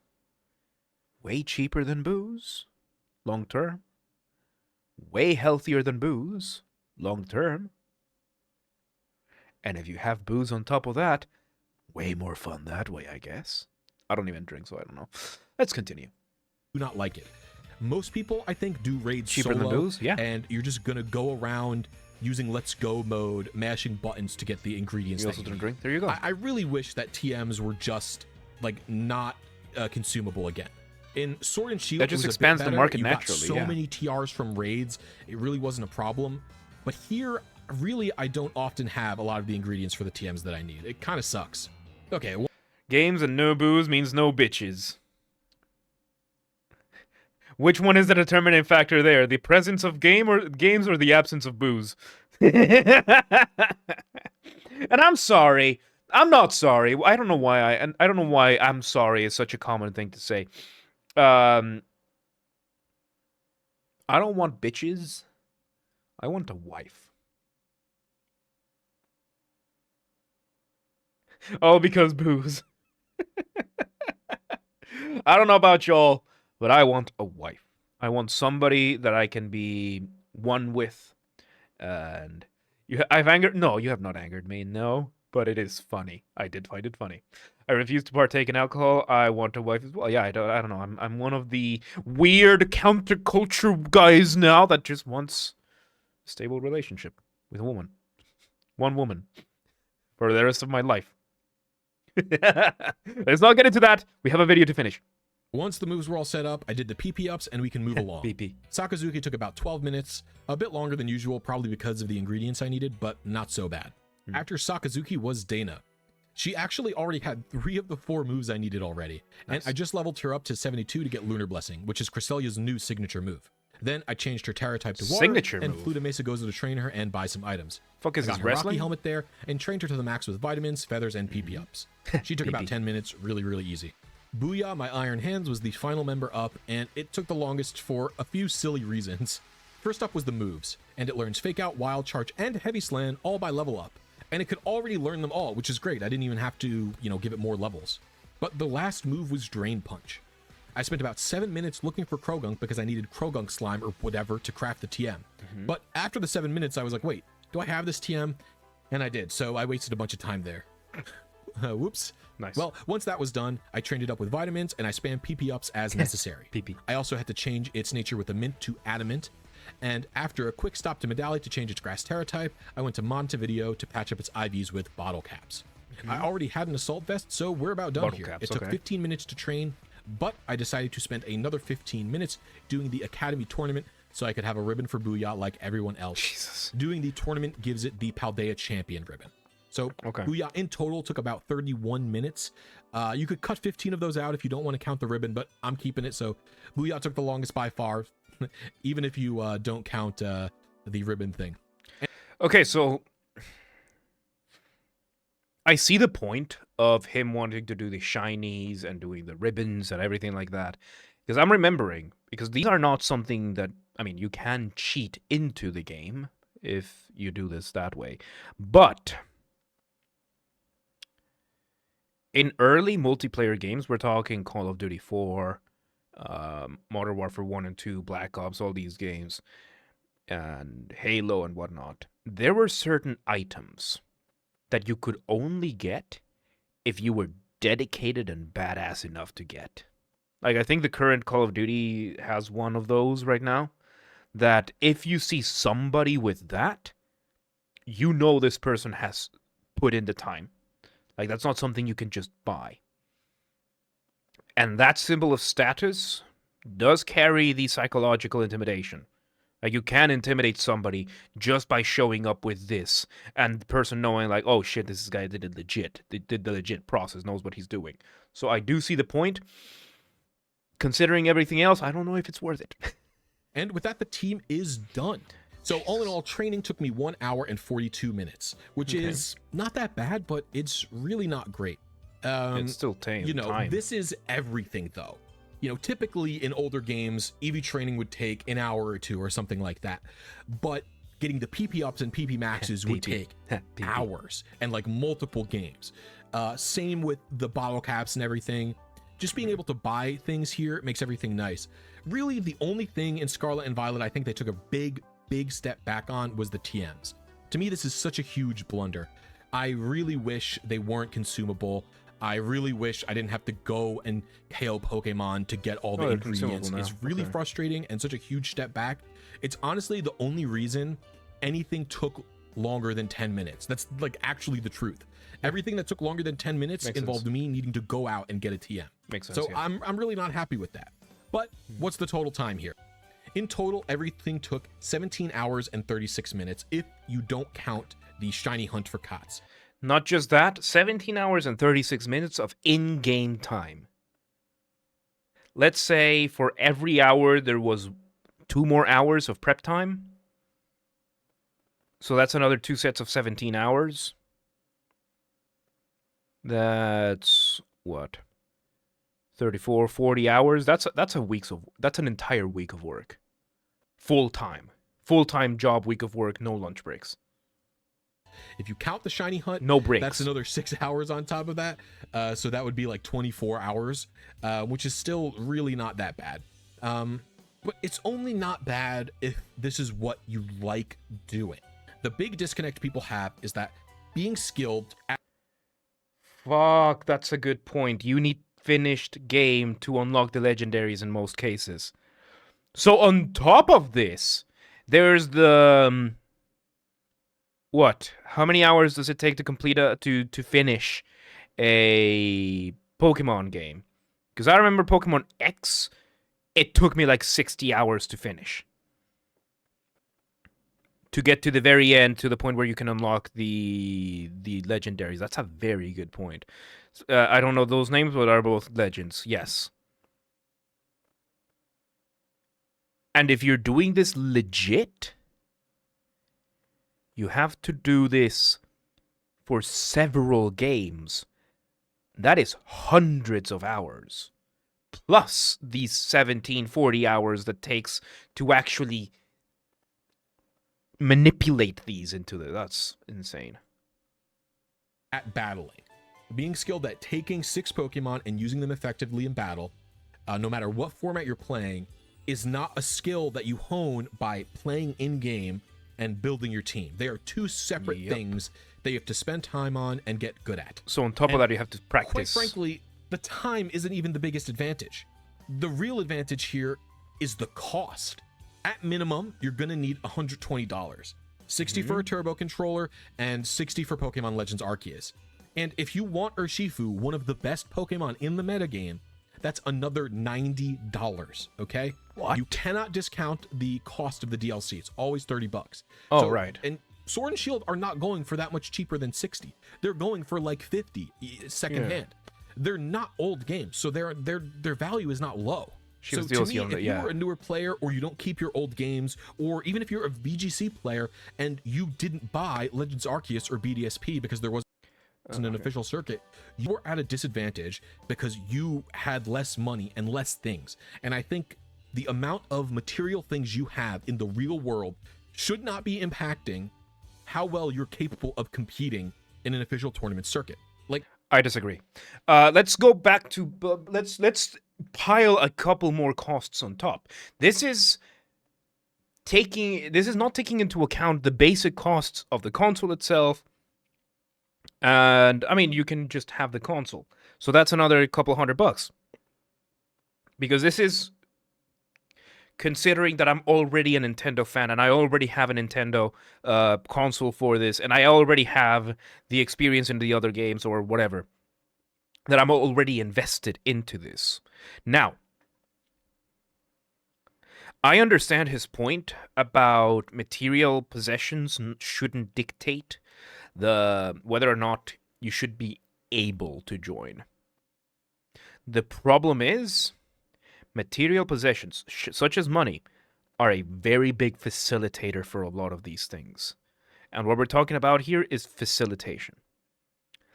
Way cheaper than booze, long term. Way healthier than booze, long term. And if you have booze on top of that, way more fun that way, I guess. I don't even drink, so I don't know. Let's continue. Do not like it. Most people, I think, do raids Cheaper solo, than booze? Yeah. and you're just gonna go around using Let's Go mode, mashing buttons to get the ingredients. You also didn't drink? There you go. I really wish that TMs were just like not consumable again. In Sword and Shield, That just it was expands a the bit better. market You naturally, Got so yeah. many TRs from raids, it really wasn't a problem. But here, really, I don't often have a lot of the ingredients for the TMs that I need. It kind of sucks. Okay. Games and no booze means no bitches. Which one is the determining factor there? The presence of games or the absence of booze? And I'm sorry. I'm not sorry. I don't know why I don't know why I'm sorry is such a common thing to say. I don't want bitches. I want a wife. Oh, because booze. I don't know about y'all, but I want a wife. I want somebody that I can be one with. And I've angered. No, you have not angered me. No, but it is funny. I did find it funny. I refuse to partake in alcohol. I want a wife as well. Yeah, I don't know. I'm one of the weird counterculture guys now that just wants a stable relationship with a woman. One woman. For the rest of my life. Let's not get into that. We have a video to finish. Once the moves were all set up, I did the PP ups and we can move along. PP. Sakazuki took about 12 minutes, a bit longer than usual, probably because of the ingredients I needed, but not so bad. After Sakazuki was Dana. She actually already had 3 of the 4 moves I needed already, and I just leveled her up to 72 to get Lunar Blessing, which is Cresselia's new signature move. Then I changed her Terra type to water, Signature and move? flew to Mesa Gozo to train her and buy some items. Fuck is I got this her Rocky wrestling? helmet there, and trained her to the max with vitamins, feathers, and PP ups. She took about 10 minutes, really easy. Booyah, my Iron Hands, was the final member up, and it took the longest for a few silly reasons. First up was the moves, and it learns Fake Out, Wild Charge, and Heavy Slam all by level up. And it could already learn them all, which is great. I didn't even have to, give it more levels. But the last move was Drain Punch. I spent about 7 minutes looking for Krogunk because I needed Krogunk Slime or whatever to craft the TM. But after the 7 minutes, I was like, wait, do I have this TM? And I did, so I wasted a bunch of time there. Whoops. Nice. Well, once that was done, I trained it up with vitamins and I spammed PP ups as necessary. PP. I also had to change its nature with the mint to adamant. And after a quick stop to Medali to change its grass Terra type, I went to Montevideo to patch up its IVs with bottle caps. I already had an assault vest, so we're about done Bottle here. caps, It took okay. 15 minutes to train, but I decided to spend another 15 minutes doing the Academy tournament so I could have a ribbon for Booyah like everyone else. Jesus. Doing the tournament gives it the Paldea Champion ribbon. So Okay. Booyah in total took about 31 minutes. You could cut 15 of those out if you don't want to count the ribbon, but I'm keeping it. So Booyah took the longest by far, even if you don't count the ribbon thing. Okay, so I see the point of him wanting to do the shinies and doing the ribbons and everything like that. Because I'm remembering, because these are not something that, I mean, you can cheat into the game if you do this that way. But In early multiplayer games, we're talking Call of Duty 4, Modern Warfare 1 and 2, Black Ops, all these games, and Halo and whatnot. There were certain items that you could only get if you were dedicated and badass enough to get. Like, I think the current Call of Duty has one of those right now, that if you see somebody with that, you know this person has put in the time. Like, that's not something you can just buy. And that symbol of status does carry the psychological intimidation. Like, you can intimidate somebody just by showing up with this, and the person knowing, like, oh shit, this guy did it legit. They did the legit process, knows what he's doing. So I do see the point. Considering everything else, I don't know if it's worth it. And with that, the team is done. So all in all, training took me 1 hour and 42 minutes, which is not that bad, but it's really not great. It's still time. This is everything though. Typically in older games, EV training would take an hour or two or something like that. But getting the PP ups and PP maxes would take hours and like multiple games. Same with the bottle caps and everything. Just being able to buy things here makes everything nice. Really, the only thing in Scarlet and Violet I think they took a big step back on was the TMs. To me, this is such a huge blunder. I really wish they weren't consumable. I really wish I didn't have to go and KO Pokemon to get all the ingredients. It's really frustrating and such a huge step back. It's honestly the only reason anything took longer than 10 minutes. That's like actually the truth. Everything that took longer than 10 minutes involved me needing to go out and get a TM. Makes sense. So yeah. I'm really not happy with that. But what's the total time here? In total, everything took 17 hours and 36 minutes if you don't count the shiny hunt for Cots. Not just that, 17 hours and 36 minutes of in-game time. Let's say for every hour there was 2 more hours of prep time. So that's another 2 sets of 17 hours. That's what? 34, 40 hours. That's an entire week of work. Full-time job week of work, no lunch breaks. If you count the shiny hunt, no breaks. That's another 6 hours on top of that. So that would be like 24 hours, which is still really not that bad. But it's only not bad if this is what you like doing. The big disconnect people have is that being skilled Fuck, that's a good point. You need finished game to unlock the legendaries in most cases. So on top of this, there's the what? How many hours does it take to complete to finish a Pokemon game? Because I remember Pokemon X, it took me like 60 hours to finish. To get to the very end, to the point where you can unlock the legendaries. That's a very good point. I don't know those names, but are both legends. Yes. And if you're doing this legit, you have to do this for several games. That is hundreds of hours. Plus these 40 hours that takes to actually manipulate these into that's insane. At battling, being skilled at taking 6 Pokemon and using them effectively in battle, no matter what format you're playing, is not a skill that you hone by playing in-game and building your team. They are 2 separate things that you have to spend time on and get good at. So on top of that, you have to practice. Quite frankly, the time isn't even the biggest advantage. The real advantage here is the cost. At minimum, you're going to need $120. 60 for a turbo controller and 60 for Pokemon Legends Arceus. And if you want Urshifu, one of the best Pokemon in the metagame, that's another $90, okay? What? You cannot discount the cost of the DLC. It's always $30. Oh, right. And Sword and Shield are not going for that much cheaper than 60. They're going for like 50 secondhand. They're not old games, so their value is not low. So to me, if you're a newer player or you don't keep your old games, or even if you're a VGC player and you didn't buy Legends Arceus or BDSP because there wasn't an official circuit, you're at a disadvantage because you had less money and less things. And I think the amount of material things you have in the real world should not be impacting how well you're capable of competing in an official tournament circuit. Like, I disagree. Let's go back to let's pile a couple more costs on top. This is not taking into account the basic costs of the console itself. And I mean, you can just have the console. So that's another couple $100. Because this is considering that I'm already a Nintendo fan and I already have a Nintendo console for this, and I already have the experience in the other games or whatever, that I'm already invested into this. Now, I understand his point about material possessions shouldn't dictate whether or not you should be able to join. The problem is, material possessions, such as money, are a very big facilitator for a lot of these things. And what we're talking about here is facilitation.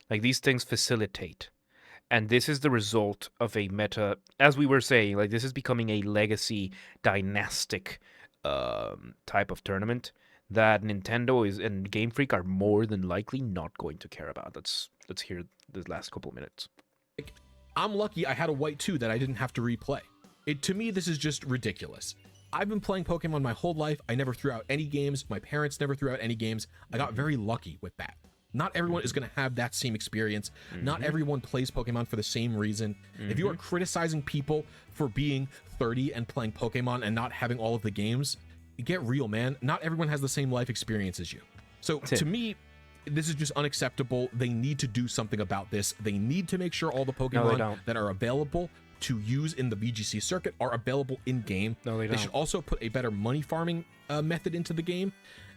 Like, these things facilitate. And this is the result of a meta, as we were saying, like, this is becoming a legacy dynastic type of tournament that Nintendo and Game Freak are more than likely not going to care about. Let's hear the last couple of minutes. I'm lucky I had a white 2 that I didn't have to replay. To me, this is just ridiculous. I've been playing Pokemon my whole life. I never threw out any games. My parents never threw out any games. I got very lucky with that. Not everyone is going to have that same experience. Not everyone plays Pokemon for the same reason. If you are criticizing people for being 30 and playing Pokemon and not having all of the games, get real, man. Not everyone has the same life experience as you. So to me, this is just unacceptable. They need to do something about this. They need to make sure all the Pokemon that are available to use in the VGC circuit are available in game. No, they don't. They should also put a better money farming method into the game.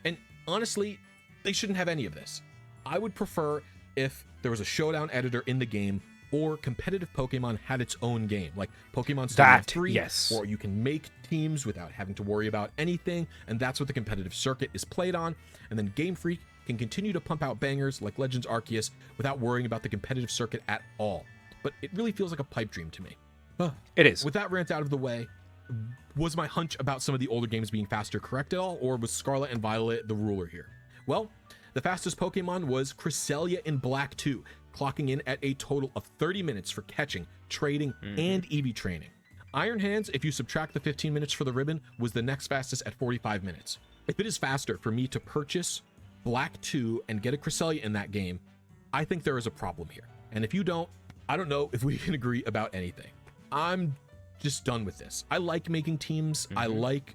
And honestly, they shouldn't have any of this. I would prefer if there was a showdown editor in the game, or competitive Pokemon had its own game, like Pokemon Stadium 3, yes. or you can make teams without having to worry about anything, and that's what the competitive circuit is played on. And then Game Freak can continue to pump out bangers like Legends Arceus without worrying about the competitive circuit at all. But it really feels like a pipe dream to me. It is. With that rant out of the way, was my hunch about some of the older games being faster correct at all, or was Scarlet and Violet the ruler here? Well, the fastest Pokemon was Cresselia in Black 2, clocking in at a total of 30 minutes for catching, trading, and EV training. Iron Hands, if you subtract the 15 minutes for the ribbon, was the next fastest at 45 minutes. If it is faster for me to purchase Black 2 and get a Cresselia in that game, I think there is a problem here. And if you don't, I don't know if we can agree about anything. I'm just done with this. I like making teams. I like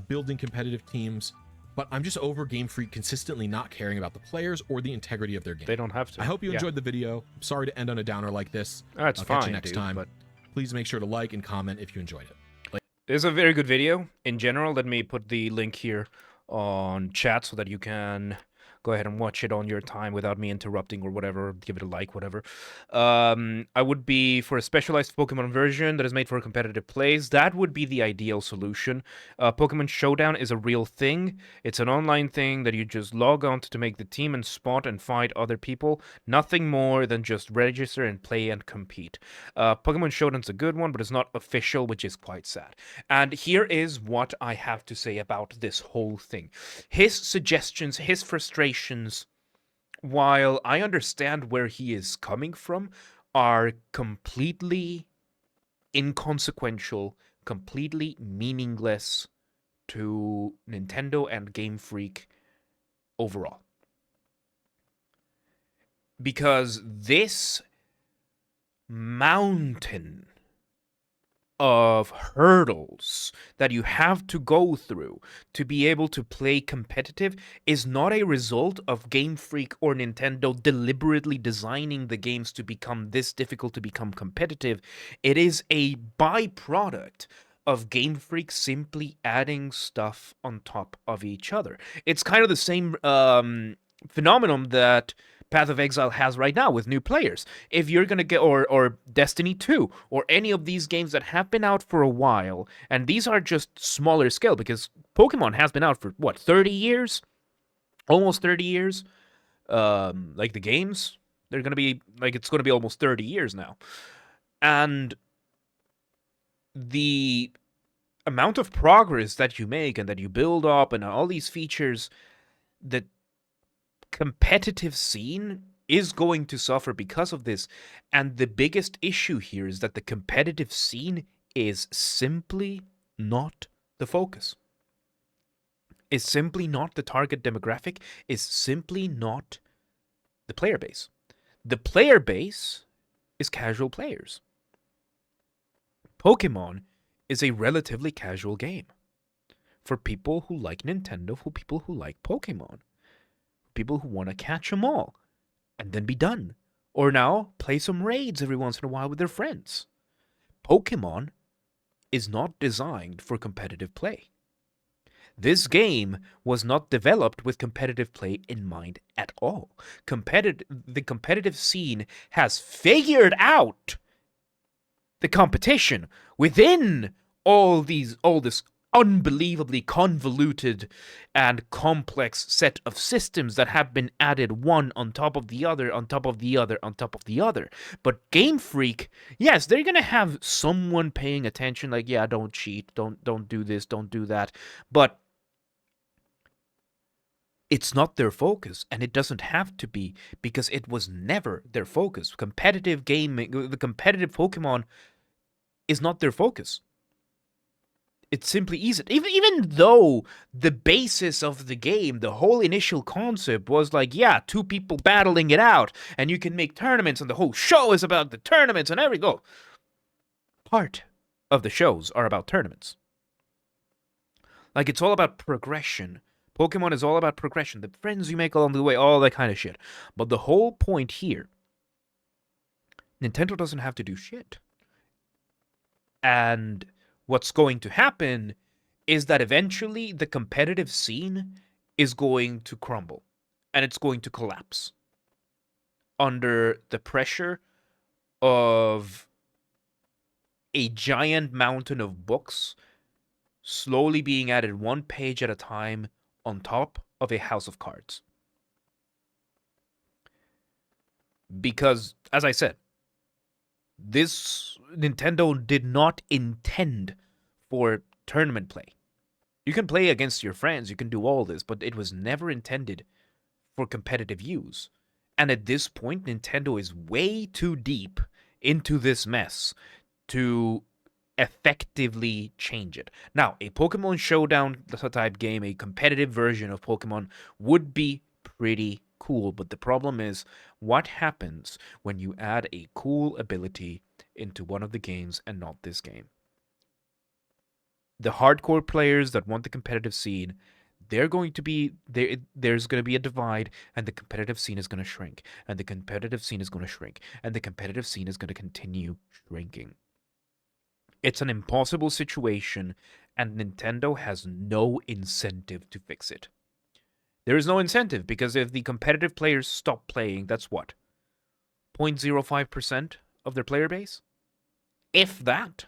building competitive teams. But I'm just over Game Freak consistently not caring about the players or the integrity of their game. They don't have to. I hope you enjoyed the video. I'm sorry to end on a downer like this. That's I'll fine, catch you next time. But please make sure to like and comment if you enjoyed it. It's a very good video. In general, let me put the link here on chat so that you can go ahead and watch it on your time without me interrupting or whatever. Give it a like, whatever. I would be for a specialized Pokemon version that is made for competitive plays. That would be the ideal solution. Pokemon Showdown is a real thing. It's an online thing that you just log on to make the team and spot and fight other people. Nothing more than just register and play and compete. Pokemon Showdown's a good one, but it's not official, which is quite sad. And here is what I have to say about this whole thing. His suggestions, his frustrations, while I understand where he is coming from, are completely inconsequential, completely meaningless to Nintendo and Game Freak overall. Because this mountain of hurdles that you have to go through to be able to play competitive is not a result of Game Freak or Nintendo deliberately designing the games to become this difficult to become competitive. It is a byproduct of Game Freak simply adding stuff on top of each other. It's kind of the same phenomenon that Path of Exile has right now with new players. If you're going to get, or Destiny 2, or any of these games that have been out for a while, and these are just smaller scale, because Pokemon has been out for, what, 30 years? Almost 30 years? Like the games, they're going to be, like, it's going to be almost 30 years now. And the amount of progress that you make and that you build up and all these features, that competitive scene is going to suffer because of this. And the biggest issue here is that the competitive scene is simply not the focus. Is simply not the target demographic, is simply not the player base. The player base is casual players. Pokemon is a relatively casual game for people who like Nintendo, for people who like Pokemon, people who want to catch them all and then be done. Or now play some raids every once in a while with their friends. Pokemon is not designed for competitive play. This game was not developed with competitive play in mind at all. The competitive scene has figured out the competition within all this unbelievably convoluted and complex set of systems that have been added one on top of the other, on top of the other, on top of the other. But Game Freak, yes, they're gonna have someone paying attention, like, yeah, don't cheat, don't do this, don't do that. But it's not their focus, and it doesn't have to be, because it was never their focus. Competitive gaming, the competitive Pokemon is not their focus. It simply isn't. Even though the basis of the game, the whole initial concept was like, yeah, two people battling it out, and you can make tournaments, and the whole show is about the tournaments, and part of the shows are about tournaments. Like, it's all about progression. Pokemon is all about progression, the friends you make along the way, all that kind of shit. But the whole point here, Nintendo doesn't have to do shit. And what's going to happen is that eventually the competitive scene is going to crumble and it's going to collapse under the pressure of a giant mountain of books slowly being added one page at a time on top of a house of cards. Because, as I said, this Nintendo did not intend for tournament play. You can play against your friends, you can do all this, but it was never intended for competitive use. And at this point, Nintendo is way too deep into this mess to effectively change it. Now, a Pokemon Showdown type game, a competitive version of Pokemon, would be pretty cool, but the problem is, what happens when you add a cool ability into one of the games and not this game? The hardcore players that want the competitive scene, there's going to be a divide, and the competitive scene is going to shrink, and the competitive scene is going to shrink, and the competitive scene is going to continue shrinking. It's an impossible situation, and Nintendo has no incentive to fix it. There is no incentive, because if the competitive players stop playing, that's what? 0.05% of their player base? If that?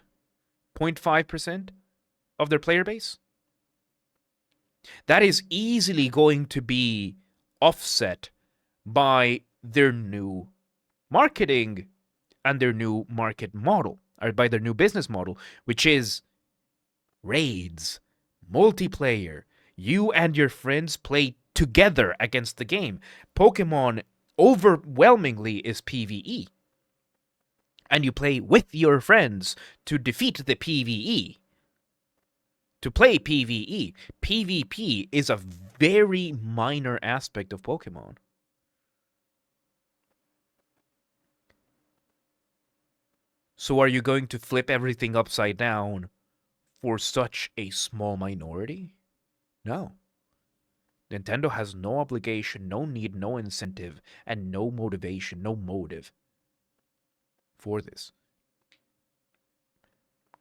0.5% of their player base? That is easily going to be offset by their new marketing and their new market model, or by their new business model, which is raids, multiplayer. You and your friends play together against the game. Pokemon overwhelmingly is PvE. And you play with your friends to defeat the PvE. To play PvE. PvP is a very minor aspect of Pokemon. So are you going to flip everything upside down for such a small minority? No. Nintendo has no obligation, no need, no incentive, and no motivation, no motive for this.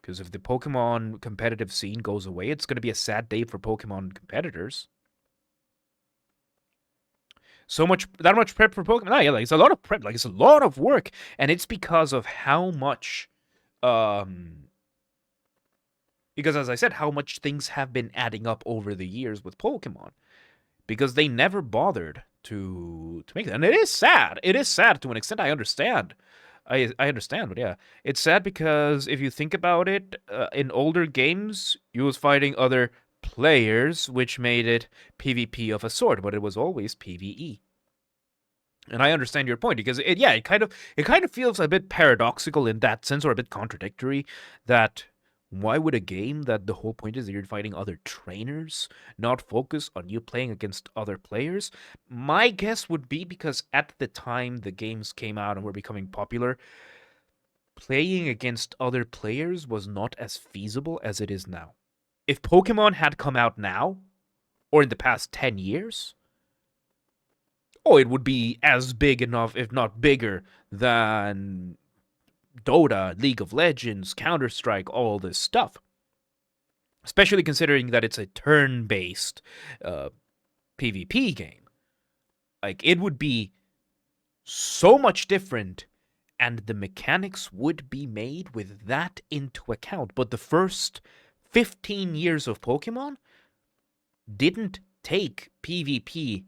Because if the Pokemon competitive scene goes away, it's going to be a sad day for Pokemon competitors. That much prep for Pokemon. Yeah, like, it's a lot of prep. Like, it's a lot of work, and it's because of how much, because as I said, how much things have been adding up over the years with Pokemon, because they never bothered to make that, and it is sad. It is sad to an extent. I understand. I understand, but yeah, it's sad because if you think about it, in older games, you was fighting other players, which made it PvP of a sort, but it was always PvE. And I understand your point because it kind of feels a bit paradoxical in that sense, or a bit contradictory, that why would a game that the whole point is that you're fighting other trainers not focus on you playing against other players? My guess would be because at the time the games came out and were becoming popular, playing against other players was not as feasible as it is now. If Pokemon had come out now, or in the past 10 years, oh, it would be as big enough, if not bigger, than Dota, League of Legends, Counter-Strike, all this stuff. Especially considering that it's a turn-based PvP game. Like, it would be so much different, and the mechanics would be made with that into account. But the first 15 years of Pokemon didn't take PvP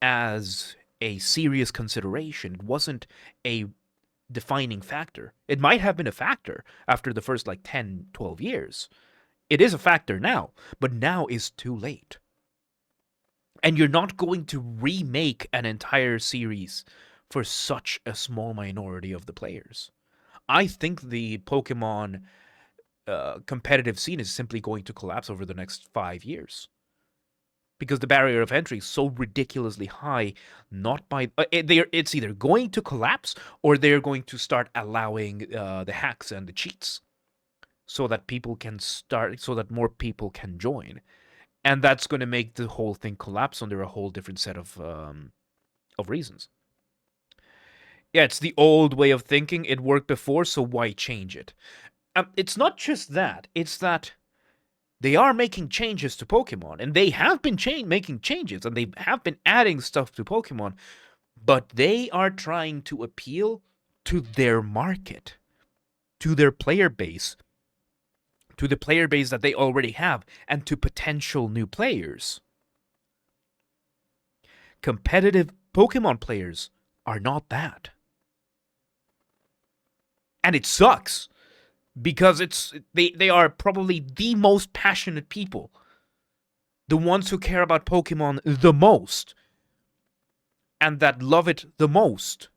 as a serious consideration. It wasn't a defining factor. It might have been a factor after the first 10, 12 years. It is a factor now, but now is too late. And you're not going to remake an entire series for such a small minority of the players. I think the Pokemon competitive scene is simply going to collapse over the next 5 years. Because the barrier of entry is so ridiculously high, not by it's either going to collapse or they're going to start allowing the hacks and the cheats, so that more people can join, and that's going to make the whole thing collapse under a whole different set of reasons. Yeah, it's the old way of thinking. It worked before, so why change it? It's not just that; it's that they are making changes to Pokemon, and they have been making changes, and they have been adding stuff to Pokemon, but they are trying to appeal to their market, to their player base, to the player base that they already have, and to potential new players. Competitive Pokemon players are not that. And it sucks. Because they are probably the most passionate people. The ones who care about Pokemon the most. And that love it the most.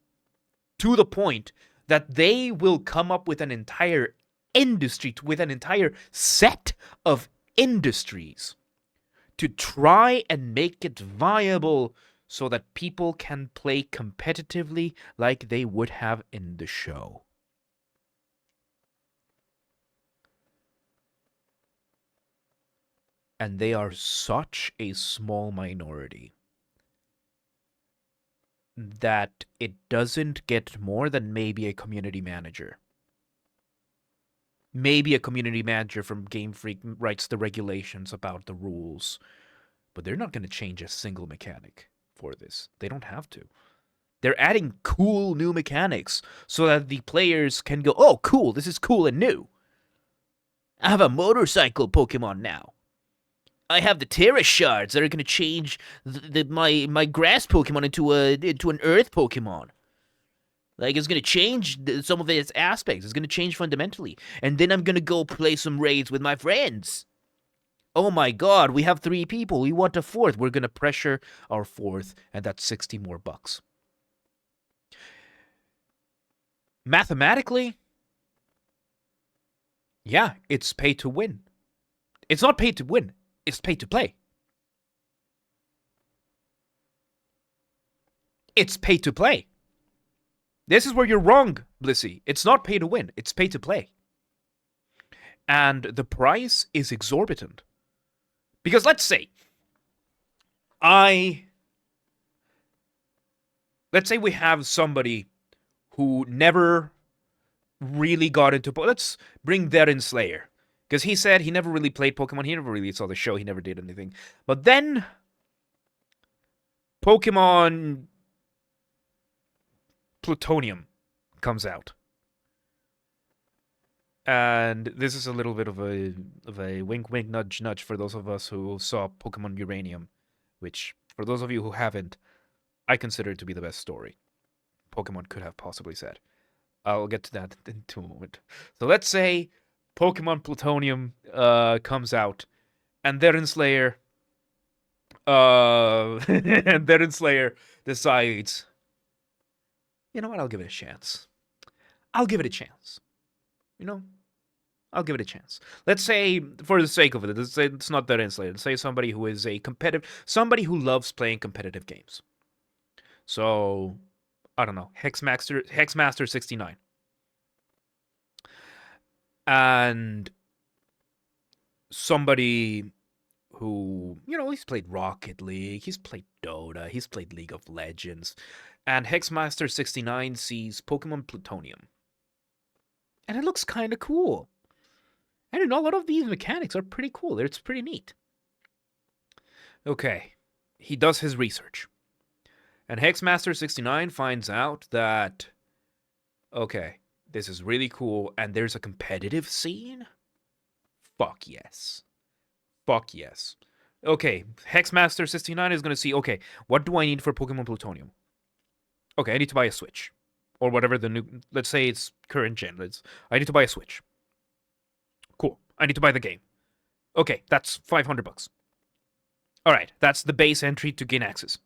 To the point that they will come up with an entire industry, with an entire set of industries, to try and make it viable so that people can play competitively like they would have in the show. And they are such a small minority that it doesn't get more than maybe a community manager. Maybe a community manager from Game Freak writes the regulations about the rules, but they're not going to change a single mechanic for this. They don't have to. They're adding cool new mechanics so that the players can go, oh, cool, this is cool and new. I have a motorcycle Pokemon now. I have the Terra Shards that are going to change my grass Pokemon into an Earth Pokemon. Like, it's going to change some of its aspects. It's going to change fundamentally. And then I'm going to go play some raids with my friends. Oh my god, we have 3 people. We want a 4th. We're going to pressure our 4th, and that's 60 more bucks. Mathematically, yeah, it's pay to win. It's not pay to win. It's pay to play. It's pay to play. This is where you're wrong, Blissey. It's not pay to win. It's pay to play. And the price is exorbitant. Because let's say we have somebody who never really got into... Let's bring Darren Slayer. Because he said he never really played Pokemon. He never really saw the show. He never did anything. But then Pokemon Plutonium comes out. And this is a little bit of a wink, wink, nudge, nudge for those of us who saw Pokemon Uranium, which, for those of you who haven't, I consider it to be the best story Pokemon could have possibly said. I'll get to that in a moment. So let's say Pokemon Plutonium comes out, and Darren Slayer decides you know what? I'll give it a chance. I'll give it a chance. You know, I'll give it a chance. Let's say, for the sake of it, let's say it's not that insulated. Let's say somebody who is a competitive, somebody who loves playing competitive games. So, I don't know, Hexmaster 69. And somebody who, you know, he's played Rocket League, he's played Dota, he's played League of Legends, and Hexmaster 69 sees Pokemon Plutonium. And it looks kind of cool. And a lot of these mechanics are pretty cool. It's pretty neat. Okay, he does his research. And Hexmaster 69 finds out that, okay, this is really cool, and there's a competitive scene? Fuck yes. Fuck yes. Okay, Hexmaster 69 is going to see, okay, what do I need for Pokemon Plutonium? Okay, I need to buy a Switch. Or whatever the new, let's say it's current gen. I need to buy a Switch. Cool. I need to buy the game. Okay, that's $500. All right, that's the base entry to gain access.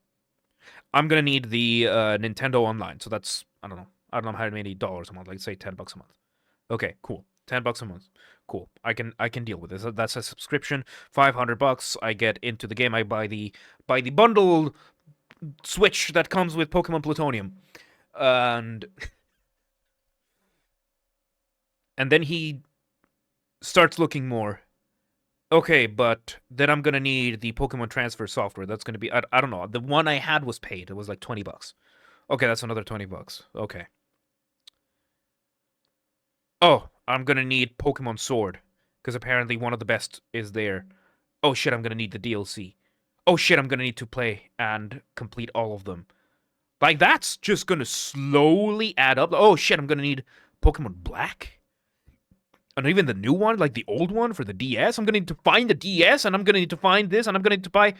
I'm gonna need the Nintendo Online, so that's I don't know how many dollars a month. Like say $10 a month. Okay, cool. $10 a month. Cool. I can deal with this. That's a subscription. $500. I get into the game. I buy the bundle Switch that comes with Pokemon Plutonium, and then he starts looking more. Okay, but then I'm gonna need the Pokemon transfer software. That's gonna be I don't know. The one I had was paid. It was like $20. Okay, that's another $20. Okay. Oh, I'm gonna need Pokemon Sword because apparently one of the best is there. Oh shit, I'm gonna need the DLC. Oh shit, I'm gonna need to play and complete all of them. Like that's just gonna slowly add up. Oh shit, I'm gonna need Pokemon Black. And even the new one, like the old one for the DS, I'm going to need to find the DS, and I'm going to need to find this, and I'm going to need to buy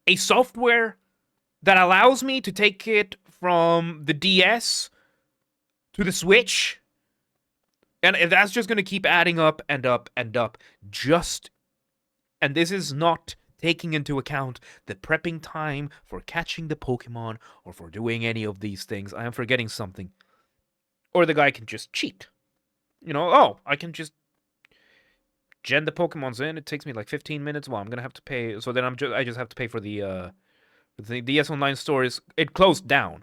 a software that allows me to take it from the DS to the Switch. And that's just going to keep adding up and up and up. And this is not taking into account the prepping time for catching the Pokemon or for doing any of these things. I am forgetting something. Or the guy can just cheat. You know, oh, I can just gen the Pokemons in. It takes me like 15 minutes. Well, I'm gonna have to pay. So then I just have to pay for the DS Online store. It closed down.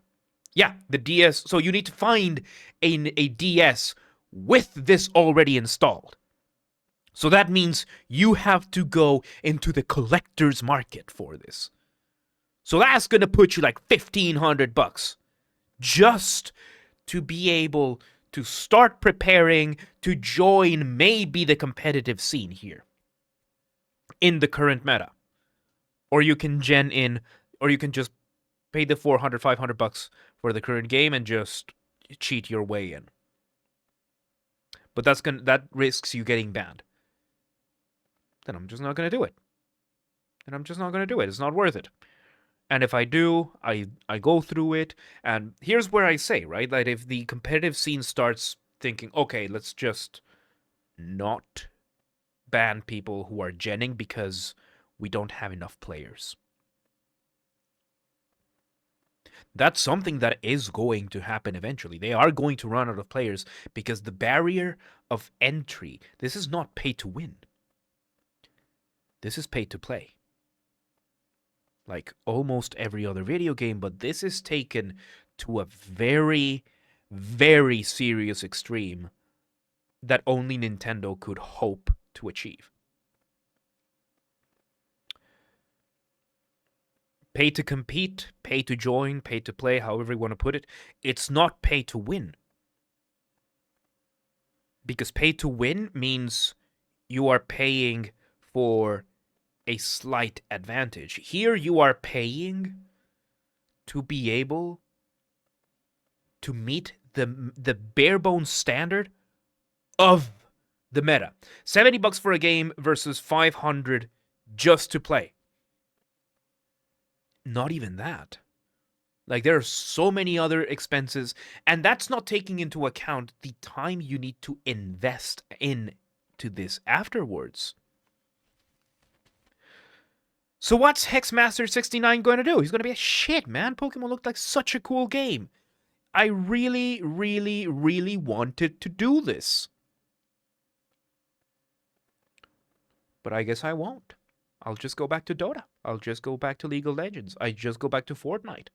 Yeah, the DS. So you need to find a DS with this already installed. So that means you have to go into the collector's market for this. So that's gonna put you like $1,500 just to be able to start preparing to join maybe the competitive scene here in the current meta. Or you can gen in, or you can just pay the $400-$500 for the current game and just cheat your way in. But that risks you getting banned. Then I'm just not gonna do it. It's not worth it. And if I do, I go through it, and here's where I say, right, that if the competitive scene starts thinking, okay, let's just not ban people who are genning because we don't have enough players. That's something that is going to happen eventually. They are going to run out of players because the barrier of entry, this is not pay to win. This is pay to play. Like almost every other video game, but this is taken to a very, very serious extreme that only Nintendo could hope to achieve. Pay to compete, pay to join, pay to play, however you want to put it. It's not pay to win. Because pay to win means you are paying for a slight advantage. Here you are paying to be able to meet the bare bones standard of the meta. $70 for a game versus $500 just to play. Not even that. Like there are so many other expenses, and that's not taking into account the time you need to invest into this afterwards. So what's Hexmaster69 going to do? He's going to be a shit, man. Pokemon looked like such a cool game. I really, really, really wanted to do this. But I guess I won't. I'll just go back to Dota. I'll just go back to League of Legends. I just go back to Fortnite,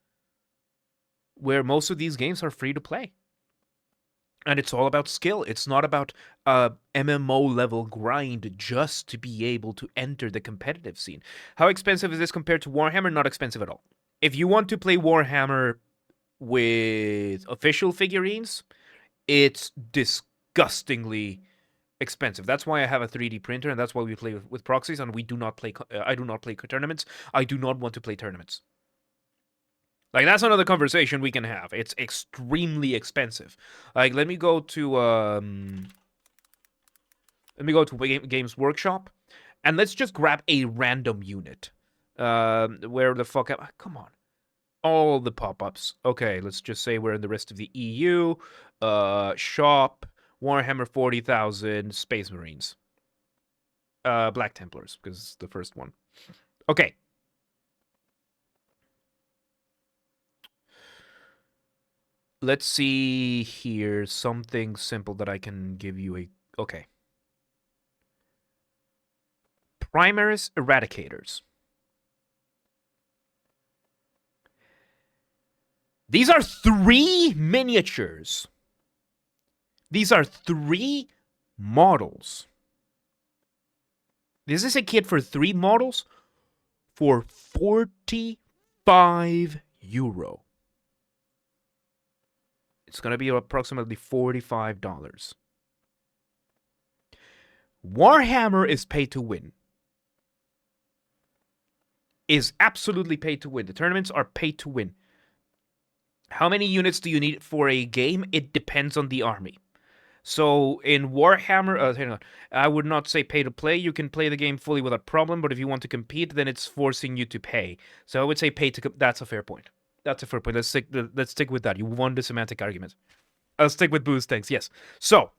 where most of these games are free to play. And it's all about skill. It's not about MMO level grind just to be able to enter the competitive scene. How expensive is this compared to Warhammer? Not expensive at all. If you want to play Warhammer with official figurines, it's disgustingly expensive. That's why I have a 3D printer, and that's why we play with proxies. And we do not play. I do not play tournaments. I do not want to play tournaments. Like, that's another conversation we can have. It's extremely expensive. Like, let me go to Games Workshop, and let's just grab a random unit. Where the fuck am I? Come on. All the pop-ups. Okay, let's just say we're in the rest of the EU. Shop, Warhammer 40,000, Space Marines. Black Templars, because it's the first one. Okay. Let's see here. Something simple that I can give you a... Okay. Primaris Eradicators. These are 3 miniatures. These are 3 models. This is a kit for 3 models for €45. It's going to be approximately $45. Warhammer is pay to win. Is absolutely pay to win. The tournaments are pay to win. How many units do you need for a game? It depends on the army. So in Warhammer, hang on, I would not say pay to play. You can play the game fully without problem, but if you want to compete, then it's forcing you to pay. So I would say pay to. That's a fair point. That's a fair point. Let's stick with that. You won the semantic argument. I'll stick with boost tanks. Yes. So,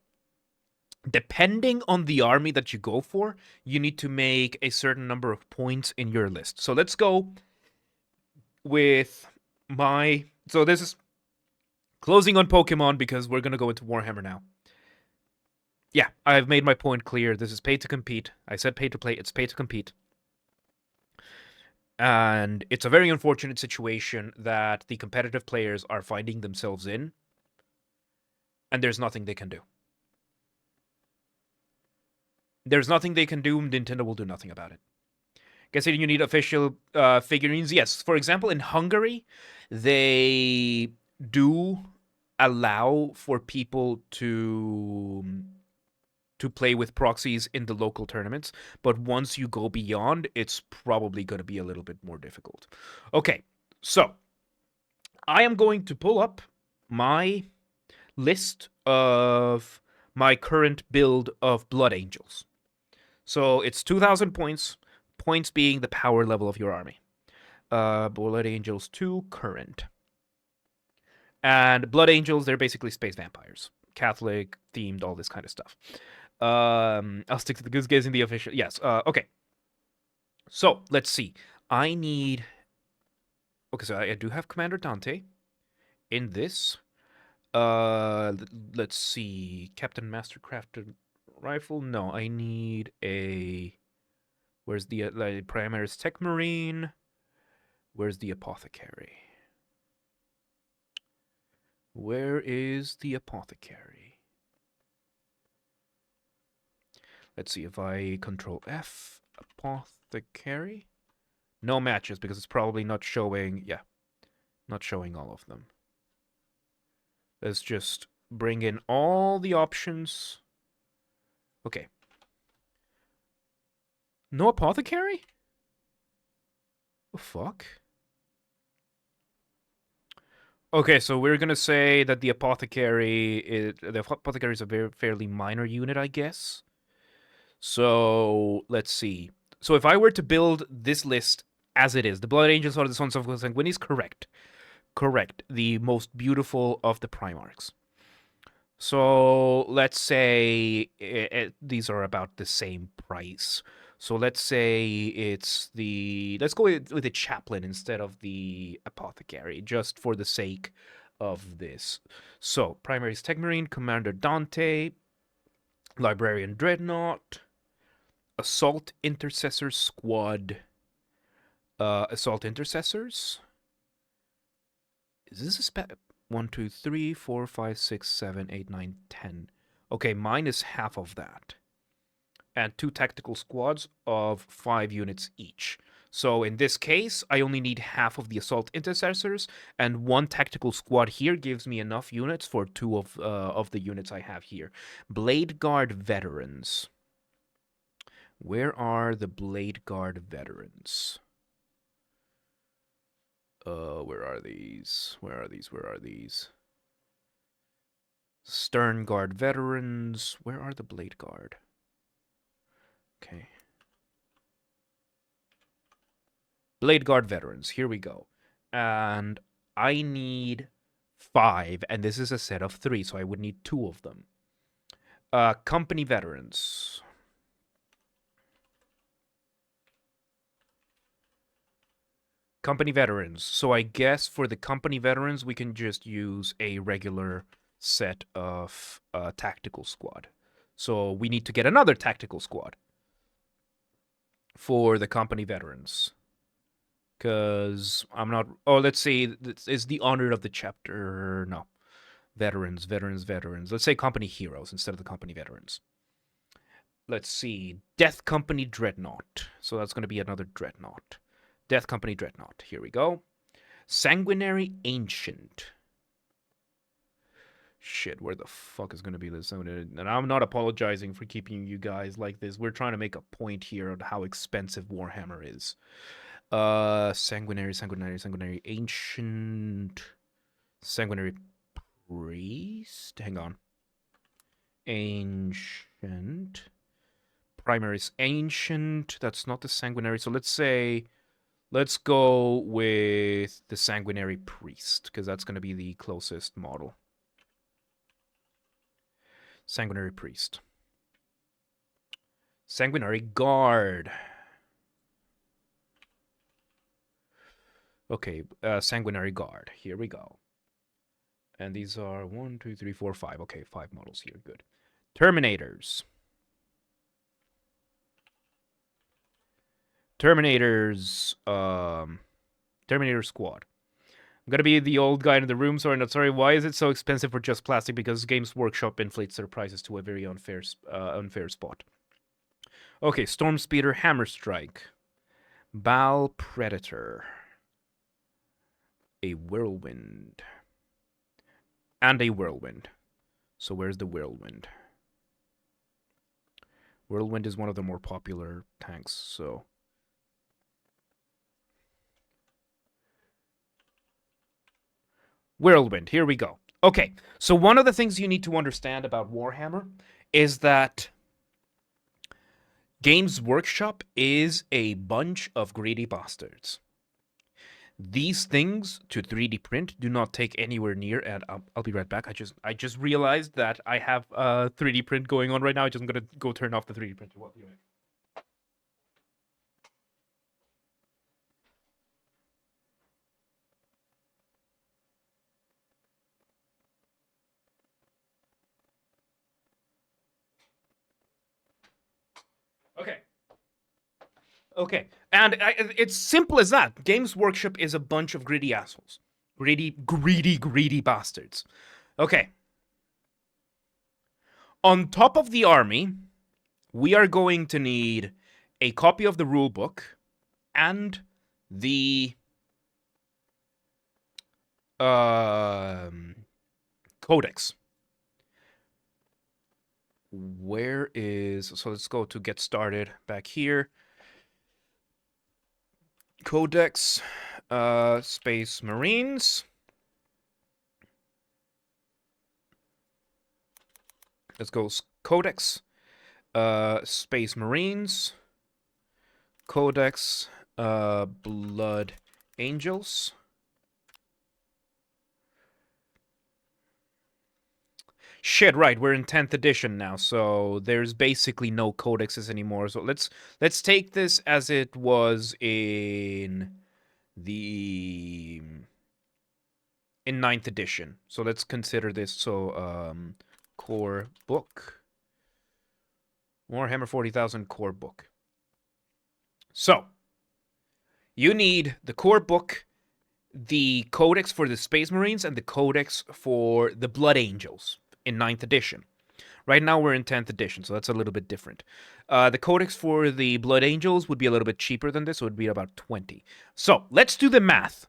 depending on the army that you go for, you need to make a certain number of points in your list. So let's go with my. So this is closing on Pokemon because we're gonna go into Warhammer now. Yeah, I've made my point clear. This is pay to compete. I said pay to play. It's pay to compete. And it's a very unfortunate situation that the competitive players are finding themselves in, and there's nothing they can do. There's nothing they can do. Nintendo will do nothing about it. Considering you need official figurines, yes. For example, in Hungary, they do allow for people to play with proxies in the local tournaments, but once you go beyond, it's probably going to be a little bit more difficult. Okay, so I am going to pull up my list of my current build of Blood Angels. So it's 2,000 points, points being the power level of your army. Blood Angels 2 current. And Blood Angels, they're basically space vampires. Catholic themed, all this kind of stuff. I'll stick to the goose guessing the official. Yes. Okay. So let's see. I need. Okay, so I do have Commander Dante in this. Let's see. Captain Mastercrafted rifle. No, I need a. Where's the Primaris Tech Marine? Where's the Apothecary? Where is the Apothecary? Let's see if I control F, Apothecary. No matches because it's probably not showing, yeah, not showing all of them. Let's just bring in all the options. Okay. No Apothecary? Oh, fuck. Okay, so we're gonna say that the Apothecary is a very fairly minor unit, I guess. So let's see. So if I were to build this list as it is, the Blood Angels are the Sons of Sanguinis, correct. Correct. The most beautiful of the Primarchs. So let's say these are about the same price. So let's say let's go with the chaplain instead of the apothecary, just for the sake of this. So primary is Tech Marine, Commander Dante, Librarian Dreadnought, Assault Intercessor Squad, Assault Intercessors. Is this a spec? 1, 2, 3, 4, 5, 6, 7, 8, 9, 10. Okay, mine is half of that. And 2 tactical squads of 5 units each. So in this case, I only need half of the assault intercessors, and 1 tactical squad here gives me enough units for 2 of the units I have here. Blade Guard veterans. Where are the Blade Guard veterans? Where are these? Where are these? Where are these? Stern Guard veterans. Where are the Blade Guard? Okay. Blade Guard veterans. Here we go. And I need 5, and this is a set of 3, so I would need 2 of them. Company veterans. Company veterans. So I guess for the company veterans, we can just use a regular set of tactical squad. So we need to get another tactical squad for the company veterans. Because I'm not... Oh, let's see. Is the honor of the chapter... No. Veterans. Let's say company heroes instead of the company veterans. Let's see. Death Company Dreadnought. So that's going to be another Dreadnought. Death Company Dreadnought. Here we go. Sanguinary Ancient. Shit, where the fuck is going to be this? And I'm not apologizing for keeping you guys like this. We're trying to make a point here on how expensive Warhammer is. Sanguinary Ancient. Sanguinary Priest. Hang on. Ancient. Primary is Ancient. That's not the Sanguinary. So let's go with the Sanguinary Priest, because that's going to be the closest model. Sanguinary Priest. Sanguinary Guard. Okay, Sanguinary Guard. Here we go. And these are 1, 2, 3, 4, 5. Okay, 5 models here. Good. Terminators. Terminator Squad. I'm gonna be the old guy in the room. Sorry, not sorry. Why is it so expensive for just plastic? Because Games Workshop inflates their prices to a very unfair spot. Okay, Storm Speeder, Hammer Strike, Bal Predator, a Whirlwind, and a Whirlwind. So where's the Whirlwind? Whirlwind is one of the more popular tanks, so... Whirlwind, here we go. Okay, so one of the things you need to understand about Warhammer is that Games Workshop is a bunch of greedy bastards. These things to 3D print do not take anywhere near, and I'll be right back. I just realized that I have 3D print going on right now. I'm gonna go turn off the 3D printer. Well, anyway. Okay, and it's simple as that. Games Workshop is a bunch of greedy assholes. Greedy bastards. Okay. On top of the army, we are going to need a copy of the rulebook and the codex. Where is... So let's go to get started back here. Codex, Space Marines. Let's go Codex, Space Marines. Codex, Blood Angels. Shit, right, we're in 10th edition now, so there's basically no codexes anymore. So let's take this as it was the in 9th edition. So let's consider this core book. Warhammer 40,000 core book. So, you need the core book, the codex for the Space Marines, and the codex for the Blood Angels in 9th edition. Right now we're in 10th edition, so that's a little bit different. The codex for the Blood Angels would be a little bit cheaper than this, so it would be about 20. So, let's do the math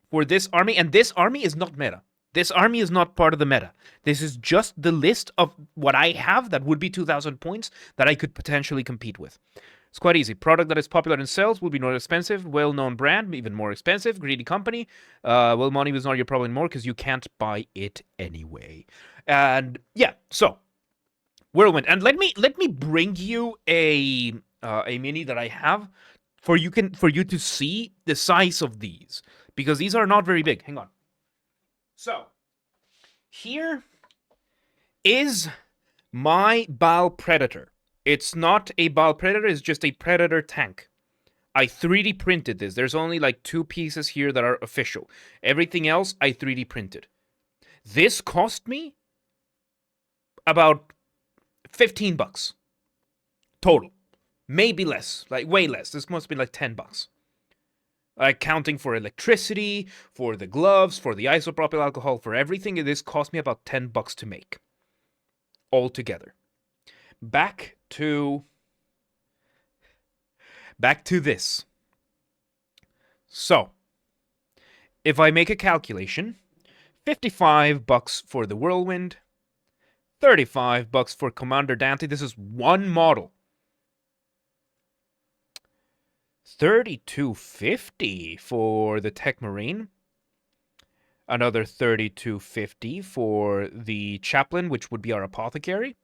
for this army, and this army is not meta. This army is not part of the meta. This is just the list of what I have that would be 2,000 points that I could potentially compete with. It's quite easy. Product that is popular in sales will be more expensive. Well-known brand, even more expensive. Greedy company. Well, money was not your problem anymore because you can't buy it anyway. And yeah, so Whirlwind. And let me bring you a mini that I have for you to see the size of these, because these are not very big. Hang on. So here is my Baal Predator. It's not a Baal Predator, it's just a Predator tank. I 3D printed this. There's only like 2 pieces here that are official. Everything else I 3D printed. This cost me about 15 bucks total. Maybe less, like way less. This must be like 10 bucks. Accounting for electricity, for the gloves, for the isopropyl alcohol, for everything, this cost me about 10 bucks to make. Altogether. Back to this. So, if I make a calculation, 55 bucks for the Whirlwind, 35 bucks for Commander Dante. This is one model. 32.50 for the Tech Marine. Another 32.50 for the Chaplain, which would be our Apothecary.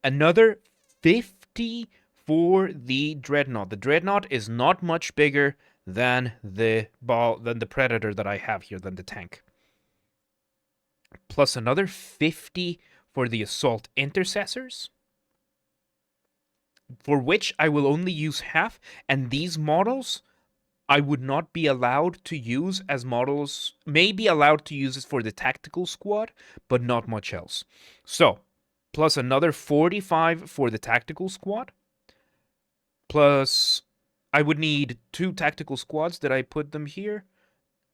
Another 50 for the Dreadnought. The Dreadnought is not much bigger than the Predator that I have here, than the tank. Plus another 50 for the Assault Intercessors, for which I will only use half, and these models I would not be allowed to use as models, may be allowed to use it for the tactical squad, but not much else. So, plus another 45 for the tactical squad, plus I would need 2 tactical squads. Did I put them here?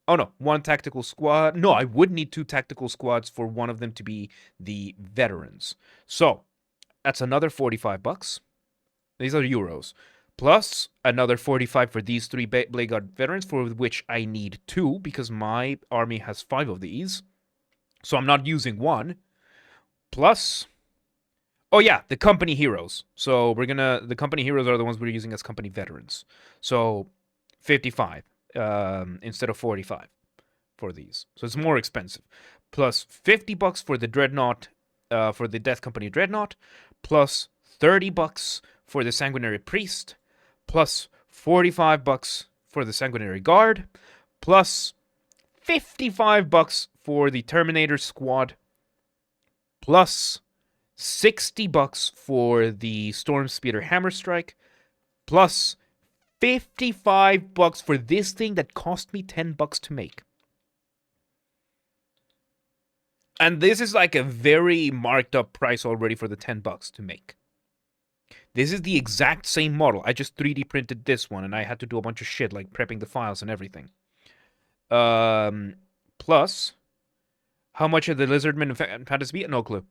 Oh no, 1 tactical squad. No, I would need 2 tactical squads for one of them to be the veterans. So, that's another 45 bucks. These are euros. Plus another 45 for these 3 Blade Guard veterans, for which I need 2 because my army has 5 of these. So I'm not using 1. Plus, oh yeah, the company heroes. So the company heroes are the ones we're using as company veterans. So 55 instead of 45 for these. So it's more expensive. Plus 50 bucks for the Dreadnought, for the Death Company Dreadnought. Plus 30 bucks for the Sanguinary Priest. Plus 45 bucks for the Sanguinary Guard. Plus 55 bucks for the Terminator Squad. Plus 60 bucks for the Stormspeeder Hammerstrike. Plus 55 bucks for this thing that cost me 10 bucks to make. And this is like a very marked up price already for the 10 bucks to make. This is the exact same model. I just 3D printed this one, and I had to do a bunch of shit, like prepping the files and everything. Plus, how much are the Lizardmen and Fantasy? No clue.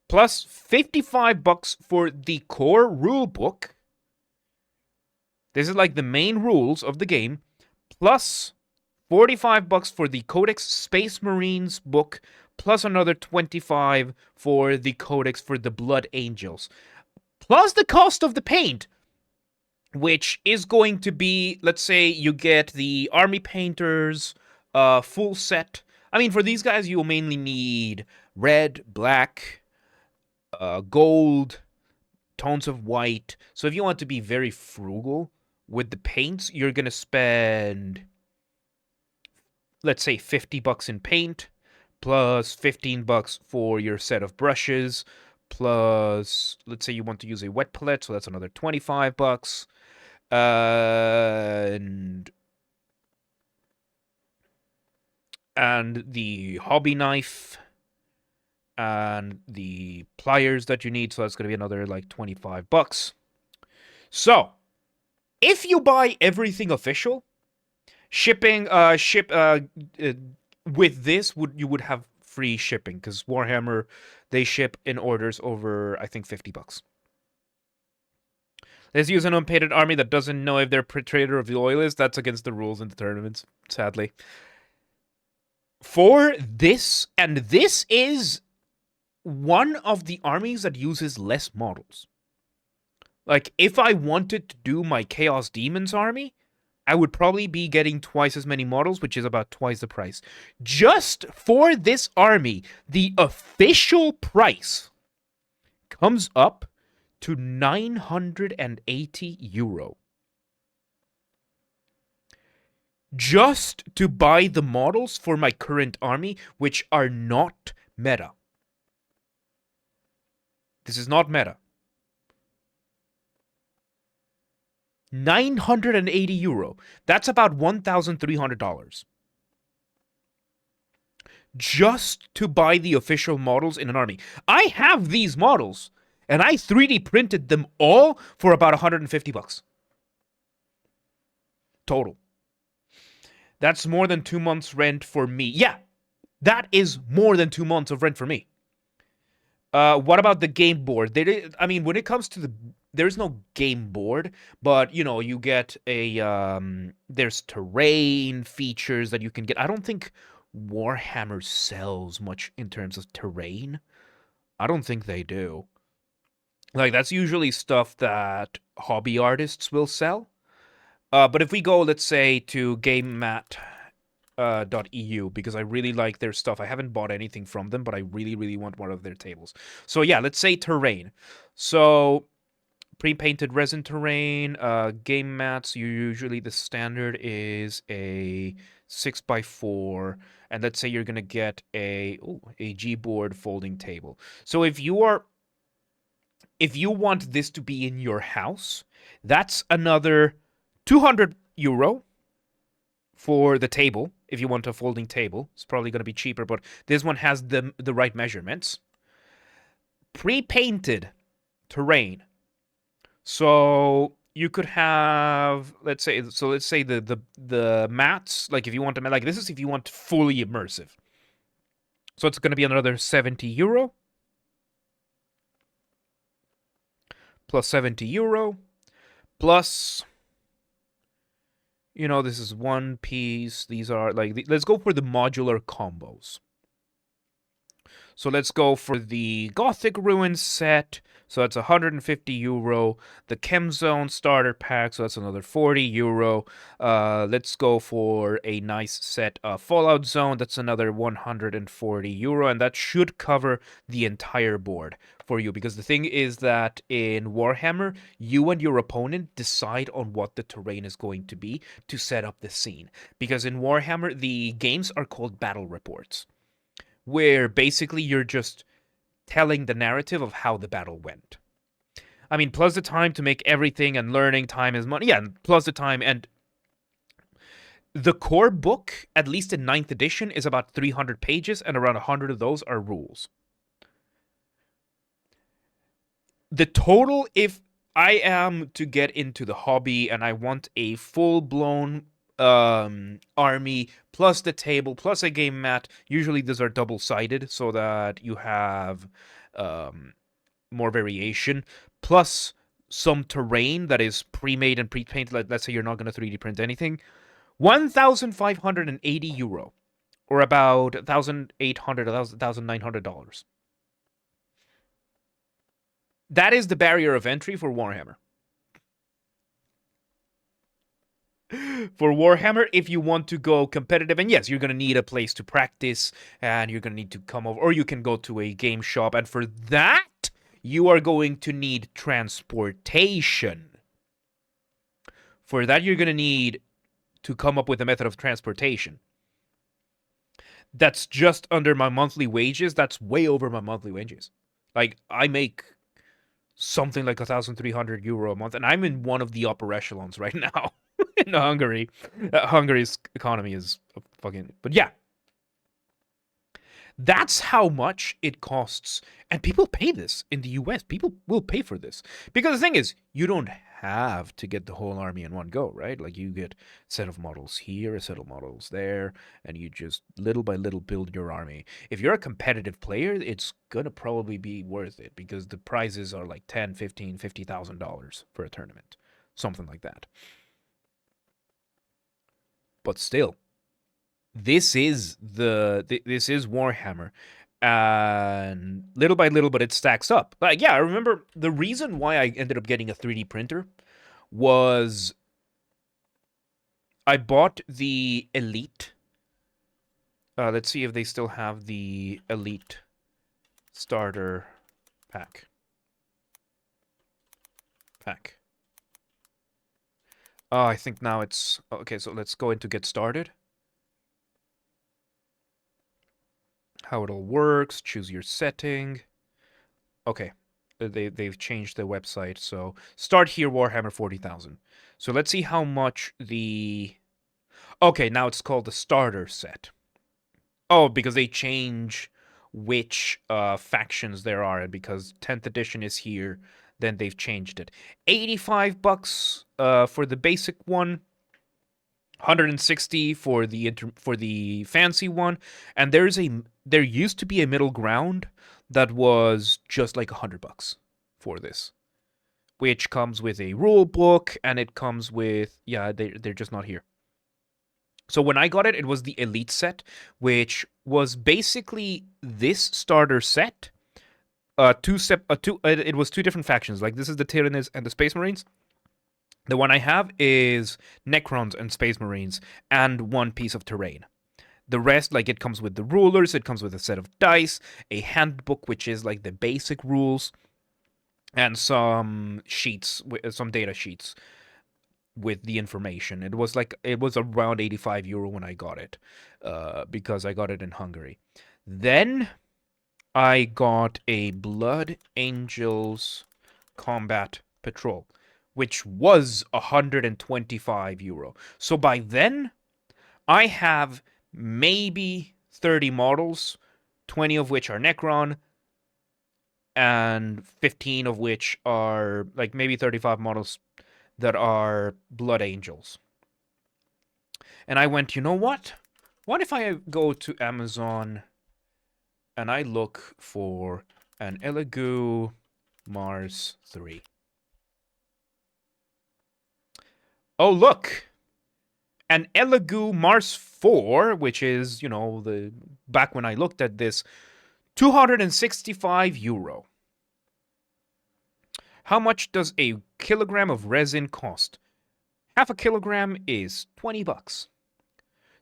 Plus 55 bucks for the core rule book. This is like the main rules of the game. Plus 45 bucks for the Codex Space Marines book. Plus another 25 for the Codex for the Blood Angels. Plus the cost of the paint, which is going to be, let's say you get the Army Painters full set. I mean, for these guys, you'll mainly need red, black, gold, tones of white. So if you want to be very frugal with the paints, you're going to spend, let's say, 50 bucks in paint, plus 15 bucks for your set of brushes, plus, let's say you want to use a wet palette, so that's another 25 bucks. And the hobby knife and the pliers that you need, so that's going to be another like 25 bucks. So, if you buy everything official, shipping with this you would have free shipping, because Warhammer, they ship in orders over, I think, 50 bucks. Let's use an unpainted army that doesn't know if their traitor of the oil is. That's against the rules in the tournaments, sadly. For this, and this is one of the armies that uses less models. Like, if I wanted to do my Chaos Demons army, I would probably be getting twice as many models, which is about twice the price. Just for this army, the official price comes up to 980 euro. Just to buy the models for my current army, which are not meta. This is not meta. 980 euro. That's about $1,300. Just to buy the official models in an army. I have these models, and I 3D printed them all for about 150 bucks. Total. That's more than 2 months rent for me. Yeah, that is more than 2 months of rent for me. What about the game board? I mean, when it comes to there's no game board, but, you know, you get a, there's terrain features that you can get. I don't think Warhammer sells much in terms of terrain. I don't think they do. Like, that's usually stuff that hobby artists will sell. But if we go, let's say, to GameMat.eu, because I really like their stuff. I haven't bought anything from them, but I really, really want one of their tables. So yeah, let's say terrain. So pre-painted resin terrain, game mats, usually the standard is a 6x4, and let's say you're gonna get a G-board folding table. So if you want this to be in your house, that's another 200 euro for the table. If you want a folding table, it's probably going to be cheaper, but this one has the right measurements. Pre-painted terrain. So you could have, let's say the mats, like if you want to, like this is if you want fully immersive. So it's going to be another 70 euro. Plus 70 euro. Plus, you know, this is one piece. These are like, let's go for the modular combos. So let's go for the Gothic Ruins set. So that's 150 euro. The Chem Zone starter pack. So that's another 40 euro. Let's go for a nice set of Fallout Zone. That's another 140 euro. And that should cover the entire board for you. Because the thing is that in Warhammer, you and your opponent decide on what the terrain is going to be to set up the scene. Because in Warhammer, the games are called battle reports, where basically you're just telling the narrative of how the battle went. I mean, plus the time to make everything, and learning time is money. Yeah, plus the time. And the core book, at least in 9th edition, is about 300 pages, and around 100 of those are rules. The total, if I am to get into the hobby and I want a full-blown army plus the table plus a game mat, usually these are double-sided so that you have more variation, plus some terrain that is pre-made and pre-painted. Like, let's say you're not going to 3D print anything. 1,580 euro, or about $1,800, $1,900. That is the barrier of entry for Warhammer. For Warhammer, if you want to go competitive, and yes, you're going to need a place to practice, and you're going to need to come over, or you can go to a game shop, and for that, you are going to need transportation. For that, you're going to need to come up with a method of transportation. that's just under my monthly wages. That's way over my monthly wages. Like, I make something like 1,300 euro a month, and I'm in one of the upper echelons right now in Hungary. Hungary's economy is fucking. But yeah, that's how much it costs. And people pay this in the US. People will pay for this. Because the thing is, you don't have to get the whole army in one go, right? Like, you get a set of models here, a set of models there, and you just little by little build your army. If you're a competitive player, it's gonna probably be worth it because the prizes are like 10, 15, $50,000 for a tournament. Something like that. But still, this is Warhammer, and little by little, but it stacks up. Like, yeah, I remember the reason why I ended up getting a 3D printer was I bought the Elite. Let's see if they still have the Elite starter pack. Oh, I think now it's okay. So let's go into get started. How it all works, choose your setting. Okay, they've changed the website, so start here, Warhammer 40,000. So let's see how much the... Okay, now it's called the starter set. Oh, because they change which factions there are, and because 10th edition is here, then they've changed it. $85 for the basic one, 160 for the fancy one, and there used to be a middle ground that was just like $100 for this, which comes with a rule book, and it comes with, yeah, they're just not here. So when I got it, it was the Elite set, which was basically this starter set. It was two different factions. Like, this is the Tyranids and the Space Marines. The one I have is Necrons and Space Marines and one piece of terrain. The rest, like, it comes with the rulers, it comes with a set of dice, a handbook, which is like the basic rules, and some sheets, some data sheets with the information. It was around 85 euro when I got it, because I got it in Hungary. Then I got a Blood Angels Combat Patrol, which was 125 euro. So by then, I have maybe 30 models, 20 of which are Necron, and 15 of which are, like, maybe 35 models that are Blood Angels. And I went, you know what? What if I go to Amazon and I look for an Elegoo Mars 3? Oh, look! An Elegoo Mars 4, which is, back when I looked at this, 265 euro. How much does a kilogram of resin cost? Half a kilogram is $20.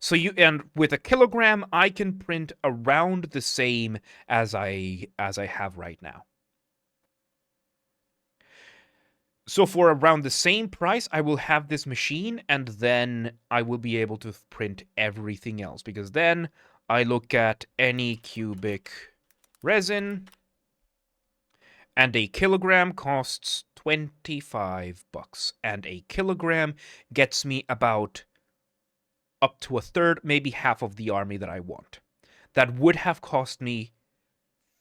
So and with a kilogram, I can print around the same as I have right now. So for around the same price, I will have this machine, and then I will be able to print everything else, because then I look at any cubic resin, and a kilogram costs $25, and a kilogram gets me about up to a third, maybe half of the army that I want. That would have cost me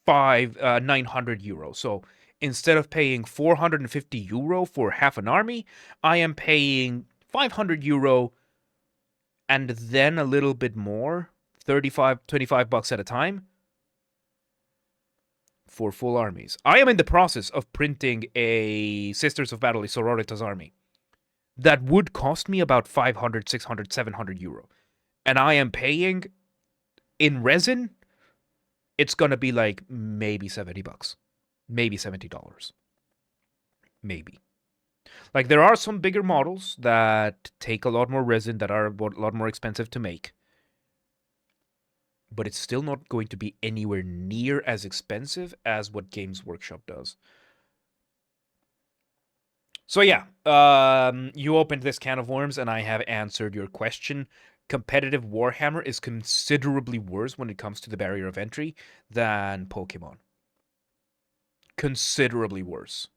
900 euro. So instead of paying 450 euro for half an army, I am paying 500 euro and then a little bit more, 25 bucks at a time, for full armies. I am in the process of printing a Sisters of Battle, a Sororitas army. That would cost me about 500, 600, 700 euro. And I am paying, in resin, it's going to be like maybe 70 bucks. Maybe $70. Maybe. Like, there are some bigger models that take a lot more resin, that are a lot more expensive to make. But it's still not going to be anywhere near as expensive as what Games Workshop does. So yeah, you opened this can of worms, and I have answered your question. competitive Warhammer is considerably worse when it comes to the barrier of entry than Pokemon. Considerably worse.